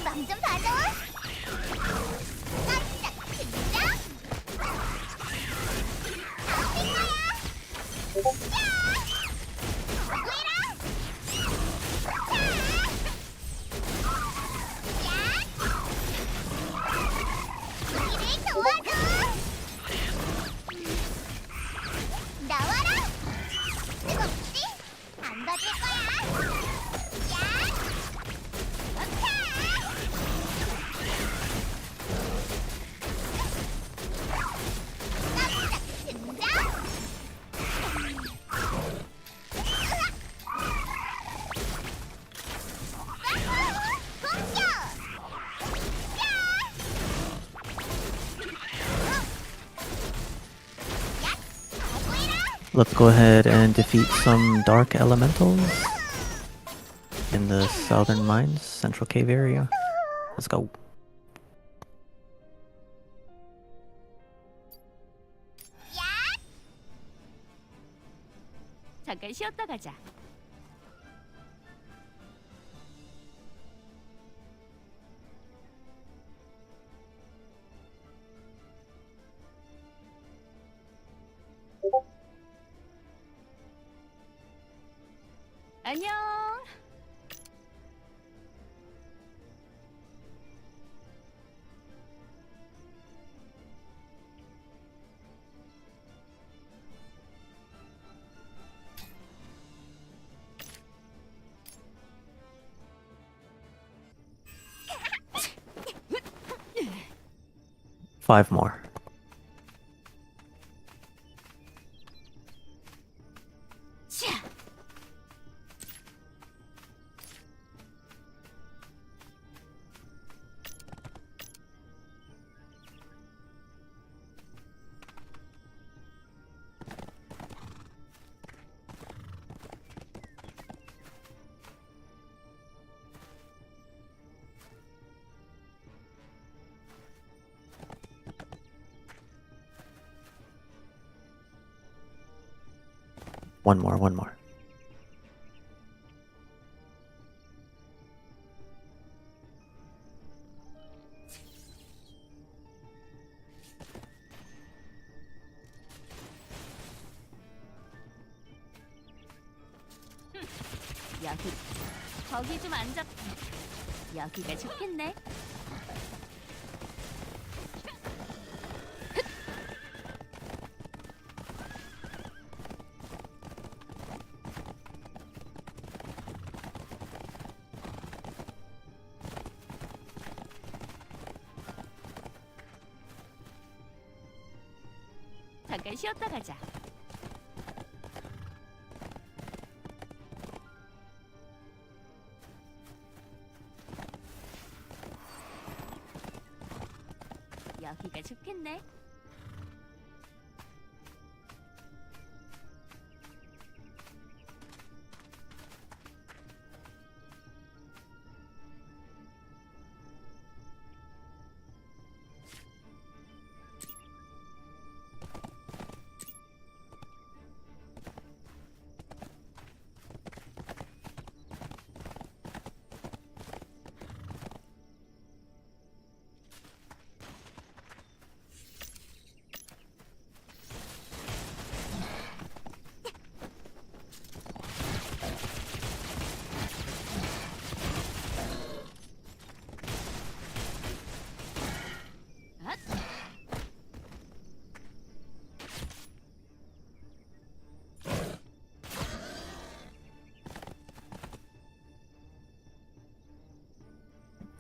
[SPEAKER 5] 맘 좀 봐줘. 깜짝 긴장. 나올 거야. 주위를 도와줘. 나와라. 뜨겁지? 안 봐줄 거야. 야! 깜짝 등장!
[SPEAKER 16] Let's go ahead and defeat some dark elementals in the southern mines, central cave area. Let's go.
[SPEAKER 15] 잠깐 쉬었다 가자. 안녕.
[SPEAKER 16] Five more. One more, one more.
[SPEAKER 15] 여기 거기 좀 앉아. 여기가 좋겠네. 잠깐 쉬었다 가자. 여기가 좋겠네.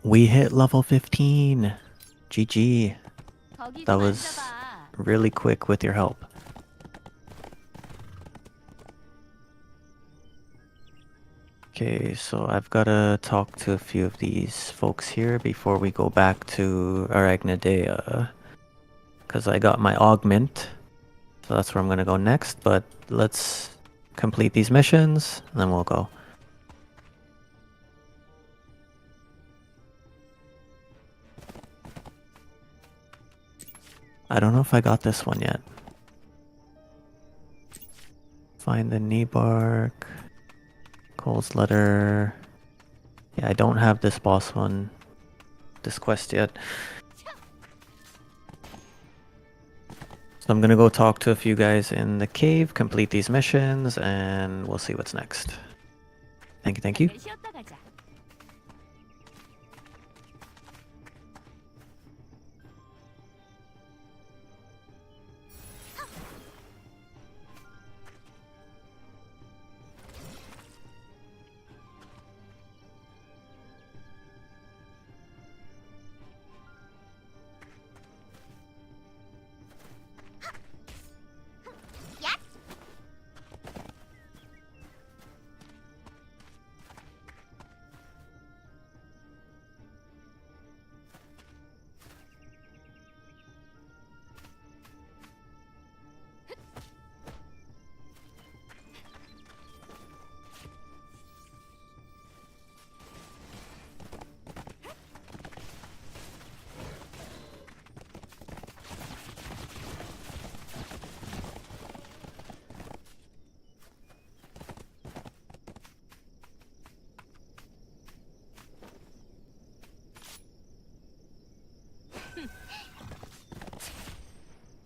[SPEAKER 16] We hit level 15. GG. That was really quick with your help. Okay, so I've got to talk to a few of these folks here before we go back to Arachnidea. Because I got my augment. So that's where I'm going to go next. But let's complete these missions, and then we'll go. I don't know if I got this one yet. Find the knee bark. Cole's letter. Yeah, I don't have this boss one, this quest yet. So I'm gonna go talk to a few guys in the cave, complete these missions, and we'll see what's next. Thank you, thank you.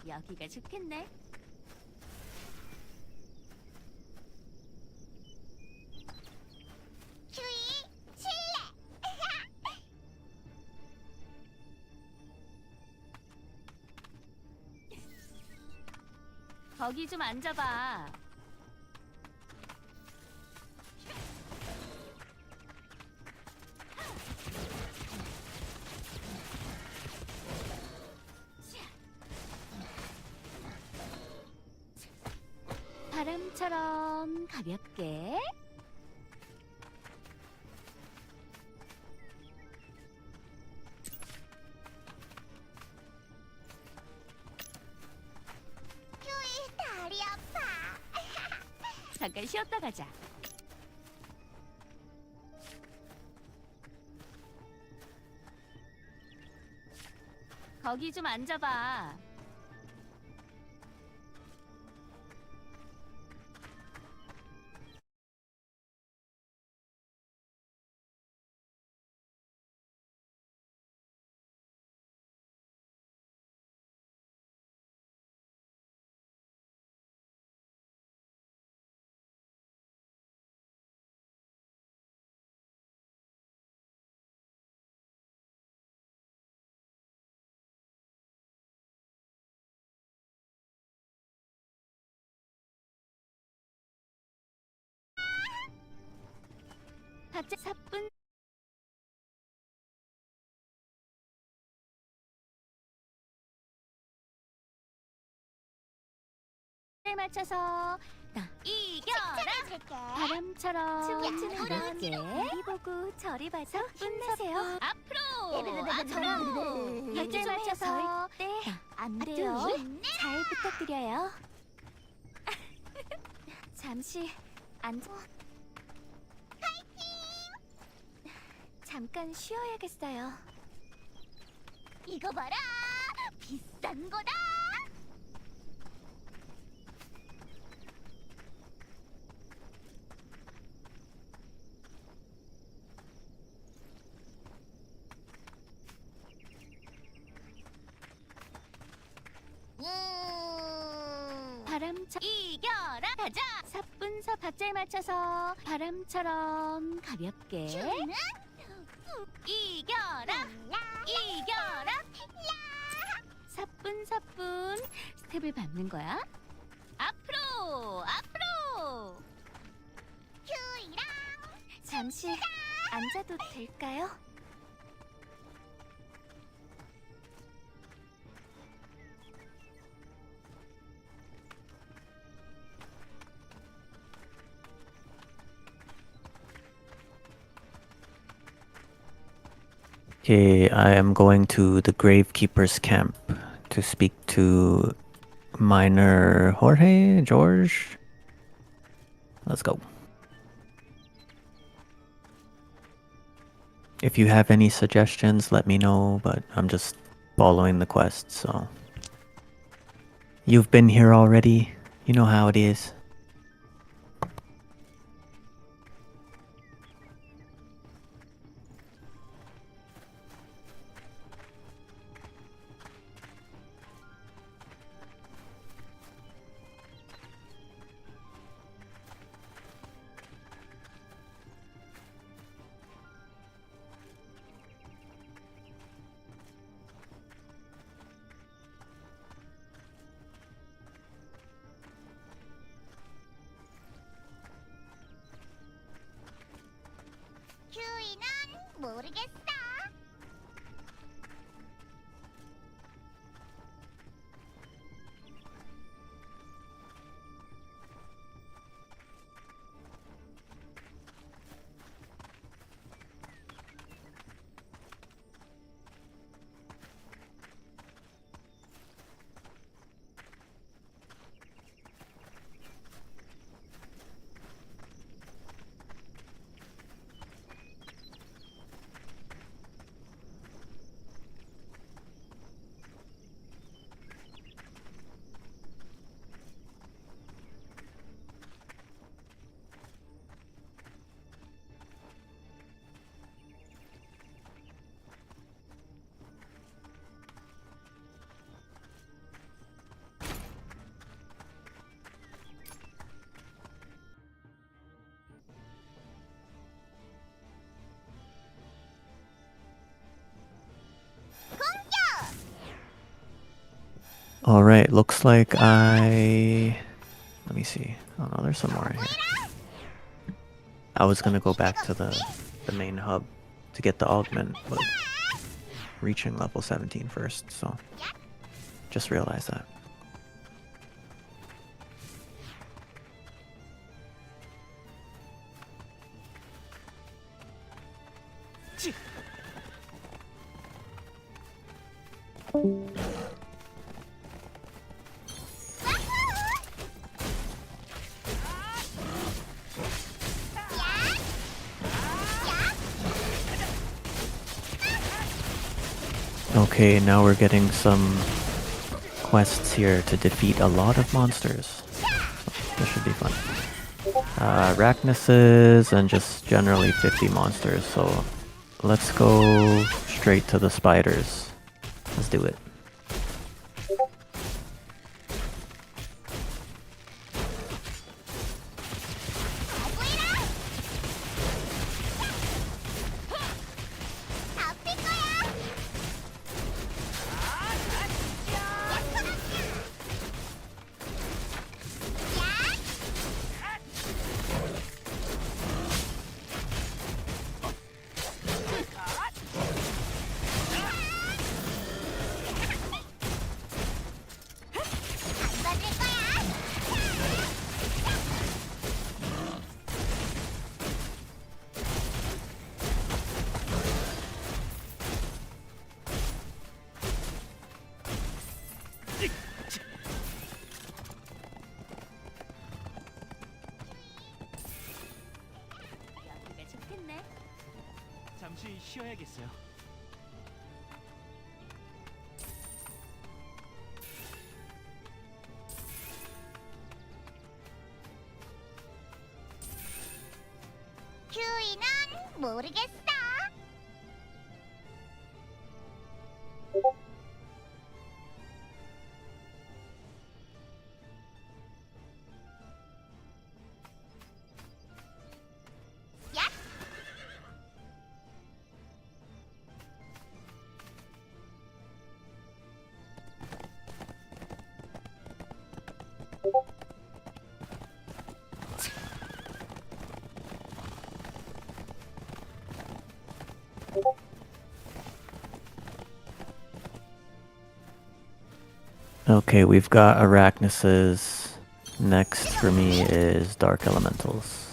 [SPEAKER 15] 여기가 좋겠네. 주의, 실례. 거기 좀 앉아봐. 바람처럼 가볍게. 휴이, 다리 아파. 잠깐 쉬었다 가자. 거기 좀 앉아봐. 각자 4분 에 맞춰서 이겨라. 바람처럼 가볍게 이리 보고 저리 봐서 힘내세요. 앞으로 각자 맞춰서 안 돼요. 잘 부탁드려요. 잠시 앉아. 잠깐 쉬어야겠어요. 이거 봐라, 비싼 거다. 바람처럼 이겨라. 가자. 4분서 박자에 맞춰서 바람처럼 가볍게. 이겨라! 이겨라! 4분 스텝을 밟는 거야. 앞으로! 앞으로! 휴이랑 잠시 앉아도 될까요?
[SPEAKER 16] Okay, I am going to the Gravekeeper's camp to speak to Miner Jorge, George. Let's go. If you have any suggestions, let me know, but I'm just following the quest, so. You've been here already, you know how it is.
[SPEAKER 5] 주인은 모르겠어.
[SPEAKER 16] Alright, looks like let me see. Oh no, there's some more in here. I was gonna go back to the main hub to get the augment, but reaching level 17 first, so just realized that. Okay, now we're getting some quests here to defeat a lot of monsters. So this should be fun. Arachnuses and just generally 50 monsters, so let's go straight to the spiders. Let's do it.
[SPEAKER 14] 잠시 쉬어야겠어요.
[SPEAKER 5] 주인은 모르겠어.
[SPEAKER 16] Okay, we've got Arachnuses. Next for me is Dark Elementals.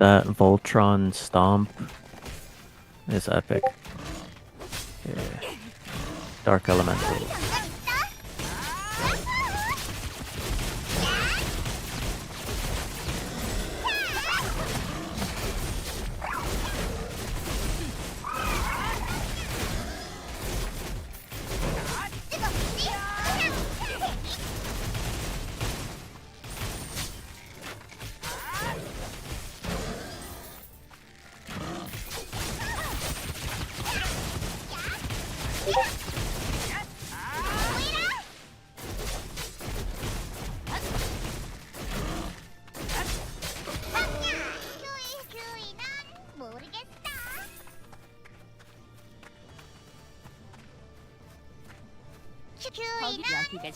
[SPEAKER 16] That Voltron Stomp is epic. Yeah. Dark Elemental.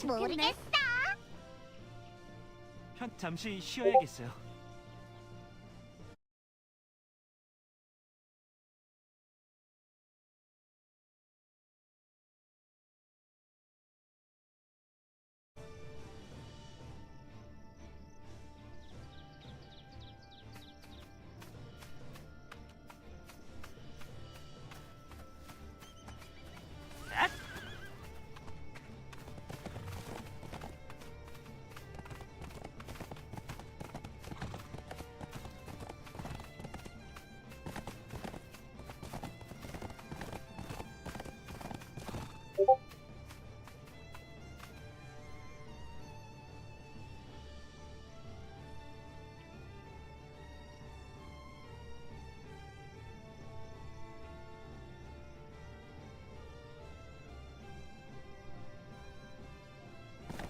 [SPEAKER 15] 모르겠어.
[SPEAKER 14] 잠시 쉬어야겠어요.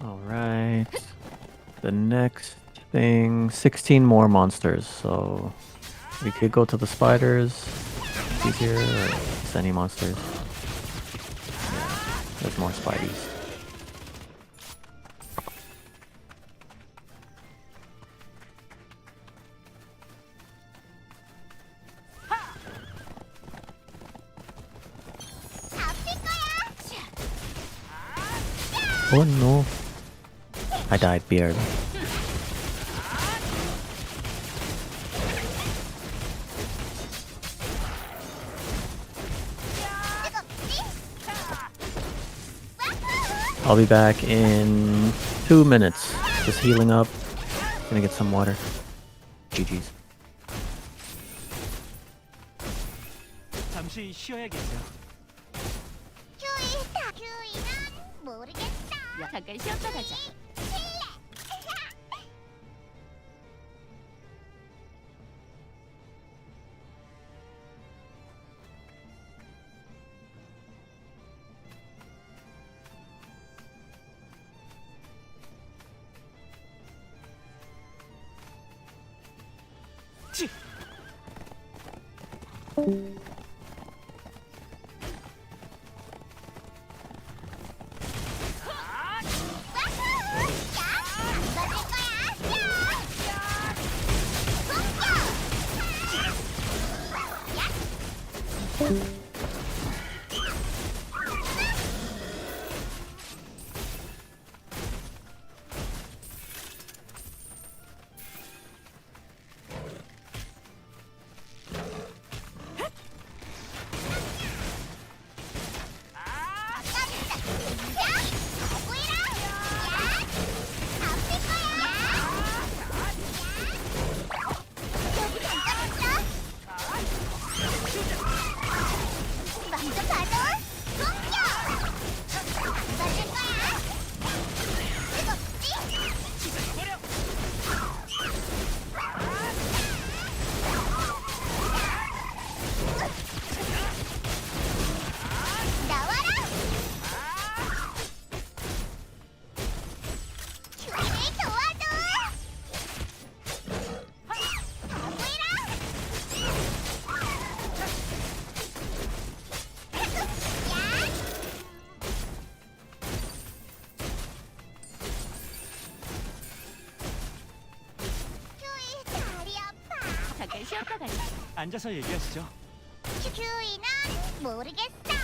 [SPEAKER 16] Alright. The next thing, 16 more monsters, so we could go to the spiders. Easier, or just any monsters. Yeah, there's more spideys. Oh no. I died barely. I'll be back in 2 minutes. Just healing up. Gonna get some water. GG's.
[SPEAKER 14] 잠시 쉬어야겠어요.
[SPEAKER 15] 잠깐 쉬었다 가자.
[SPEAKER 14] 앉아서 얘기하시죠.
[SPEAKER 15] 주인은 모르겠어.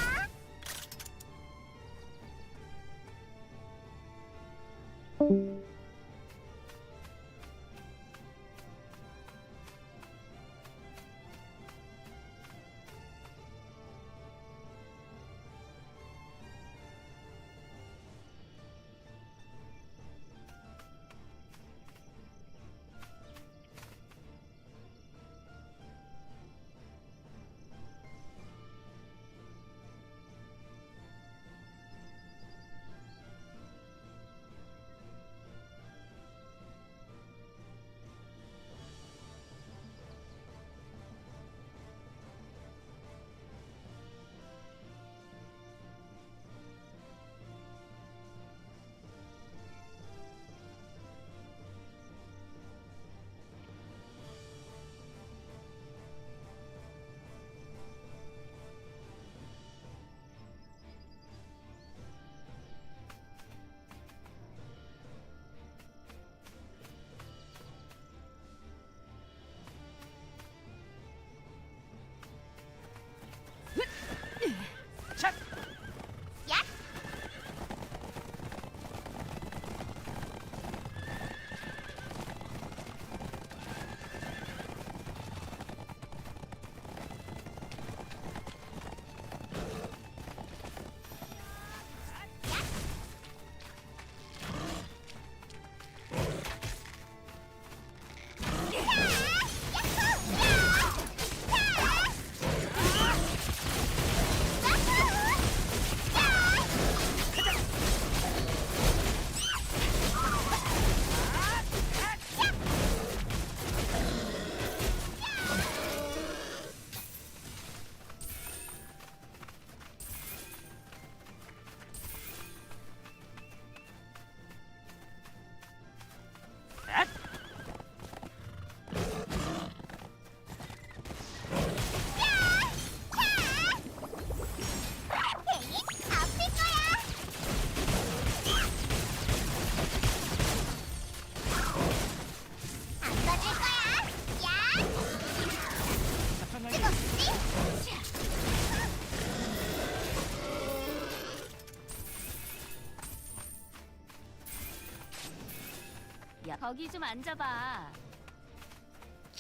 [SPEAKER 15] 거기 좀 앉아봐.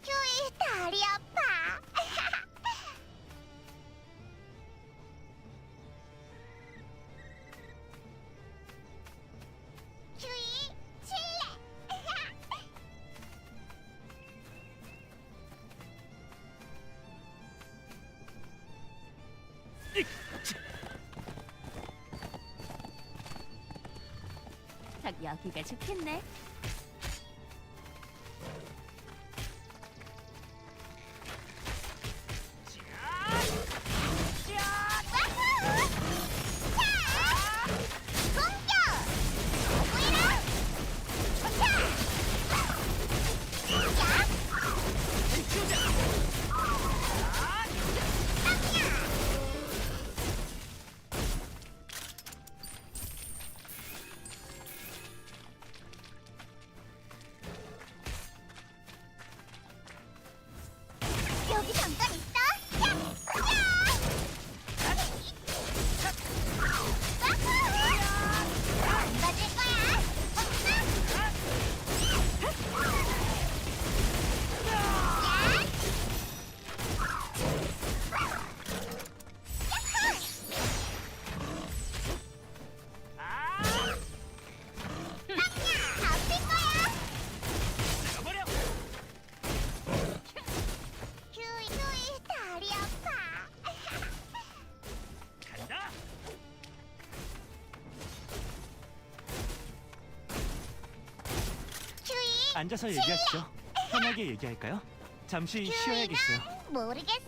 [SPEAKER 5] 큐이 다리 아파. 큐이 칠레.
[SPEAKER 15] 딱 여기가 좋겠네.
[SPEAKER 5] 여기 잠깐 있어. 안 맞을 거야. 큐이 다리 아파. 큐이
[SPEAKER 14] 앉아서 얘기하시죠. 편하게 얘기할까요? 잠시 쉬어야겠어요.
[SPEAKER 5] 모르겠어.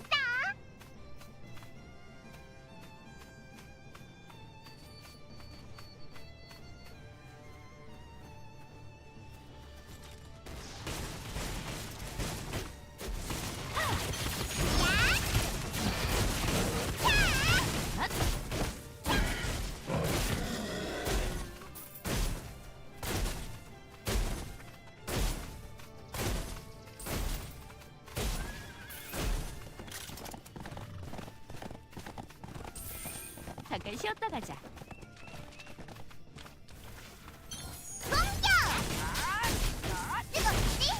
[SPEAKER 15] 잠깐 쉬었다 가자.
[SPEAKER 5] 뜨겁지?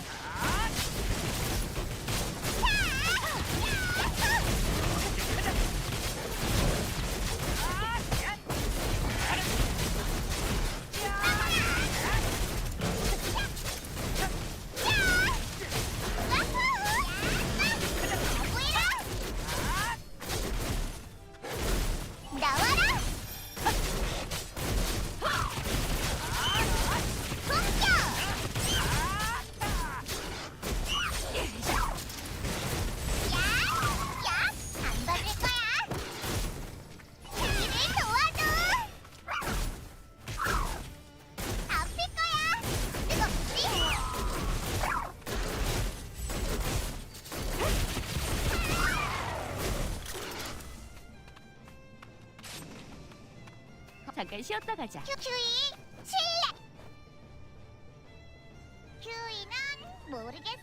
[SPEAKER 5] 나와라! 안 받을 거야! 우리를 도와줘! 아플 거야! 뜨겁지?
[SPEAKER 15] 잠깐 쉬었다 가자.
[SPEAKER 5] 큐이 칠레! 큐이는 모르겠어.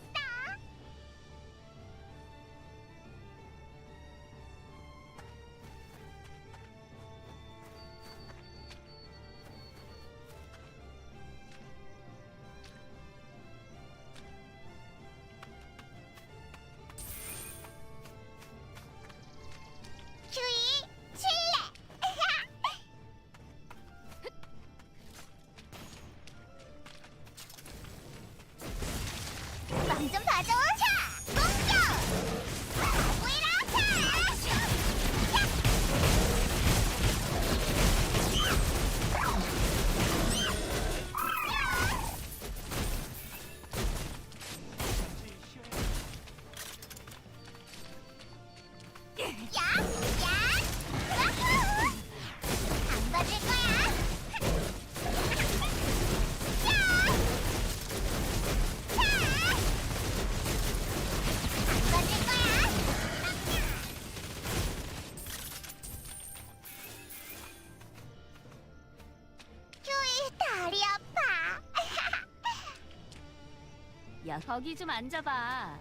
[SPEAKER 5] 큐이 칠레! 빵 좀 봐줘! 자! 공격! 보이라! 야! 야! 안 받을 거야! 안 받을 거야! 큐이 다리 아파.
[SPEAKER 15] 야, 거기 좀 앉아봐.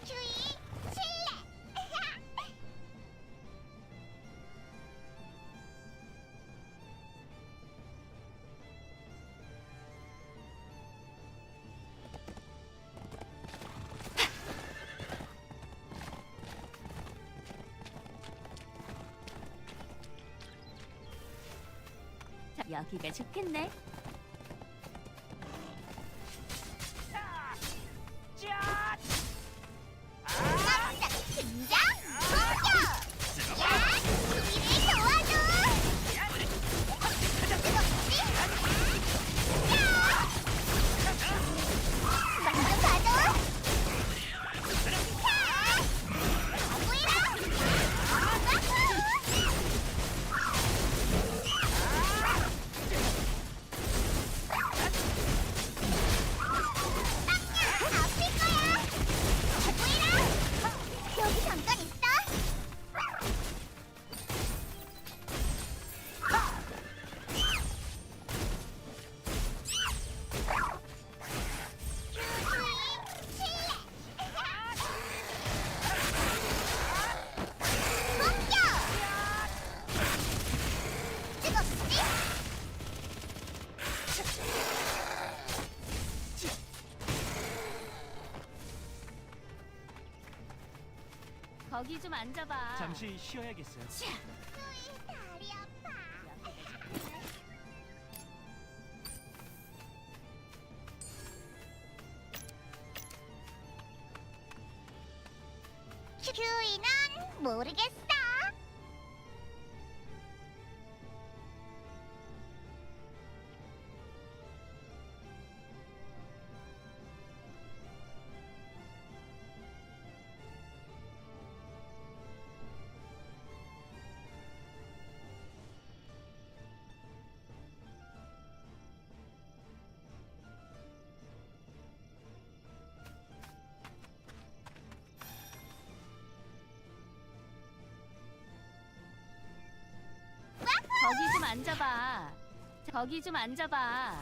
[SPEAKER 5] 큐이 칠레.
[SPEAKER 15] 여기가 좋겠네.
[SPEAKER 5] 깜짝 등장! 공격! 야! 우리를 도와줘! 먼저 가도! 여기 잠깐 있어.
[SPEAKER 15] 거기 좀 앉아봐.
[SPEAKER 14] 잠시 쉬어야겠어요.
[SPEAKER 5] 다리 아파. 큐이는 모르겠어.
[SPEAKER 15] 거기 좀 앉아봐. 거기 좀 앉아봐.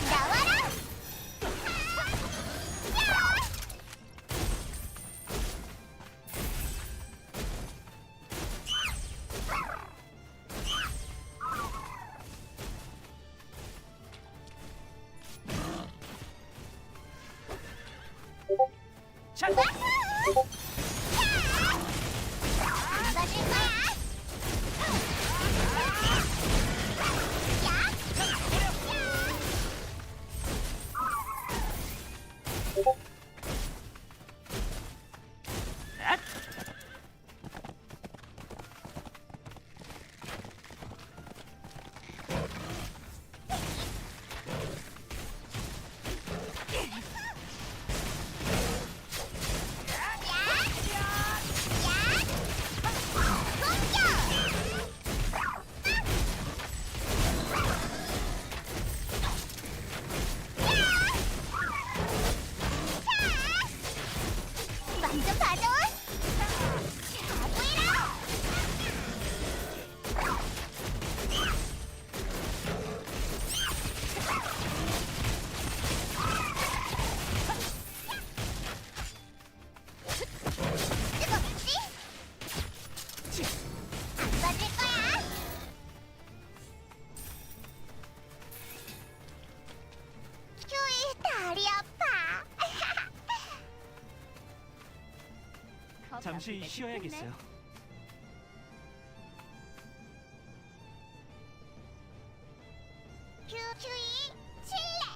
[SPEAKER 5] 나와라. 안 받을 거야. 먼저 봐줘. 뜨겁지? 안 받을 거야. 휴이 다리 아파.
[SPEAKER 14] 잠시 쉬어야겠어요.
[SPEAKER 5] 휴이 칠레.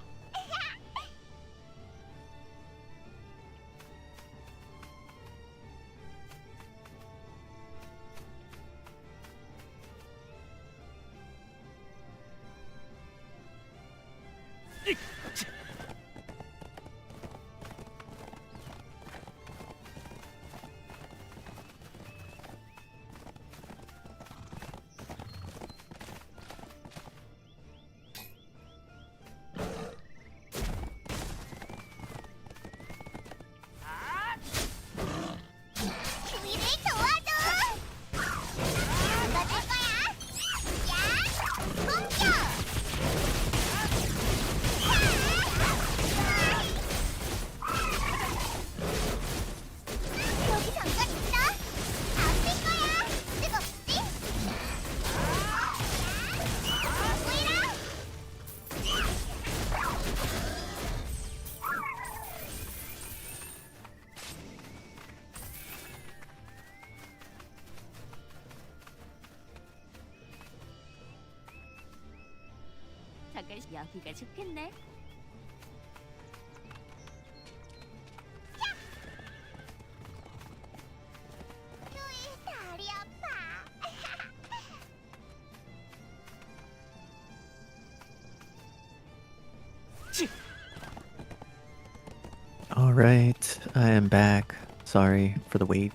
[SPEAKER 15] 여기가 좋겠네.
[SPEAKER 5] 다리 아파.
[SPEAKER 16] All right, I am back. Sorry for the wait.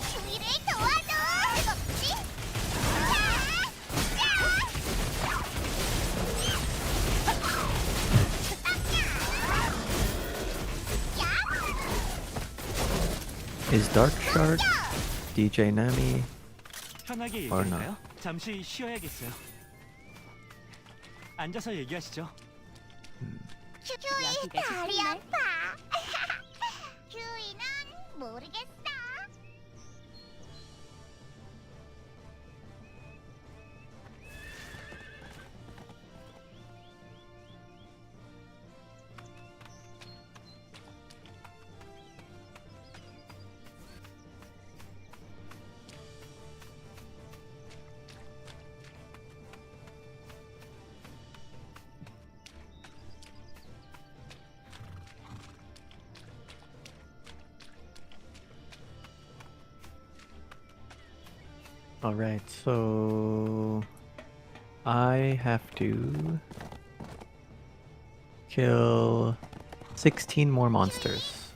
[SPEAKER 5] 주위를 도와줘. 뜨겁지?
[SPEAKER 16] Is Dark Shark DJ Nami?
[SPEAKER 14] 편하게
[SPEAKER 16] Or
[SPEAKER 14] 얘기할까요?
[SPEAKER 16] not?
[SPEAKER 14] 잠시 쉬어야겠어요. 앉아서 얘기하시죠.
[SPEAKER 5] 주위 다리 아파. 주위는 모르겠어.
[SPEAKER 16] Alright, so I have to kill 16 more monsters.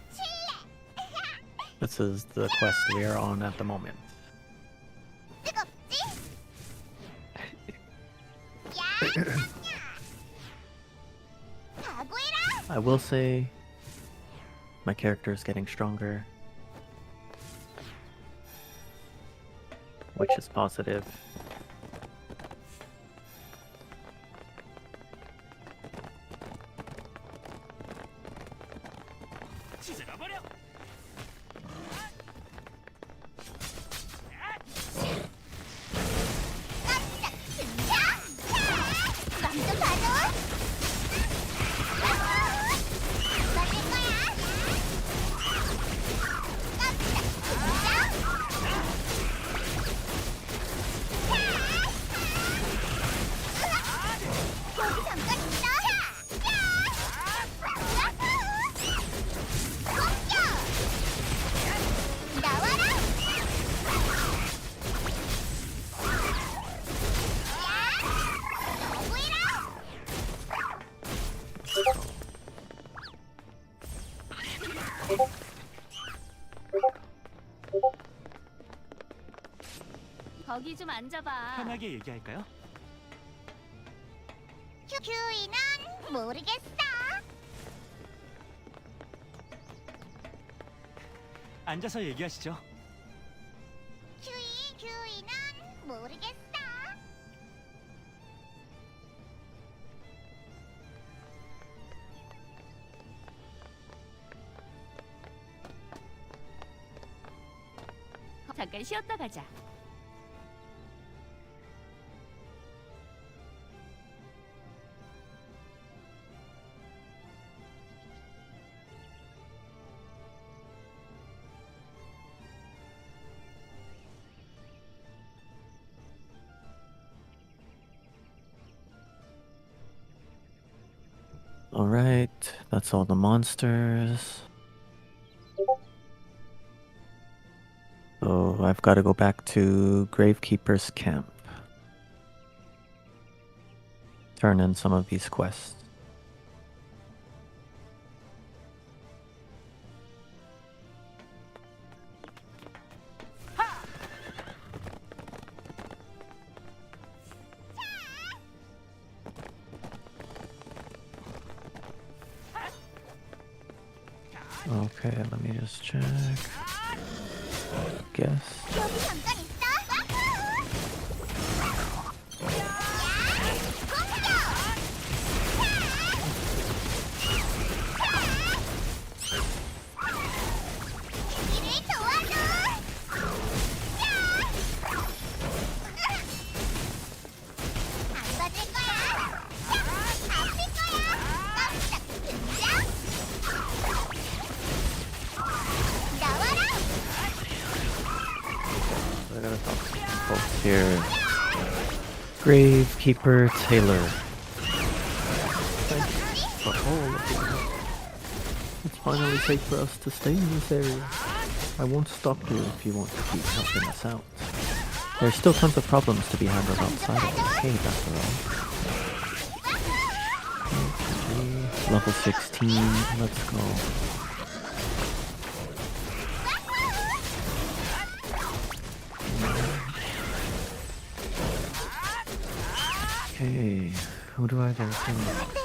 [SPEAKER 16] This is the quest we are on at the moment. I will say my character is getting stronger, which is positive.
[SPEAKER 15] 거기 좀 앉아봐.
[SPEAKER 14] 편하게 얘기할까요?
[SPEAKER 5] 주위는 모르겠어.
[SPEAKER 14] 앉아서 얘기하시죠.
[SPEAKER 5] 주위는 모르겠어.
[SPEAKER 15] 잠깐 쉬었다 가자.
[SPEAKER 16] Alright, that's all the monsters. So I've got to go back to Gravekeeper's camp. Turn in some of these quests. Okay, let me just check. Guess. here. Gravekeeper Taylor. Thank you for all of you. It's finally safe for us to stay in this area. I won't stop you if you want to keep helping us out. There's still tons of problems to be handled outside of this cave after all. Level 16, let's go. Okay, who do I go to?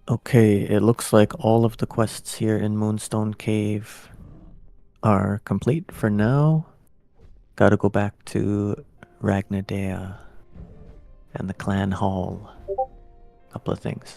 [SPEAKER 16] Okay, it looks like all of the quests here in Moonstone Cave are complete for now. Gotta go back to Ragnadea and the Clan Hall. Couple of things.